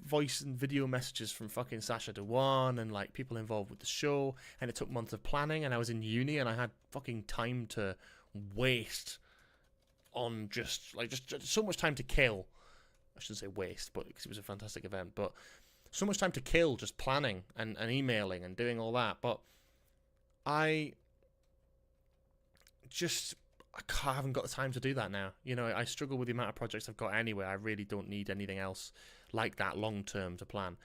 voice and video messages from fucking Sacha Dewan and like people involved with the show, and it took months of planning, and I was in uni and I had fucking time to waste on just so much time to kill. I shouldn't say waste, but because it was a fantastic event, but so much time to kill just planning and emailing and doing all that. But I haven't got the time to do that now. You know, I struggle with the amount of projects I've got anyway. I really don't need anything else like that long term to plan.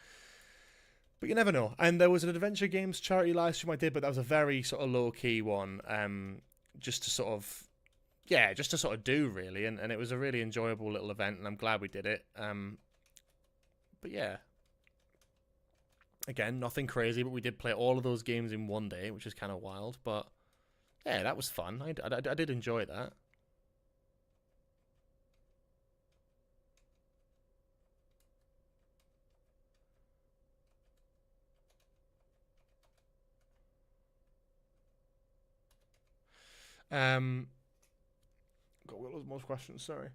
But you never know. And there was an Adventure Games charity live stream I did, but that was a very sort of low key one, just to sort of do really. And it was a really enjoyable little event, and I'm glad we did it. But yeah, again, nothing crazy, but we did play all of those games in one day, which is kind of wild. But yeah, that was fun. I did enjoy that. Got most questions, sorry.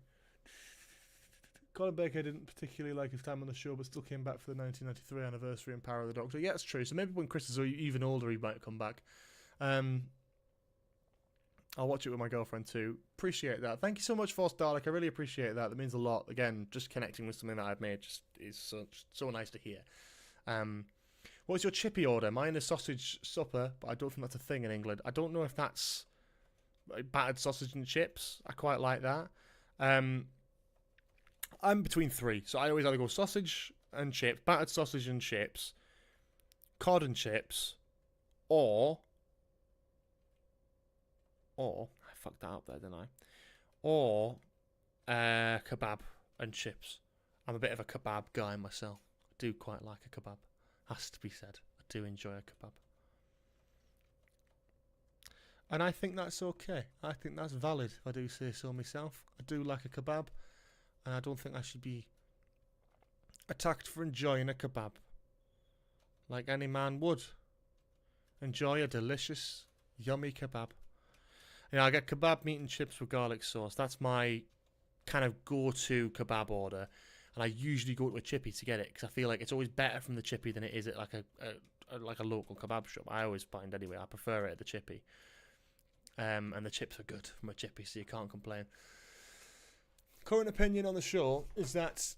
Colin Baker didn't particularly like his time on the show, but still came back for the 1993 anniversary in Power of the Doctor. Yeah, it's true. So maybe when Chris is even older, he might come back. I'll watch it with my girlfriend too. Appreciate that. Thank you so much, Force Dalek. I really appreciate that. That means a lot. Again, just connecting with something that I've made just is so nice to hear. What's your chippy order? Mine is sausage supper, but I don't think that's a thing in England. I don't know if that's battered sausage and chips. I quite like that. I'm between three, so I always either go sausage and chips, battered sausage and chips, cod and chips, or I fucked that up there, didn't I? Or kebab and chips. I'm a bit of a kebab guy myself. I do quite like a kebab. Has to be said. I do enjoy a kebab. And I think that's okay. I think that's valid, if I do say so myself. I do like a kebab, and I don't think I should be attacked for enjoying a kebab. Like any man would. Enjoy a delicious, yummy kebab. You know, I get kebab meat and chips with garlic sauce. That's my kind of go-to kebab order. And I usually go to a chippy to get it, because I feel like it's always better from the chippy than it is at like a local kebab shop. I always find anyway. I prefer it at the chippy. And the chips are good from a chippy, so you can't complain. Current opinion on the show is that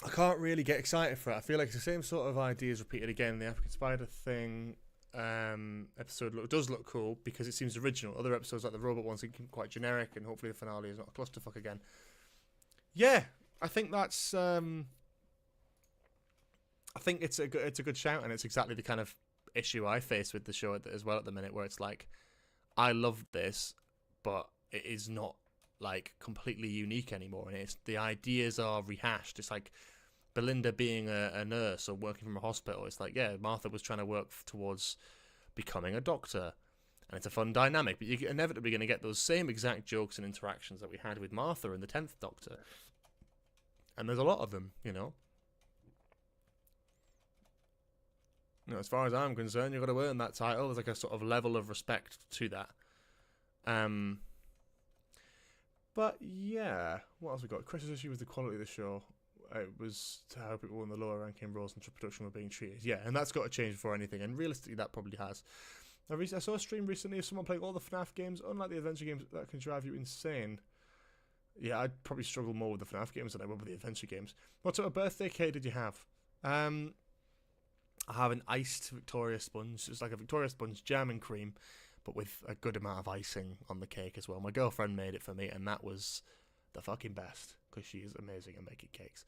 I can't really get excited for it. I feel like it's the same sort of ideas repeated again. The African Spider thing episode does look cool because it seems original. Other episodes like the robot ones seem quite generic, and hopefully the finale is not a clusterfuck again. Yeah, I think that's I think it's a good shout, and it's exactly the kind of issue I face with the show as well at the minute, where it's like, I love this, but it is not like completely unique anymore, and it's the ideas are rehashed. It's like Belinda being a nurse or working from a hospital. It's like, yeah, Martha was trying to work towards becoming a doctor, and it's a fun dynamic, but you're inevitably going to get those same exact jokes and interactions that we had with Martha in the 10th Doctor, and there's a lot of them, you know. As far as I'm concerned, you've got to earn that title. There's like a sort of level of respect to that. But yeah, what else we got? Chris's issue with the quality of the show. It was how people in the lower ranking roles in production were being treated. Yeah, and that's got to change before anything. And realistically, that probably has. I saw a stream recently of someone playing all the FNAF games, unlike the adventure games that can drive you insane. Yeah, I'd probably struggle more with the FNAF games than I would with the adventure games. What sort of birthday cake did you have? I have an iced Victoria sponge. It's like a Victoria sponge, jam and cream, but with a good amount of icing on the cake as well. My girlfriend made it for me, and that was the fucking best, because she is amazing at making cakes.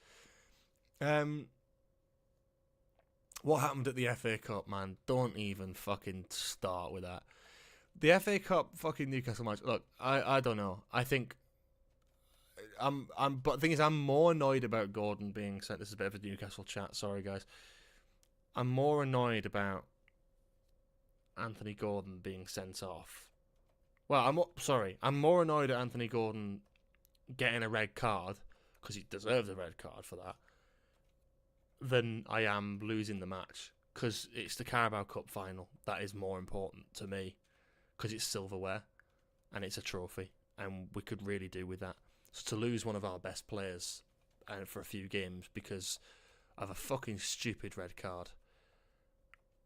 What happened at the FA Cup, man? Don't even fucking start with that. The FA Cup fucking Newcastle match. Look, I don't know. I think but the thing is, I'm more annoyed about Gordon being sent. This is a bit of a Newcastle chat. Sorry, guys. I'm more annoyed about Anthony Gordon being sent off. Well, I'm more annoyed at Anthony Gordon getting a red card, because he deserves a red card for that, than I am losing the match, because it's the Carabao Cup final. That is more important to me, because it's silverware and it's a trophy, and we could really do with that. So to lose one of our best players for a few games because of a fucking stupid red card,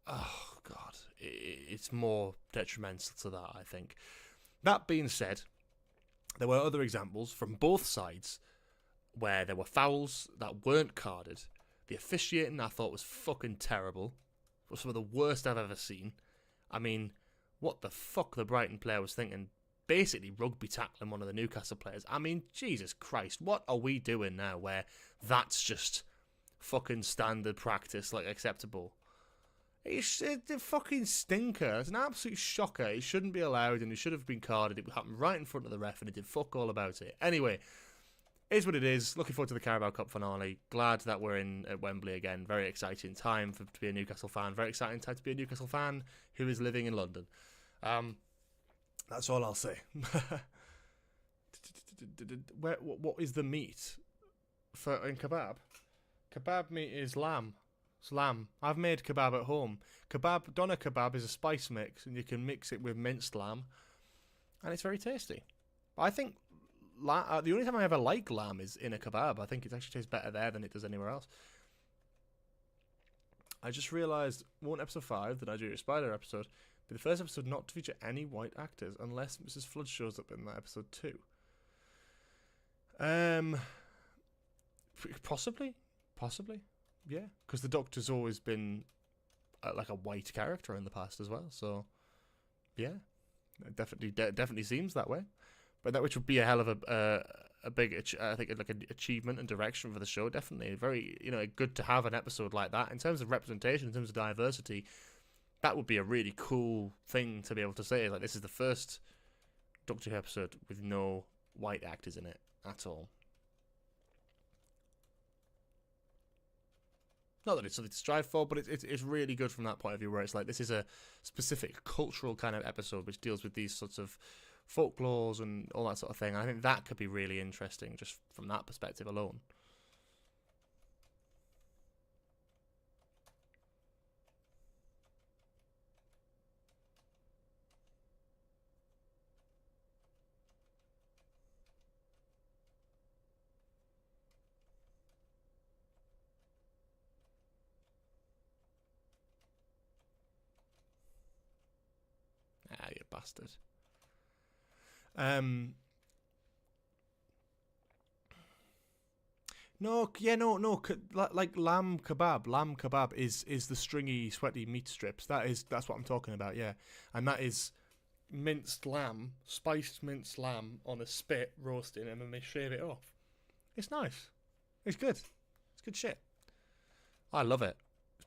oh god, it's more detrimental to that, I think. That being said, there were other examples from both sides where there were fouls that weren't carded. The officiating I thought was fucking terrible. It was some of the worst I've ever seen. I mean, what the fuck the Brighton player was thinking, basically rugby tackling one of the Newcastle players. I mean, Jesus Christ, what are we doing now where that's just fucking standard practice, like acceptable? It's a fucking stinker. It's an absolute shocker. It shouldn't be allowed, and it should have been carded. It happened right in front of the ref, and it did fuck all about it. Anyway, is what it is. Looking forward to the Carabao Cup finale. Glad that we're in at Wembley again. Very exciting time to be a Newcastle fan. Very exciting time to be a Newcastle fan who is living in London. That's all I'll say. What is the meat in kebab? Kebab meat is lamb. It's lamb. I've made kebab at home. Doner kebab is a spice mix, and you can mix it with minced lamb, and it's very tasty. But I think the only time I ever like lamb is in a kebab. I think it actually tastes better there than it does anywhere else. I just realised, won't episode 5, the Nigeria Spider episode, be the first episode not to feature any white actors, unless Mrs. Flood shows up in that episode too. Possibly. Yeah, because the Doctor's always been like a white character in the past as well. So, yeah, it definitely seems that way. But that which would be a hell of a big, I think, like an achievement and direction for the show. Definitely very, good to have an episode like that in terms of representation, in terms of diversity. That would be a really cool thing to be able to say. Like, this is the first Doctor Who episode with no white actors in it at all. Not that it's something to strive for, but it's really good from that point of view, where it's like, this is a specific cultural kind of episode which deals with these sorts of folklores and all that sort of thing. And I think that could be really interesting just from that perspective alone. Ah, you bastard. No. Like lamb kebab. Lamb kebab is the stringy, sweaty meat strips. That's what I'm talking about. Yeah, and that is minced lamb, spiced minced lamb on a spit, roasting, and then they shave it off. It's nice. It's good. It's good shit. I love it.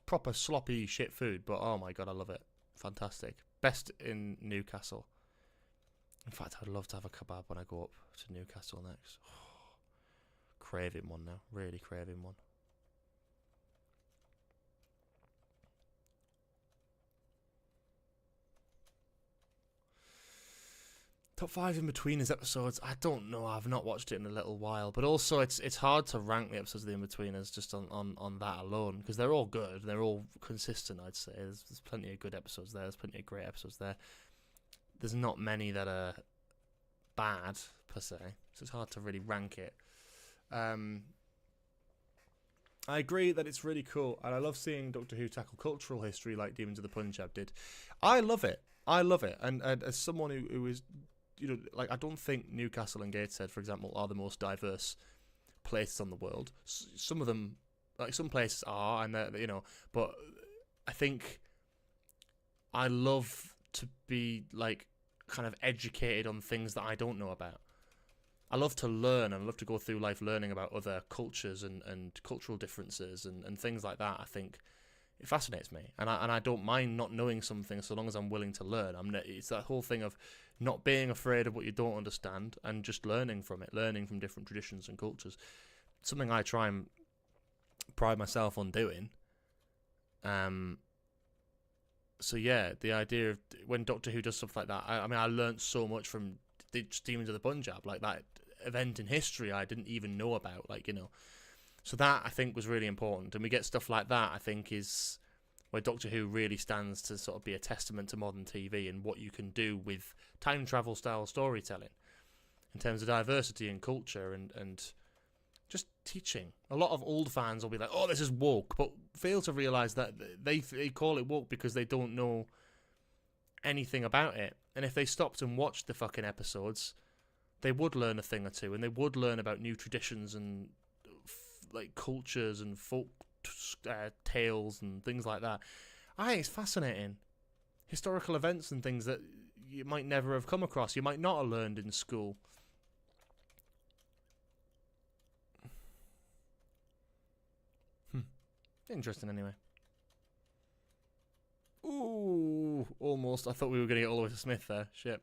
proper sloppy shit food, but oh my god, I love it. Fantastic. Best in Newcastle. In fact, I'd love to have a kebab when I go up to Newcastle next. Oh, craving one now. Really craving one. Top 5 in between his episodes. I don't know. I've not watched it in a little while, but also it's hard to rank the episodes of the in betweeners just on that alone, because they're all good. They're all consistent. I'd say there's plenty of good episodes there. There's plenty of great episodes there. There's not many that are bad per se, so it's hard to really rank it. I agree that it's really cool, and I love seeing Doctor Who tackle cultural history like Demons of the Punjab did. I love it. And as someone who is, you know, like, I don't think Newcastle and Gateshead, for example, are the most diverse places on the world. Some of them, like some places are, and they're, you know, but I think I love to be like kind of educated on things that I don't know about. I love to learn, and I love to go through life learning about other cultures and cultural differences and things like that. I think it fascinates me, and I don't mind not knowing something so long as I'm willing to learn. It's that whole thing of not being afraid of what you don't understand and just learning from it, learning from different traditions and cultures. Something I try and pride myself on doing. So yeah, the idea of when Doctor Who does stuff like that, I mean, I learned so much from the Demons of the Punjab, like that event in history I didn't even know about, like, you know. So that, I think, was really important. And we get stuff like that, I think, is where Doctor Who really stands to sort of be a testament to modern TV and what you can do with time travel style storytelling in terms of diversity and culture and just teaching. A lot of old fans will be like, oh, this is woke, but fail to realise that they call it woke because they don't know anything about it. And if they stopped and watched the fucking episodes, they would learn a thing or two, and they would learn about new traditions and like cultures and folk tales and things like that. I think it's fascinating. Historical events and things that you might never have come across, you might not have learned in school. Interesting anyway. Ooh, almost. I thought we were going to get all the way to Smith there. Shit.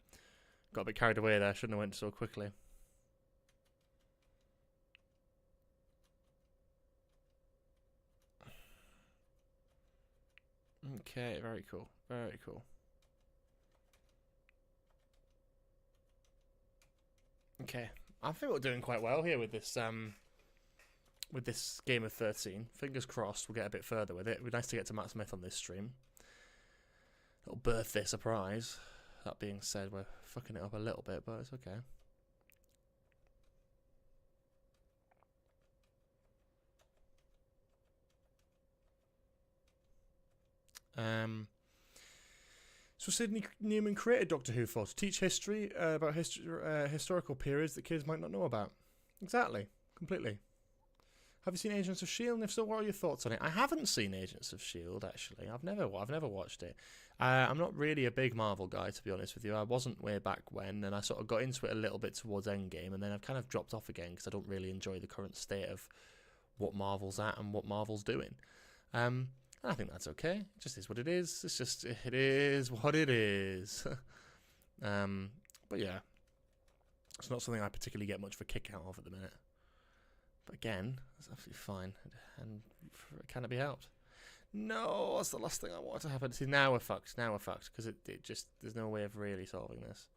Got a bit carried away there. Shouldn't have went so quickly. Okay, very cool. Very cool. Okay, I think we're doing quite well here with this game of 13. Fingers crossed we'll get a bit further with it. It'd be nice to get to Matt Smith on this stream. Little birthday surprise. That being said, we're fucking it up a little bit, but it's okay. So Sidney Newman created Doctor Who for to teach history about historical periods that kids might not know about. Exactly, completely. Have you seen Agents of S.H.I.E.L.D.? And if so, what are your thoughts on it? I haven't seen Agents of S.H.I.E.L.D. actually. I've never watched it. I'm not really a big Marvel guy, to be honest with you. I wasn't way back when, and I sort of got into it a little bit towards Endgame, and then I've kind of dropped off again because I don't really enjoy the current state of what Marvel's at and what Marvel's doing. I think that's okay. It just is what it is. It's just, it is what it is. But yeah, it's not something I particularly get much of a kick out of at the minute. But again, it's absolutely fine. And can it be helped? No, that's the last thing I want to happen. See, now we're fucked. Now we're fucked. Because it just, there's no way of really solving this.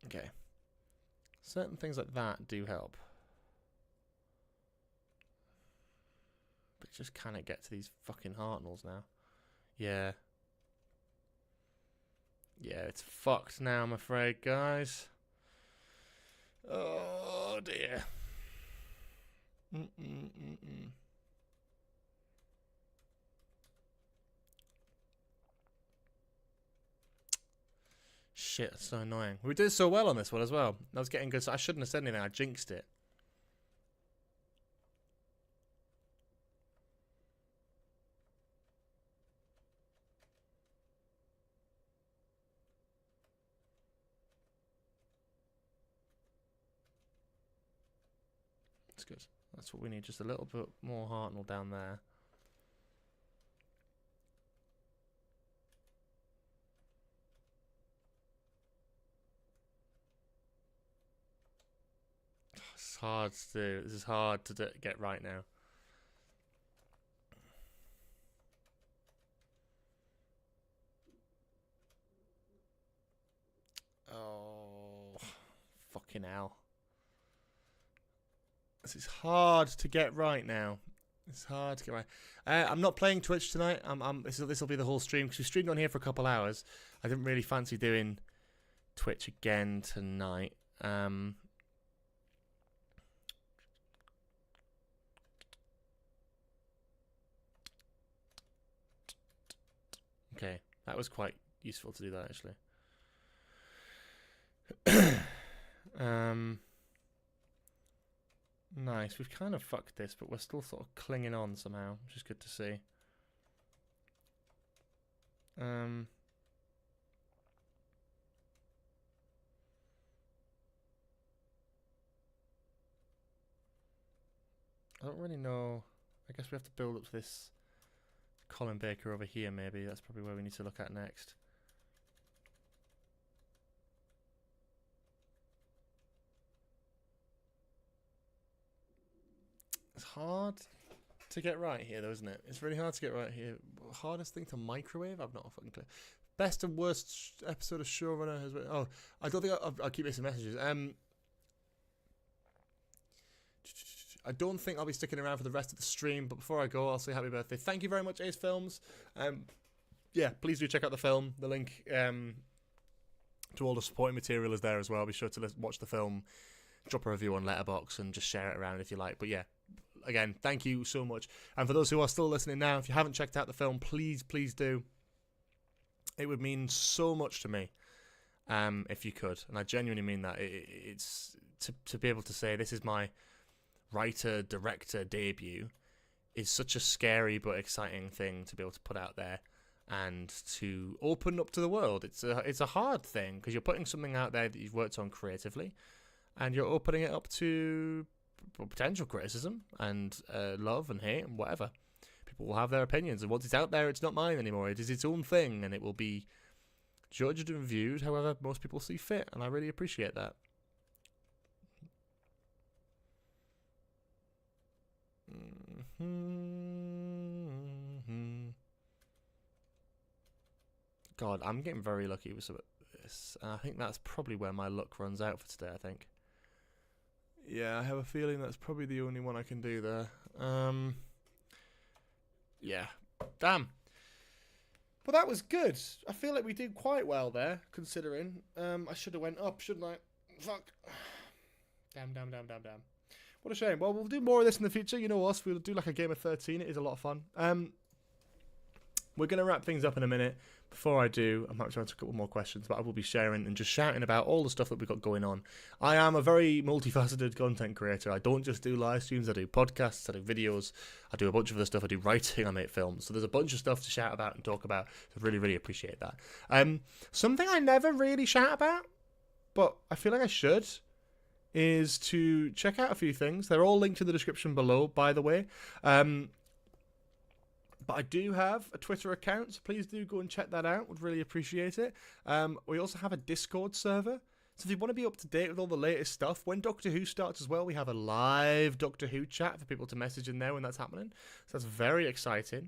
Okay. Certain things like that do help. But just cannot get to these fucking Hartnells now. Yeah. Yeah, it's fucked now, I'm afraid, guys. Oh, dear. Shit, that's so annoying. We did so well on this one as well. I was getting good. So I shouldn't have said anything. I jinxed it. good. That's what we need. Just a little bit more Hartnell down there. It's hard to do. This is hard to get right now. Oh, fucking hell. This is hard to get right now. It's hard to get right. I'm not playing Twitch tonight. This will be the whole stream because we streamed on here for a couple hours. I didn't really fancy doing Twitch again tonight. Okay, that was quite useful to do that actually. Nice. We've kind of fucked this, but we're still sort of clinging on somehow, which is good to see. I don't really know. I guess we have to build up to this Colin Baker over here, maybe. That's probably where we need to look at next. It's hard to get right here, though, isn't it? It's really hard to get right here. Hardest thing to microwave? I've not a fucking clue. Best and worst episode of Showrunner has been... Oh, I don't think I'll keep missing messages. I don't think I'll be sticking around for the rest of the stream, but before I go, I'll say happy birthday. Thank you very much, Ace Films. Yeah, please do check out the film. The link to all the supporting material is there as well. Be sure to watch the film, drop a review on Letterboxd, and just share it around if you like. But yeah, again, thank you so much. And for those who are still listening now, if you haven't checked out the film, please do. It would mean so much to me if you could. And I genuinely mean that. It's to be able to say this is my writer-director debut is such a scary but exciting thing to be able to put out there and to open up to the world. It's a hard thing because you're putting something out there that you've worked on creatively and you're opening it up to potential criticism and love and hate and whatever. People will have their opinions, and once it's out there, it's not mine anymore. It is its own thing, and it will be judged and viewed however most people see fit, and I really appreciate that. God, I'm getting very lucky with some of this. And I think that's probably where my luck runs out for today, I think. Yeah, I have a feeling that's probably the only one I can do there. Yeah. Damn. Well, that was good. I feel like we did quite well there, considering. I should have went up, shouldn't I? Fuck. Damn. What a shame. Well, we'll do more of this in the future. You know us. We'll do like a game of 13. It is a lot of fun. We're going to wrap things up in a minute. Before I do, I might try to answer a couple more questions, but I will be sharing and just shouting about all the stuff that we've got going on. I am a very multifaceted content creator. I don't just do live streams. I do podcasts. I do videos. I do a bunch of other stuff. I do writing. I make films. So there's a bunch of stuff to shout about and talk about. So I really, really appreciate that. Something I never really shout about, but I feel like I should, is to check out a few things. They're all linked in the description below, by the way. But I do have a Twitter account, so please do go and check that out. Would really appreciate it. We also have a Discord server. So if you want to be up to date with all the latest stuff, when Doctor Who starts as well, we have a live Doctor Who chat for people to message in there when that's happening. So that's very exciting.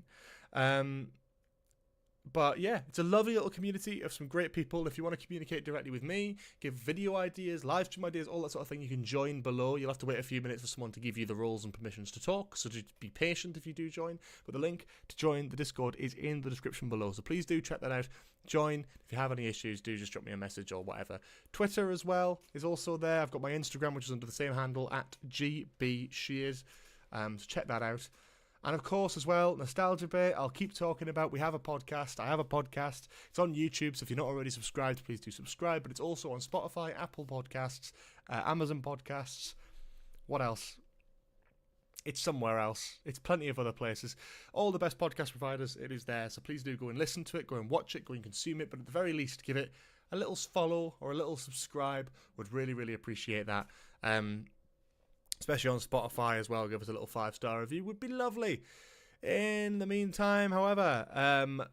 But yeah, it's a lovely little community of some great people. If you want to communicate directly with me, give video ideas, live stream ideas, all that sort of thing, you can join below. You'll have to wait a few minutes for someone to give you the roles and permissions to talk, so just be patient if you do join. But the link to join the Discord is in the description below, so please do check that out. Join. If you have any issues, do just drop me a message or whatever. Twitter as well is also there. I've got my Instagram, which is under the same handle, @GBSheard. So check that out. And of course, as well, Nostalgia Bay, I'll keep talking about. We have a podcast. I have a podcast. It's on YouTube, so if you're not already subscribed, please do subscribe. But it's also on Spotify, Apple Podcasts, Amazon Podcasts. What else? It's somewhere else. It's plenty of other places. All the best podcast providers, it is there. So please do go and listen to it, go and watch it, go and consume it. But at the very least, give it a little follow or a little subscribe. Would really, really appreciate that. especially on Spotify as well. Give us a little 5-star review, would be lovely. In the meantime, however,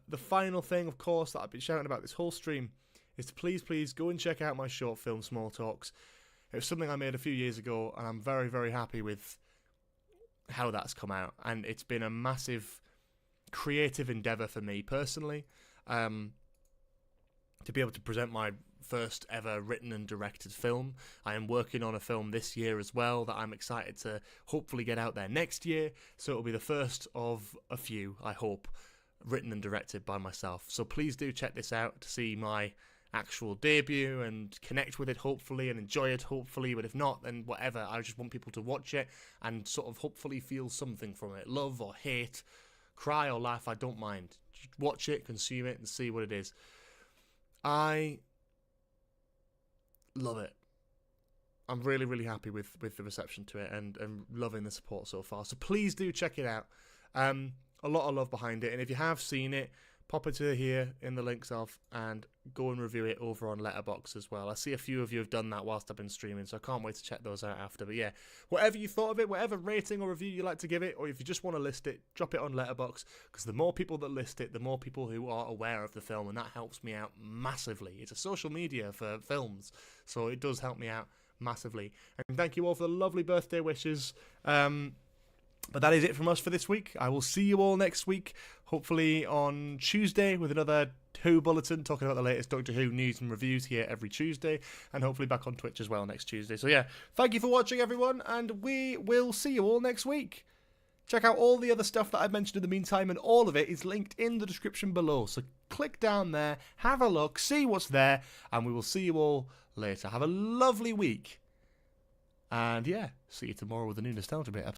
the final thing, of course, that I've been shouting about this whole stream is to please go and check out my short film, Small Talks. It was something I made a few years ago, and I'm very, very happy with how that's come out. And it's been a massive creative endeavour for me personally, to be able to present my first ever written and directed film. I am working on a film this year as well that I'm excited to hopefully get out there next year. So it'll be the first of a few, I hope, written and directed by myself. So please do check this out to see my actual debut and connect with it hopefully and enjoy it hopefully, but if not, then whatever. I just want people to watch it and sort of hopefully feel something from it, love or hate, cry or laugh, I don't mind. Just watch it, consume it, and see what it is. I love it. I'm really, really happy with the reception to it and loving the support so far. So please do check it out. A lot of love behind it, and if you have seen it, pop it to here in the links of and go and review it over on Letterboxd as well. I see a few of you have done that whilst I've been streaming, so I can't wait to check those out after. But yeah, whatever you thought of it, whatever rating or review you like to give it, or if you just want to list it, drop it on Letterboxd, because the more people that list it, the more people who are aware of the film, and that helps me out massively. It's a social media for films, so it does help me out massively. And thank you all for the lovely birthday wishes. But that is it from us for this week. I will see you all next week, hopefully on Tuesday, with another Who Bulletin, talking about the latest Doctor Who news and reviews here every Tuesday, and hopefully back on Twitch as well next Tuesday. So yeah, thank you for watching, everyone, and we will see you all next week. Check out all the other stuff that I've mentioned in the meantime, and all of it is linked in the description below. So click down there, have a look, see what's there, and we will see you all later. Have a lovely week. And yeah, see you tomorrow with a new Nostalgia Bit episode.